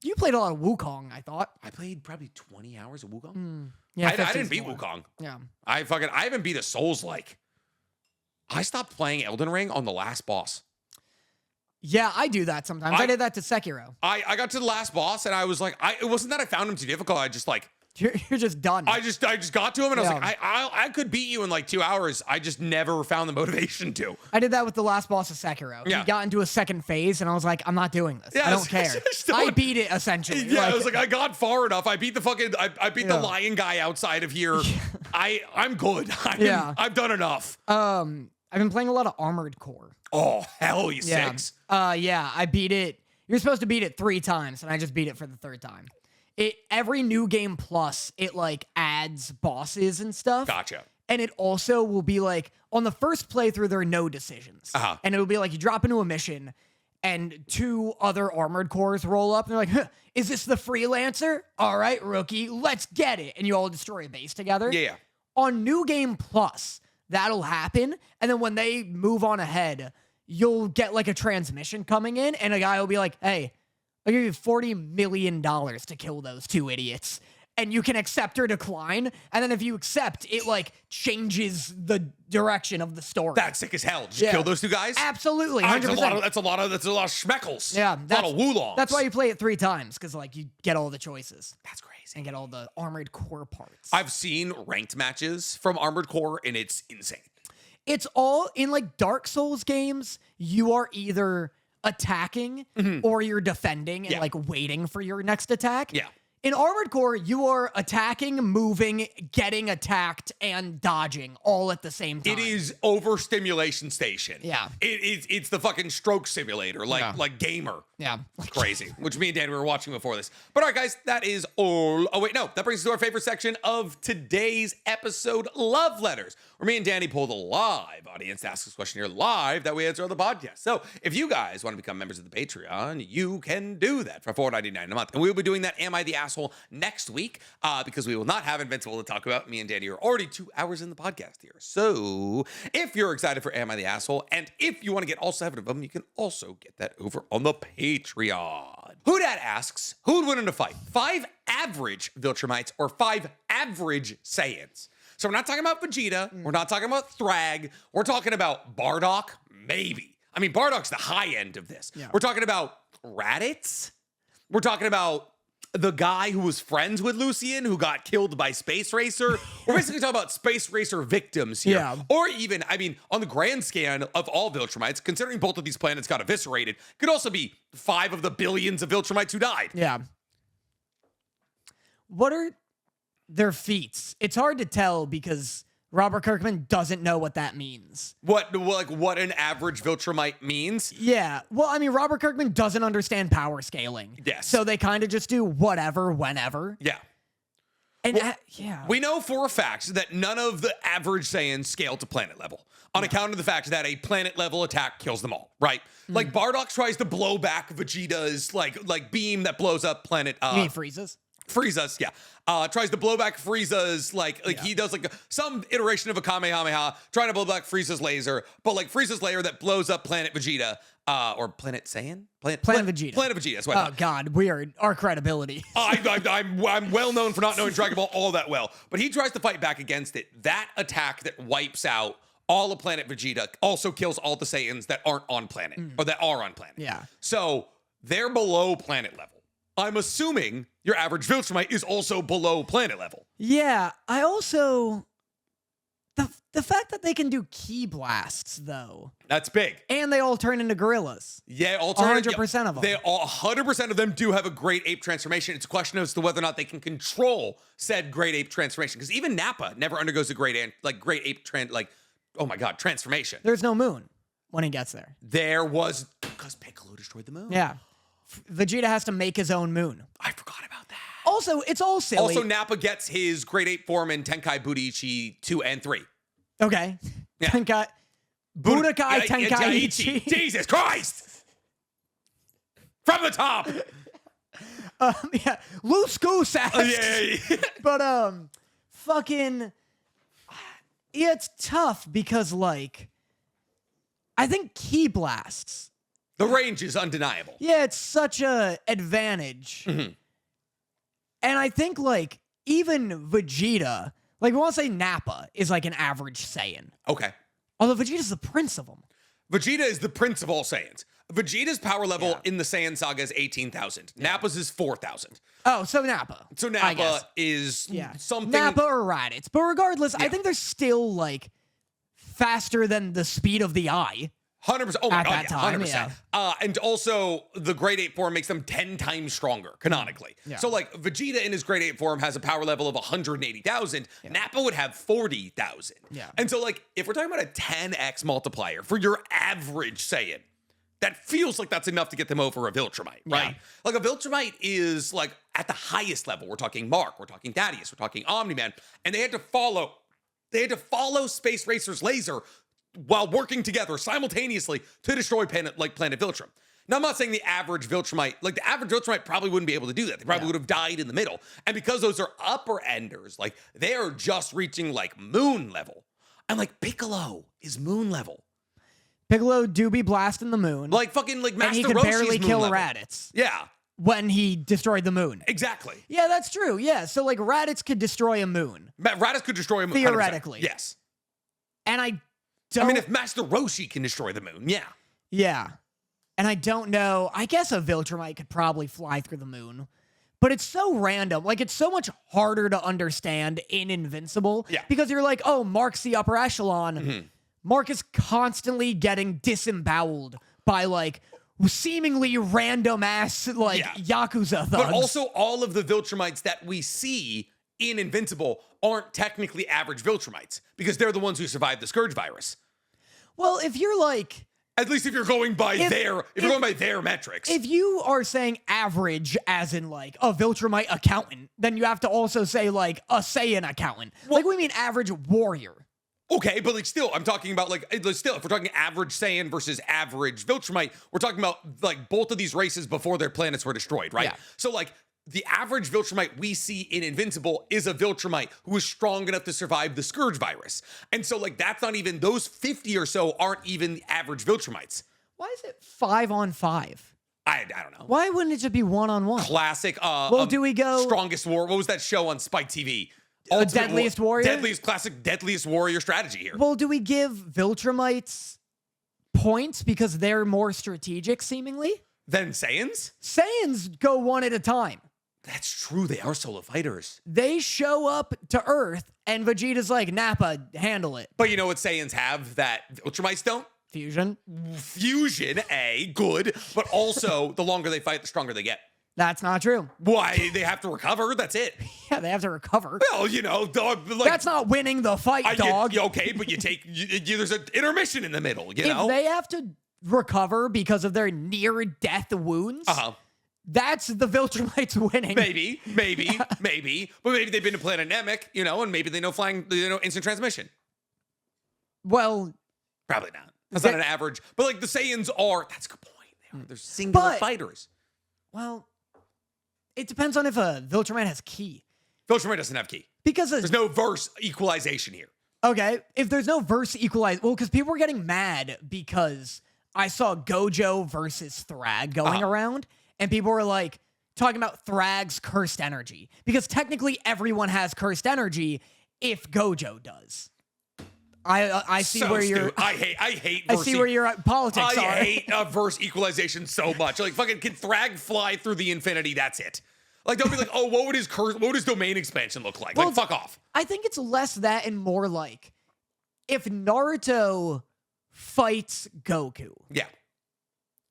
You played a lot of Wukong, I thought. I played probably 20 hours of Wukong. Yeah, I 50 didn't is beat more. Wukong. Yeah. I haven't beat a Souls-like. I stopped playing Elden Ring on the last boss. Yeah, I do that sometimes. I did that to Sekiro. I got to the last boss and I was like, it wasn't that I found him too difficult. I just like, You're just done. I just got to him and I was Yeah. like, I could beat you in like 2 hours. I just never found the motivation to. I did that with the last boss of Sekiro. Yeah. He got into a second phase, and I was like, I'm not doing this. Yeah, I don't care. just I don't- beat it, essentially. Yeah, I was like, I got far enough. I beat the fucking, I beat the Yeah. lion guy outside of here. I'm good. Yeah. I've done enough. I've been playing a lot of Armored Core. Oh, hell, you Yeah. six. Yeah, I beat it. You're supposed to beat it 3 times, and I just beat it for the 3rd time. Every new game plus, it like adds bosses and stuff. Gotcha. And it also will be like, on the first playthrough, there are no decisions. Uh-huh. And it will be like, you drop into a mission, and 2 other Armored Cores roll up, and they're like, huh, is this the freelancer? All right, rookie, let's get it. And you all destroy a base together. Yeah. On New Game Plus, that'll happen. And then when they move on ahead, you'll get like a transmission coming in, and a guy will be like, hey, I'll give you $40 million to kill those 2 idiots. And you can accept or decline. And then if you accept, it like changes the direction of the story. That's sick as hell. Just Yeah. kill those 2 guys? Absolutely. That's 100%. a lot of schmeckles. Yeah. That's a lot of woolongs. That's why you play it 3 times, because like you get all the choices That's crazy. and get all the Armored Core parts. I've seen ranked matches from Armored Core, and it's insane. It's all in like Dark Souls games. You are either attacking or you're defending and Yeah. like waiting for your next attack. Yeah. In Armored Core, you are attacking, moving, getting attacked, and dodging all at the same time. It is overstimulation station. Yeah. It's the fucking stroke simulator, like Gamer. Yeah. Crazy, which me and Dan were watching before this. But all right, guys, that is all. Oh, wait, no. That brings us to our favorite section of today's episode, Love Letters, where me and Danny pull the live audience to ask us a question here live that we answer on the podcast. So if you guys want to become members of the Patreon, you can do that for $4.99 a month. And we will be doing that Am I the Asshole next week because we will not have Invincible to talk about. Me and Danny are already 2 hours in the podcast here. So if you're excited for Am I the Asshole, and if you want to get all 7 of them, you can also get that over on the Patreon. Who Dat asks, who would win in a fight? 5 average Viltrumites or 5 average Saiyans? So we're not talking about Vegeta. We're not talking about Thrag. We're talking about Bardock, maybe. I mean, Bardock's the high end of this. Yeah. We're talking about Raditz. We're talking about the guy who was friends with Lucian who got killed by Space Racer. We're basically talking about Space Racer victims here. Yeah. Or even, I mean, on the grand scan of all Viltrumites, considering both of these planets got eviscerated, could also be 5 of the billions of Viltrumites who died. Yeah. What are their feats? It's hard to tell because Robert Kirkman doesn't know what that means. What an average Viltrumite means? Yeah. Well, I mean, Robert Kirkman doesn't understand power scaling. Yes. So they kind of just do whatever, whenever. Yeah. And Well, yeah. We know for a fact that none of the average Saiyans scale to planet level on account of the fact that a planet level attack kills them all, right? Like Bardock tries to blow back Vegeta's like beam that blows up planet You mean freezes? Frieza's, yeah. Tries to blow back Frieza's, he does like some iteration of a Kamehameha, trying to blow back Frieza's laser, but like Frieza's laser that blows up Planet Vegeta, or Planet Saiyan? Planet Vegeta. Planet Vegeta, that's what I Oh, thought. God. Our credibility. I'm well known for not knowing Dragon Ball all that well, but he tries to fight back against it. That attack that wipes out all of Planet Vegeta also kills all the Saiyans that aren't on planet, or that are on planet. Yeah. So they're below planet level. I'm assuming your average Viltrumite is also below planet level. Yeah. I also... The The fact that they can do ki blasts, though, That's big. and they all turn into gorillas. Yeah, 100% of them. They all 100% of them do have a great ape transformation. It's a question as to whether or not they can control said great ape transformation. Because even Nappa never undergoes a great ape transformation. There's no moon when he gets there. There was because Piccolo destroyed the moon. Yeah. Vegeta has to make his own moon. I forgot about that. Also, it's all silly. Also, Nappa gets his great ape form in Tenkai Budiichi 2 and 3. Okay. Yeah. Budokai Tenkaichi. Jesus Christ! From the top. Yeah. Loose goose ass. Yeah. But fucking yeah, it's tough because like I think ki blasts. The range is undeniable. Yeah, it's such a advantage. Mm-hmm. And I think like even Vegeta, like we want to say Nappa is like an average Saiyan. Okay. Although Vegeta's the prince of them. Vegeta is the prince of all Saiyans. Vegeta's power level in the Saiyan saga is 18,000. Nappa's is 4,000. Oh, so Nappa. So I Nappa guess. is something. Nappa or Raditz. But regardless, I think they're still like faster than the speed of the eye. 100%. Oh my At God, that time, 100%. And also, the Great Ape form makes them 10 times stronger, canonically. Yeah. So, like, Vegeta in his Great Ape form has a power level of 180,000. Nappa would have 40,000. Yeah. And so, like, if we're talking about a 10x multiplier for your average Saiyan, that feels like that's enough to get them over a Viltrumite, right? Like, a Viltrumite is, like, at the highest level. We're talking Mark, we're talking Thaddeus, we're talking Omni-Man, and they had to follow Space Racer's laser while working together simultaneously to destroy Planet Viltrum. Now, I'm not saying the average Viltrumite probably wouldn't be able to do that. They probably would have died in the middle. And because those are upper enders, like, they are just reaching, like, moon level. And, like, Piccolo is moon level. Piccolo do be blasting the moon. Like, fucking, like, Master and he could Roshi's barely moon kill level. Raditz. Yeah, When he destroyed the moon. exactly. Yeah, that's true. Yeah, so like Raditz could destroy a moon. Raditz could destroy a moon. 100%. Theoretically. Yes. And I don't... I mean, if Master Roshi can destroy the moon, yeah. Yeah. And I don't know. I guess a Viltrumite could probably fly through the moon. But it's so random. Like, it's so much harder to understand in Invincible. Yeah. Because you're like, oh, Mark's the upper echelon. Mm-hmm. Mark is constantly getting disemboweled by, like, seemingly random ass, like, Yakuza thugs. But also, all of the Viltrumites that we see in Invincible aren't technically average Viltrumites because they're the ones who survived the Scourge virus. Well, if you're like... At least if you're going by their metrics. If you are saying average as in like a Viltrumite accountant, then you have to also say like a Saiyan accountant. Like we mean average warrior. Okay, but like still, I'm talking about like still, if we're talking average Saiyan versus average Viltrumite, we're talking about like both of these races before their planets were destroyed, right? Yeah. So like the average Viltrumite we see in Invincible is a Viltrumite who is strong enough to survive the Scourge virus. And so like that's not even, those 50 or so aren't even the average Viltrumites. Why is it 5-on-5? I don't know. Why wouldn't it just be 1-on-1? Classic. Well, do we go Strongest War? What was that show on Spike TV? Deadliest Warrior? Deadliest Warrior strategy here. Well, do we give Viltrumites points because they're more strategic seemingly? Then Saiyans? Saiyans go one at a time. That's true. They are solo fighters. They show up to Earth and Vegeta's like, Nappa, handle it. But you know what Saiyans have that Ultramites don't? Fusion. Fusion, good. But also, the longer they fight, the stronger they get. That's not true. Why? They have to recover? That's it. Yeah, they have to recover. Well, you know, like, that's not winning the fight, dog. Okay, but there's an intermission in the middle, you know? If they have to recover because of their near-death wounds, that's the Viltrumites winning. Maybe. But maybe they've been to Planet Namek, you know, and maybe they know instant transmission. Well, probably not. That's not an average. But like the Saiyans are, that's a good point. They're singular fighters. Well, it depends on if a Viltrumite has ki. Viltrumite doesn't have ki. Because there's no verse equalization here. Okay, if there's no verse equalize, well, because people were getting mad because I saw Gojo versus Thrag going around, and people were like talking about Thrag's cursed energy because technically everyone has cursed energy if Gojo does. I see where you're. I hate. I see where your politics are. I hate verse equalization so much. Like fucking, can Thrag fly through the infinity? That's it. Like don't be like, oh, what would his domain expansion look like? Well, like fuck off. I think it's less that and more like if Naruto fights Goku, Yeah.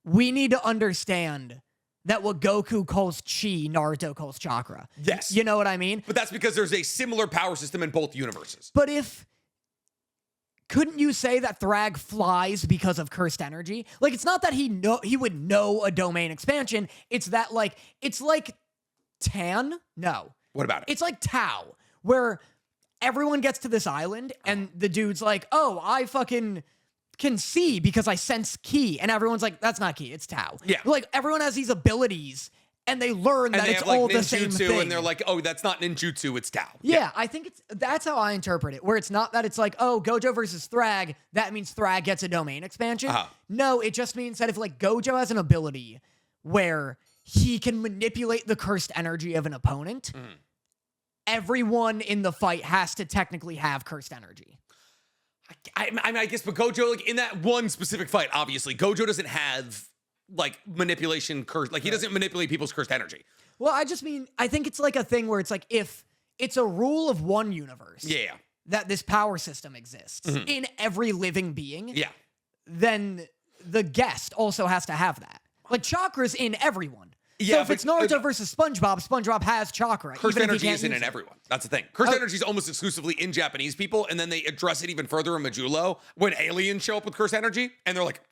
we need to understand that what Goku calls chi, Naruto calls chakra. Yes. You know what I mean? But that's because there's a similar power system in both universes. But couldn't you say that Thrag flies because of cursed energy? Like, it's not that he would know a domain expansion. It's that, like, it's like Tan? No. What about it? It's like Tau, where everyone gets to this island and the dude's like, oh, I fucking can see because I sense ki. And everyone's like, that's not ki, it's Tau. Yeah. Like, everyone has these abilities and they learn that they it's have like all the same ninjutsu, thing. and they're like, oh, that's not ninjutsu, it's Tao. Yeah, I think that's how I interpret it, where it's not that it's like, oh, Gojo versus Thrag, that means Thrag gets a domain expansion. No, it just means that if like Gojo has an ability where he can manipulate the cursed energy of an opponent, everyone in the fight has to technically have cursed energy. I mean, I guess, but Gojo, like in that one specific fight, obviously, Gojo doesn't have like manipulation curse. Like he doesn't manipulate people's cursed energy. Well, I just mean, I think it's like a thing where it's like, if it's a rule of one universe that this power system exists in every living being, then the guest also has to have that. Like chakra's in everyone. Yeah, so if it's Naruto versus SpongeBob, SpongeBob has chakra. Cursed even if he energy can't isn't use in it. everyone. That's the thing. Cursed energy is almost exclusively in Japanese people, and then they address it even further in Majulo when aliens show up with cursed energy, and they're like,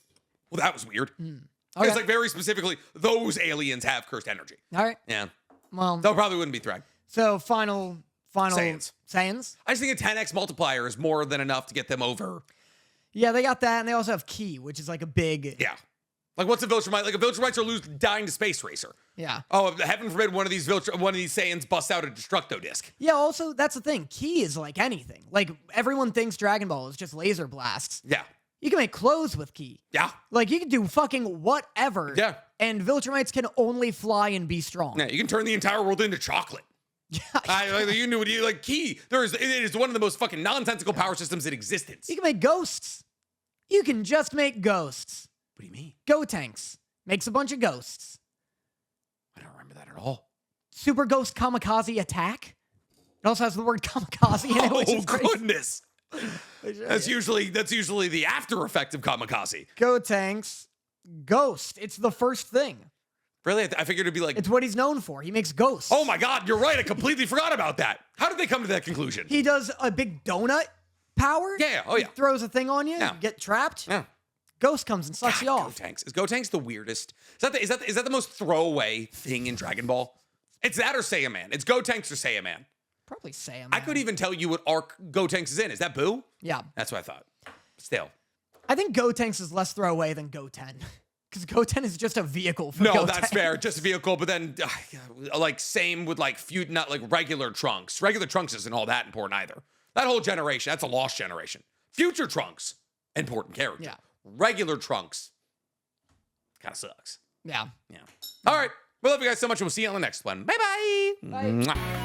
well, that was weird. Okay. It's like very specifically, those aliens have cursed energy. All right. Yeah. Well, That probably wouldn't be Thrag. so final Saiyans. Saiyans? I just think a 10x multiplier is more than enough to get them over. Yeah, they got that, and they also have Ki, which is like a big... Yeah. Like, what's a Viltrumite? Like, a Viltrumite's are dying to Space Racer. Yeah. Oh, heaven forbid one of these Saiyans busts out a Destructo Disc. Yeah, also, that's the thing. Ki is like anything. Like, everyone thinks Dragon Ball is just laser blasts. Yeah. You can make clothes with Ki. Yeah. Like, you can do fucking whatever. Yeah. And Viltrumites can only fly and be strong. Yeah, you can turn the entire world into chocolate. Yeah. You knew what you like. Ki. It is one of the most fucking nonsensical power systems in existence. You can make ghosts. You can just make ghosts. What do you mean? Gotenks makes a bunch of ghosts. I don't remember that at all. Super Ghost Kamikaze Attack. It also has the word kamikaze in it, which is crazy. Goodness. That's usually the after effect of kamikaze. Gotenks Ghost. It's the first thing. Really? I figured it'd be like, It's what he's known for. He makes ghosts. oh my God, you're right. I completely forgot about that. How did they come to that conclusion? He does a big donut power. Yeah. Oh, yeah. He throws a thing on you. Yeah. You get trapped. Yeah. Ghost comes and sucks you off. Gotenks. Is Gotenks the weirdest? Is that the most throwaway thing in Dragon Ball? It's that or Saiyaman. It's Gotenks or Saiyaman. Probably Sam. I couldn't even tell you what arc Gotenks is in. Is that Boo? Yeah. That's what I thought. Still. I think Gotenks is less throwaway than Goten. Because Goten is just a vehicle for No, Gotenks. that's fair. Just a vehicle, but then like same with like not like regular Trunks. Regular Trunks isn't all that important either. That whole generation, that's a lost generation. Future Trunks, important character. Yeah. Regular Trunks kind of sucks. Yeah. Yeah. All right. We love you guys so much, and we'll see you on the next one. Bye-bye. Bye. Mwah.